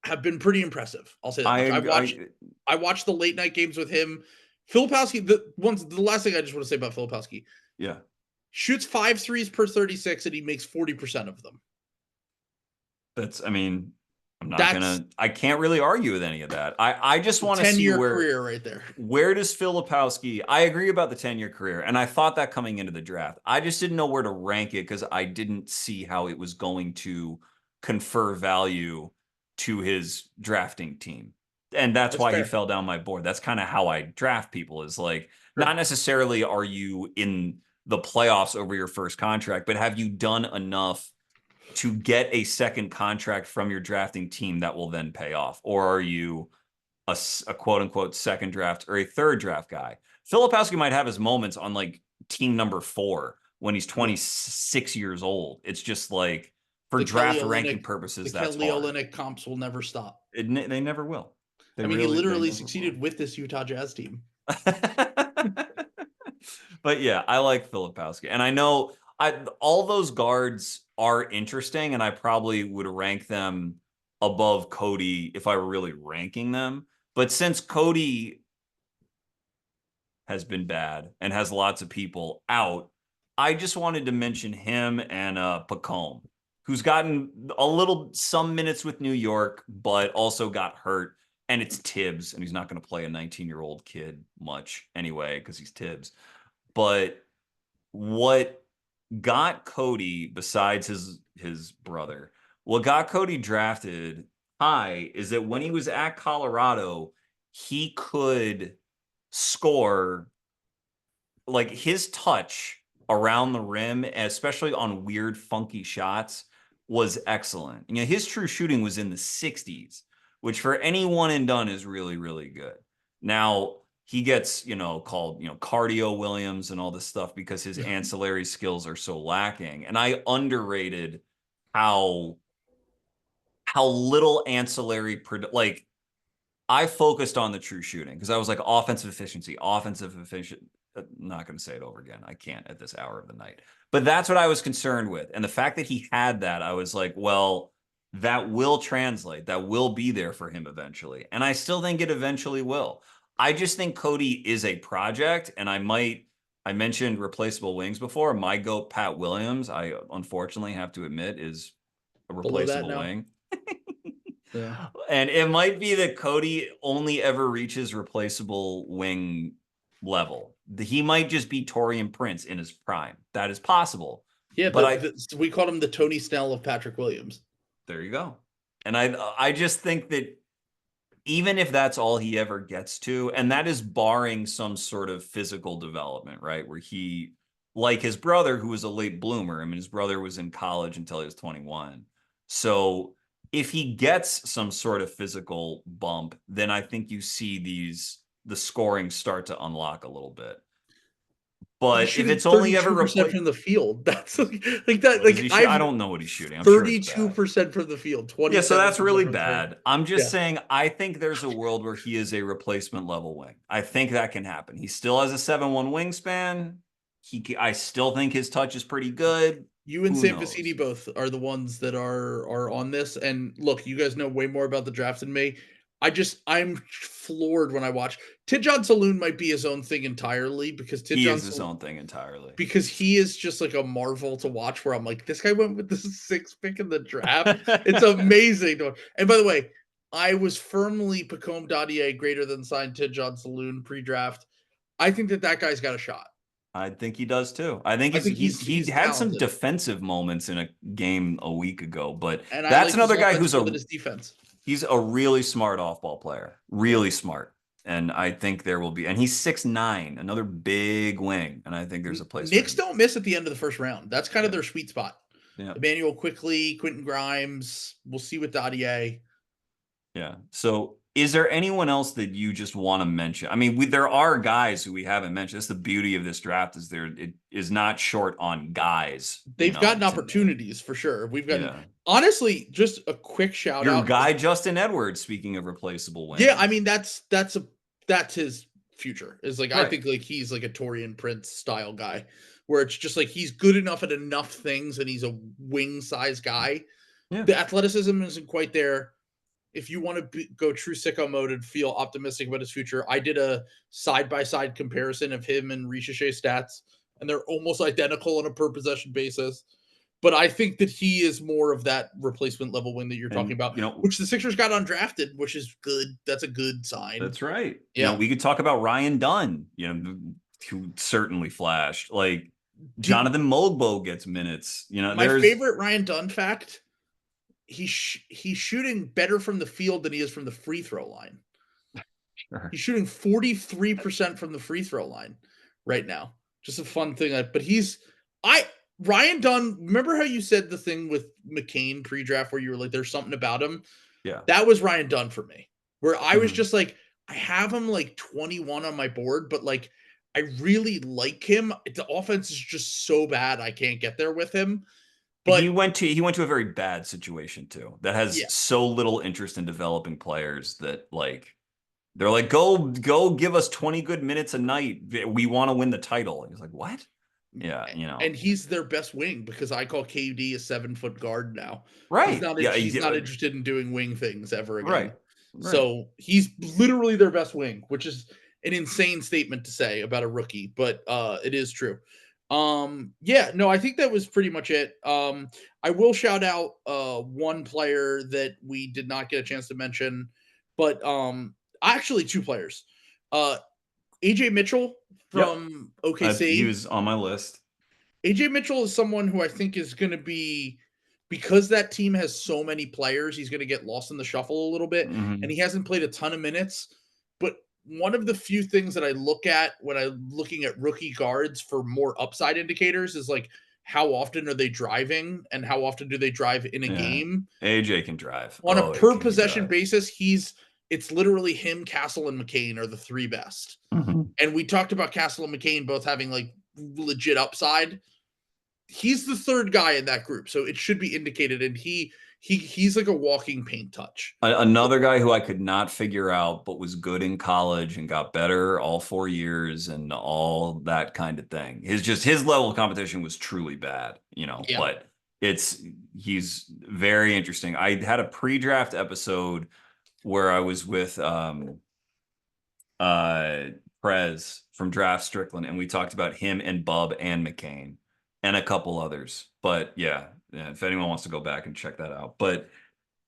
have been pretty impressive. I'll say that much. I watched the late night games with him. Filipowski, the last thing I just want to say about Filipowski, yeah, shoots 5 threes per 36 and he makes 40% of them. I can't really argue with any of that. I just want to see where career right there. Where does Filipowski? I agree about the 10-year career, and I thought that coming into the draft. I just didn't know where to rank it because I didn't see how it was going to confer value to his drafting team. And that's why fair. he fell down my board. That's kind of how I draft people, is like, not necessarily are you in the playoffs over your first contract, but have you done enough to get a second contract from your drafting team that will then pay off? Or are you a quote unquote second draft or a third draft guy? Filipowski might have his moments on like team number 4 when he's 26 years old. It's just like, for draft ranking purposes, that's hard. The Kel'El comps will never stop. They never will. He literally succeeded with this Utah Jazz team. But yeah, I like Filipowski. And I know all those guards are interesting, and I probably would rank them above Cody if I were really ranking them. But since Cody has been bad and has lots of people out, I just wanted to mention him and Pacome, who's gotten some minutes with New York, but also got hurt. And it's Tibbs, and he's not going to play a 19-year-old kid much anyway because he's Tibbs. But what got Cody, besides his brother, what got Cody drafted high is that when he was at Colorado, he could score. Like, his touch around the rim, especially on weird, funky shots, was excellent. His true shooting was in the 60s, which for any one and done is really, really good. Now, he gets, called, Cardio Williams and all this stuff because his ancillary skills are so lacking. And I underrated how little ancillary, like, I focused on the true shooting because I was like, offensive efficiency. I'm not going to say it over again. I can't at this hour of the night. But that's what I was concerned with. And the fact that he had that, I was like, well, that will translate. That will be there for him eventually. And I still think it eventually will. I just think Cody is a project, and I mentioned replaceable wings before. My GOAT, Pat Williams, I unfortunately have to admit, is a replaceable wing. Yeah. And it might be that Cody only ever reaches replaceable wing level. He might just be Taurean Prince in his prime. That is possible. Yeah, but we called him the Tony Snell of Patrick Williams. There you go. And I just think that even if that's all he ever gets to, and that is barring some sort of physical development, right? Where he, like his brother, who was a late bloomer, I mean, his brother was in college until he was 21. So if he gets some sort of physical bump, then I think you see the scoring start to unlock a little bit. But if it's only ever from the field, that's like that. Like I don't know what he's shooting. 32% from the field. 20. Yeah, so that's really bad. I'm just saying, I think there's a world where he is a replacement level wing. I think that can happen. He still has a 7'1" wingspan. I still think his touch is pretty good. You and Sam Vecini both are the ones that are on this. And look, you guys know way more about the draft than me. I'm floored when I watch. Tidjane Saloon might be his own thing entirely because he is his own thing entirely. Because he is just like a marvel to watch where I'm like, this guy went with the 6th pick in the draft. It's amazing. And by the way, I was firmly Pacome Dadier greater than signed Tidjane Saloon pre-draft. I think that guy's got a shot. I think he does too. I think he had some defensive moments in a game a week ago, but that's another guy who's his defense. He's a really smart off-ball player, really smart. And I think there will be, and he's 6'9", another big wing. And I think there's a place. Knicks don't miss at the end of the first round. That's kind of their sweet spot. Yeah. Emmanuel Quickley, Quentin Grimes. We'll see with Dadier. Yeah. So is there anyone else that you just want to mention? I mean, there are guys who we haven't mentioned. That's the beauty of this draft, is it is not short on guys. They've gotten opportunities for sure. We've gotten, honestly, just a quick shout out. Your guy, Justin Edwards, speaking of replaceable wings. Yeah, I mean, that's a that's his future. Is like I Right. think like he's like a Torian Prince style guy, where it's just like he's good enough at enough things, and he's a wing size guy. Yeah. The athleticism isn't quite there. If you want to go true sicko mode and feel optimistic about his future, I did a side by side comparison of him and Risacher stats, and they're almost identical on a per possession basis. But I think that he is more of that replacement level wing that you're talking And, about, which the Sixers got undrafted, which is good. That's a good sign. that's right. Yeah. We could talk about Ryan Dunn, who certainly flashed. Like Jonathan Mogbo gets minutes. My favorite Ryan Dunn fact: he's shooting better from the field than he is from the free throw line. Sure. He's shooting 43% from the free throw line right now. Just a fun thing. But Ryan Dunn, remember how you said the thing with McCain pre-draft where you were like, there's something about him? Yeah. That was Ryan Dunn for me, where I was just like, I have him like 21 on my board, but like, I really like him. The offense is just so bad, I can't get there with him. But he went to a very bad situation too, that has so little interest in developing players that like, they're like, go give us 20 good minutes a night. We want to win the title. And he's like, what? Yeah, And he's their best wing because I call KD a 7-foot guard now. Right. He's not interested in doing wing things ever again. Right. So he's literally their best wing, which is an insane statement to say about a rookie, but it is true. I think that was pretty much it. I will shout out one player that we did not get a chance to mention, but actually two players. AJ Mitchell from OKC. He was on my list. AJ Mitchell is someone who I think is going to be, because that team has so many players, he's going to get lost in the shuffle a little bit, and he hasn't played a ton of minutes. But one of the few things that I look at when I'm looking at rookie guards for more upside indicators is like, how often are they driving and how often do they drive in a game? AJ can drive. On a per possession basis, it's literally him, Castle, and McCain are the three best. And we talked about Castle and McCain both having like legit upside. He's the third guy in that group, so it should be indicated. And he's like a walking paint touch. Another guy who I could not figure out, but was good in college and got better all 4 years and all that kind of thing. His level of competition was truly bad, but he's very interesting. I had a pre-draft episode where I was with Prez from Draft Strickland, and we talked about him and Bub and McCain and a couple others. But yeah, if anyone wants to go back and check that out. But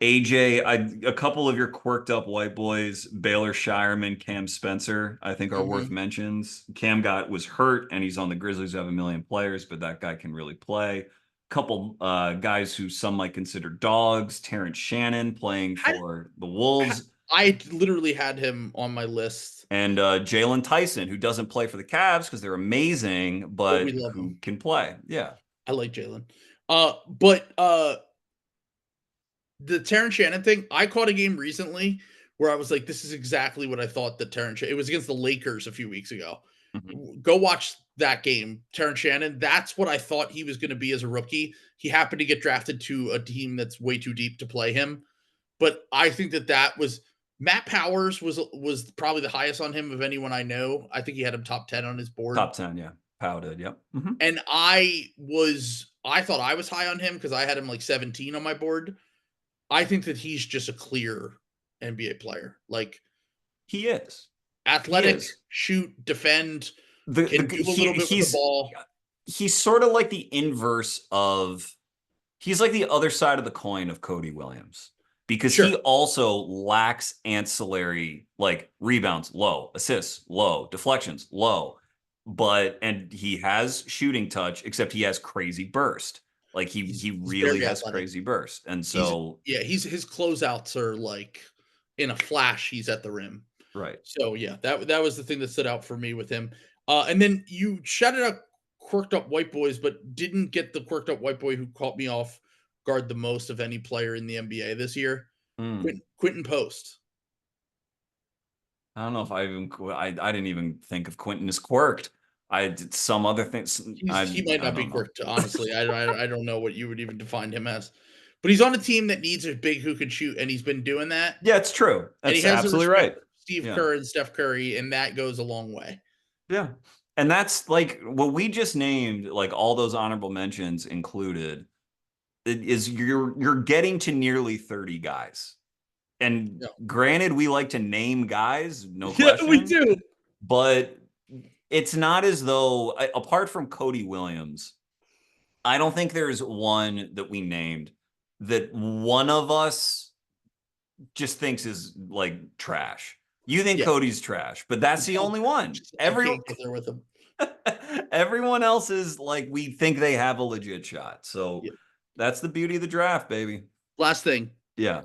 AJ, a couple of your quirked up white boys, Baylor Shireman, Cam Spencer, I think are worth mentions. Cam was hurt, and he's on the Grizzlies who have 1 million players, but that guy can really play. Couple guys who some might consider dogs. Terrence Shannon playing for the Wolves. I literally had him on my list. And Jaylen Tyson, who doesn't play for the Cavs because they're amazing, but who can play. Yeah. I like Jaylen. But the Terrence Shannon thing, I caught a game recently where I was like, this is exactly what I thought that it was against the Lakers a few weeks ago. Go watch that game. Terrence Shannon, that's what I thought he was going to be as a rookie. He happened to get drafted to a team that's way too deep to play him. But I think that was Matt Powers was probably the highest on him of anyone I know. I think he had him top 10 on his board. Top 10, yeah. Powell did, yep. And I thought I was high on him because I had him like 17 on my board. I think that he's just a clear NBA player. Like, he is. Athletic, shoot, defend, can do a little bit with the ball. He's sort of like the inverse of, he's like the other side of the coin of Cody Williams. Because he also lacks ancillary, like rebounds, low, assists, low, deflections, low. And he has shooting touch, except he has crazy burst. Like he really has crazy burst. And so his closeouts are like in a flash, he's at the rim. Right. So yeah, that was the thing that stood out for me with him. And then you shouted out quirked up white boys, but didn't get the quirked up white boy who caught me off guard the most of any player in the NBA this year. Quentin Post. I don't know if I didn't even think of Quentin as quirked. I did some other things. He might not be quirked, honestly. I don't know what you would even define him as. But he's on a team that needs a big who can shoot, and he's been doing that. Yeah, it's true. That's absolutely right. Steve Yeah. Kerr and Steph Curry, and that goes a long way. Yeah. And that's like what we just named, like all those honorable mentions included, is you're getting to nearly 30 guys. And Yeah. granted, we like to name guys, no Yeah, we question, do. but it's not as though, apart from Cody Williams, I don't think there's one that we named that one of us just thinks is like trash. You think Yeah. Cody's trash, but that's the only one. I can't get there with him. Everyone else is like, we think they have a legit shot. So Yeah. that's the beauty of the draft, baby. Last thing. Yeah.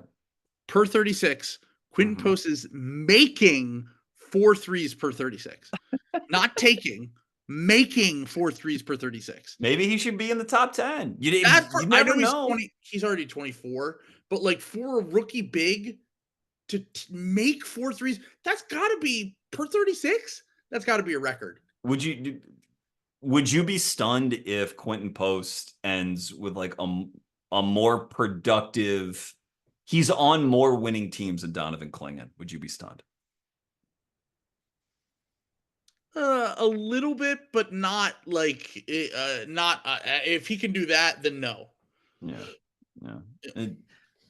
Per 36, Quinton Post is making 4 threes per 36. Not taking, making 4 threes per 36. Maybe he should be in the top 10. You I never know know. he's already 24, but like for a rookie big to make 4 threes, that's got to be per 36. That's got to be a record. Would you be stunned if Quinton Post ends with like a more productive? He's on more winning teams than Donovan Clingan. Would you be stunned? A little bit, but not like if he can do that, then no. Yeah.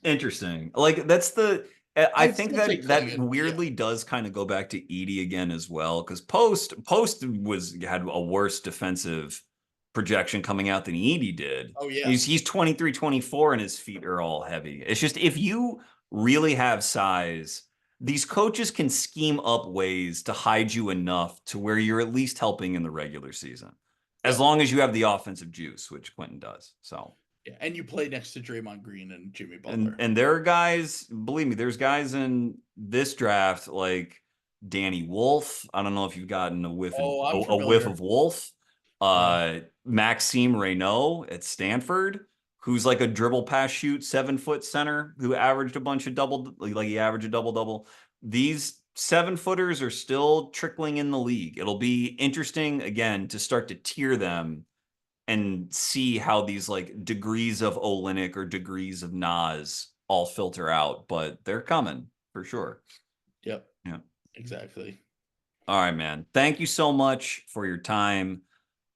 Interesting. Like that's the. I think that weirdly does kind of go back to Edey again as well, because Post had a worse defensive projection coming out than Edey did. Oh yeah, he's 23, 24, and his feet are all heavy. It's just, if you really have size, these coaches can scheme up ways to hide you enough to where you're at least helping in the regular season, as long as you have the offensive juice, which Quinton does. So. Yeah, and you play next to Draymond Green and Jimmy Butler. And there are guys, believe me, there's guys in this draft like Danny Wolf. I don't know if you've gotten a whiff of Wolf. Maxime Reynaud at Stanford, who's like a dribble pass shoot 7-foot center who averaged a bunch of he averaged a double. These 7-footers are still trickling in the league. It'll be interesting again to start to tier them and see how these like degrees of Olynyk or degrees of Nas all filter out, but they're coming for sure. Yep. Yeah. Exactly. All right, man. Thank you so much for your time.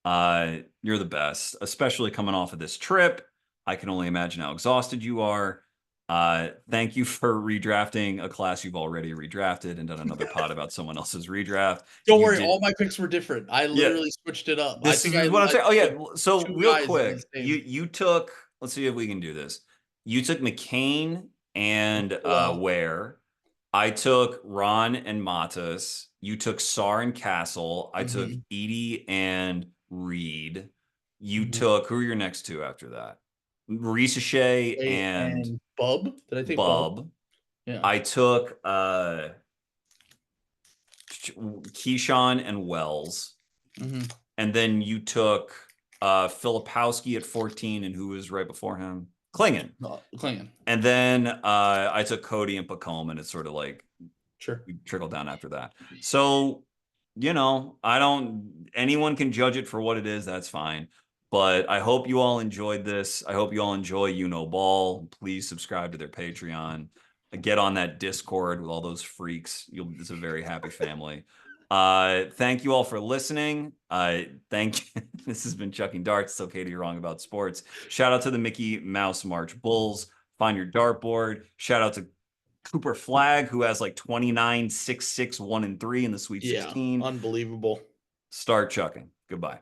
You're the best, especially coming off of this trip. I can only imagine how exhausted you are. Thank you for redrafting a class you've already redrafted and done another pod about someone else's redraft. Don't worry, all my picks were different. I literally switched it up. This is what I'm saying. Oh yeah, so real quick, you took. Let's see if we can do this. You took McCain and Ware. I took Ron and Matas. You took Sarr and Castle. I took Edey and Reed. You took, who are your next two after that? Risacher and Bub. Did I take Bub? Yeah. I took Kyshawn and Wells. And then you took Filipowski at 14, and who was right before him? Clingan. Clingan. And then I took Cody and Pacome, and it's sort of like we trickled down after that. So, anyone can judge it for what it is. That's fine. But I hope you all enjoyed this. I hope you all enjoy YouKnowBall. Please subscribe to their Patreon. Get on that Discord with all those freaks. It's a very happy family. Thank you all for listening. This has been Chucking Darts. It's okay to be wrong about sports. Shout out to the Mickey Mouse March Bulls. Find your dartboard. Shout out to Cooper Flagg, who has like 29, 6, 6, 1, and 3 in the Sweet 16. Unbelievable. Start chucking. Goodbye.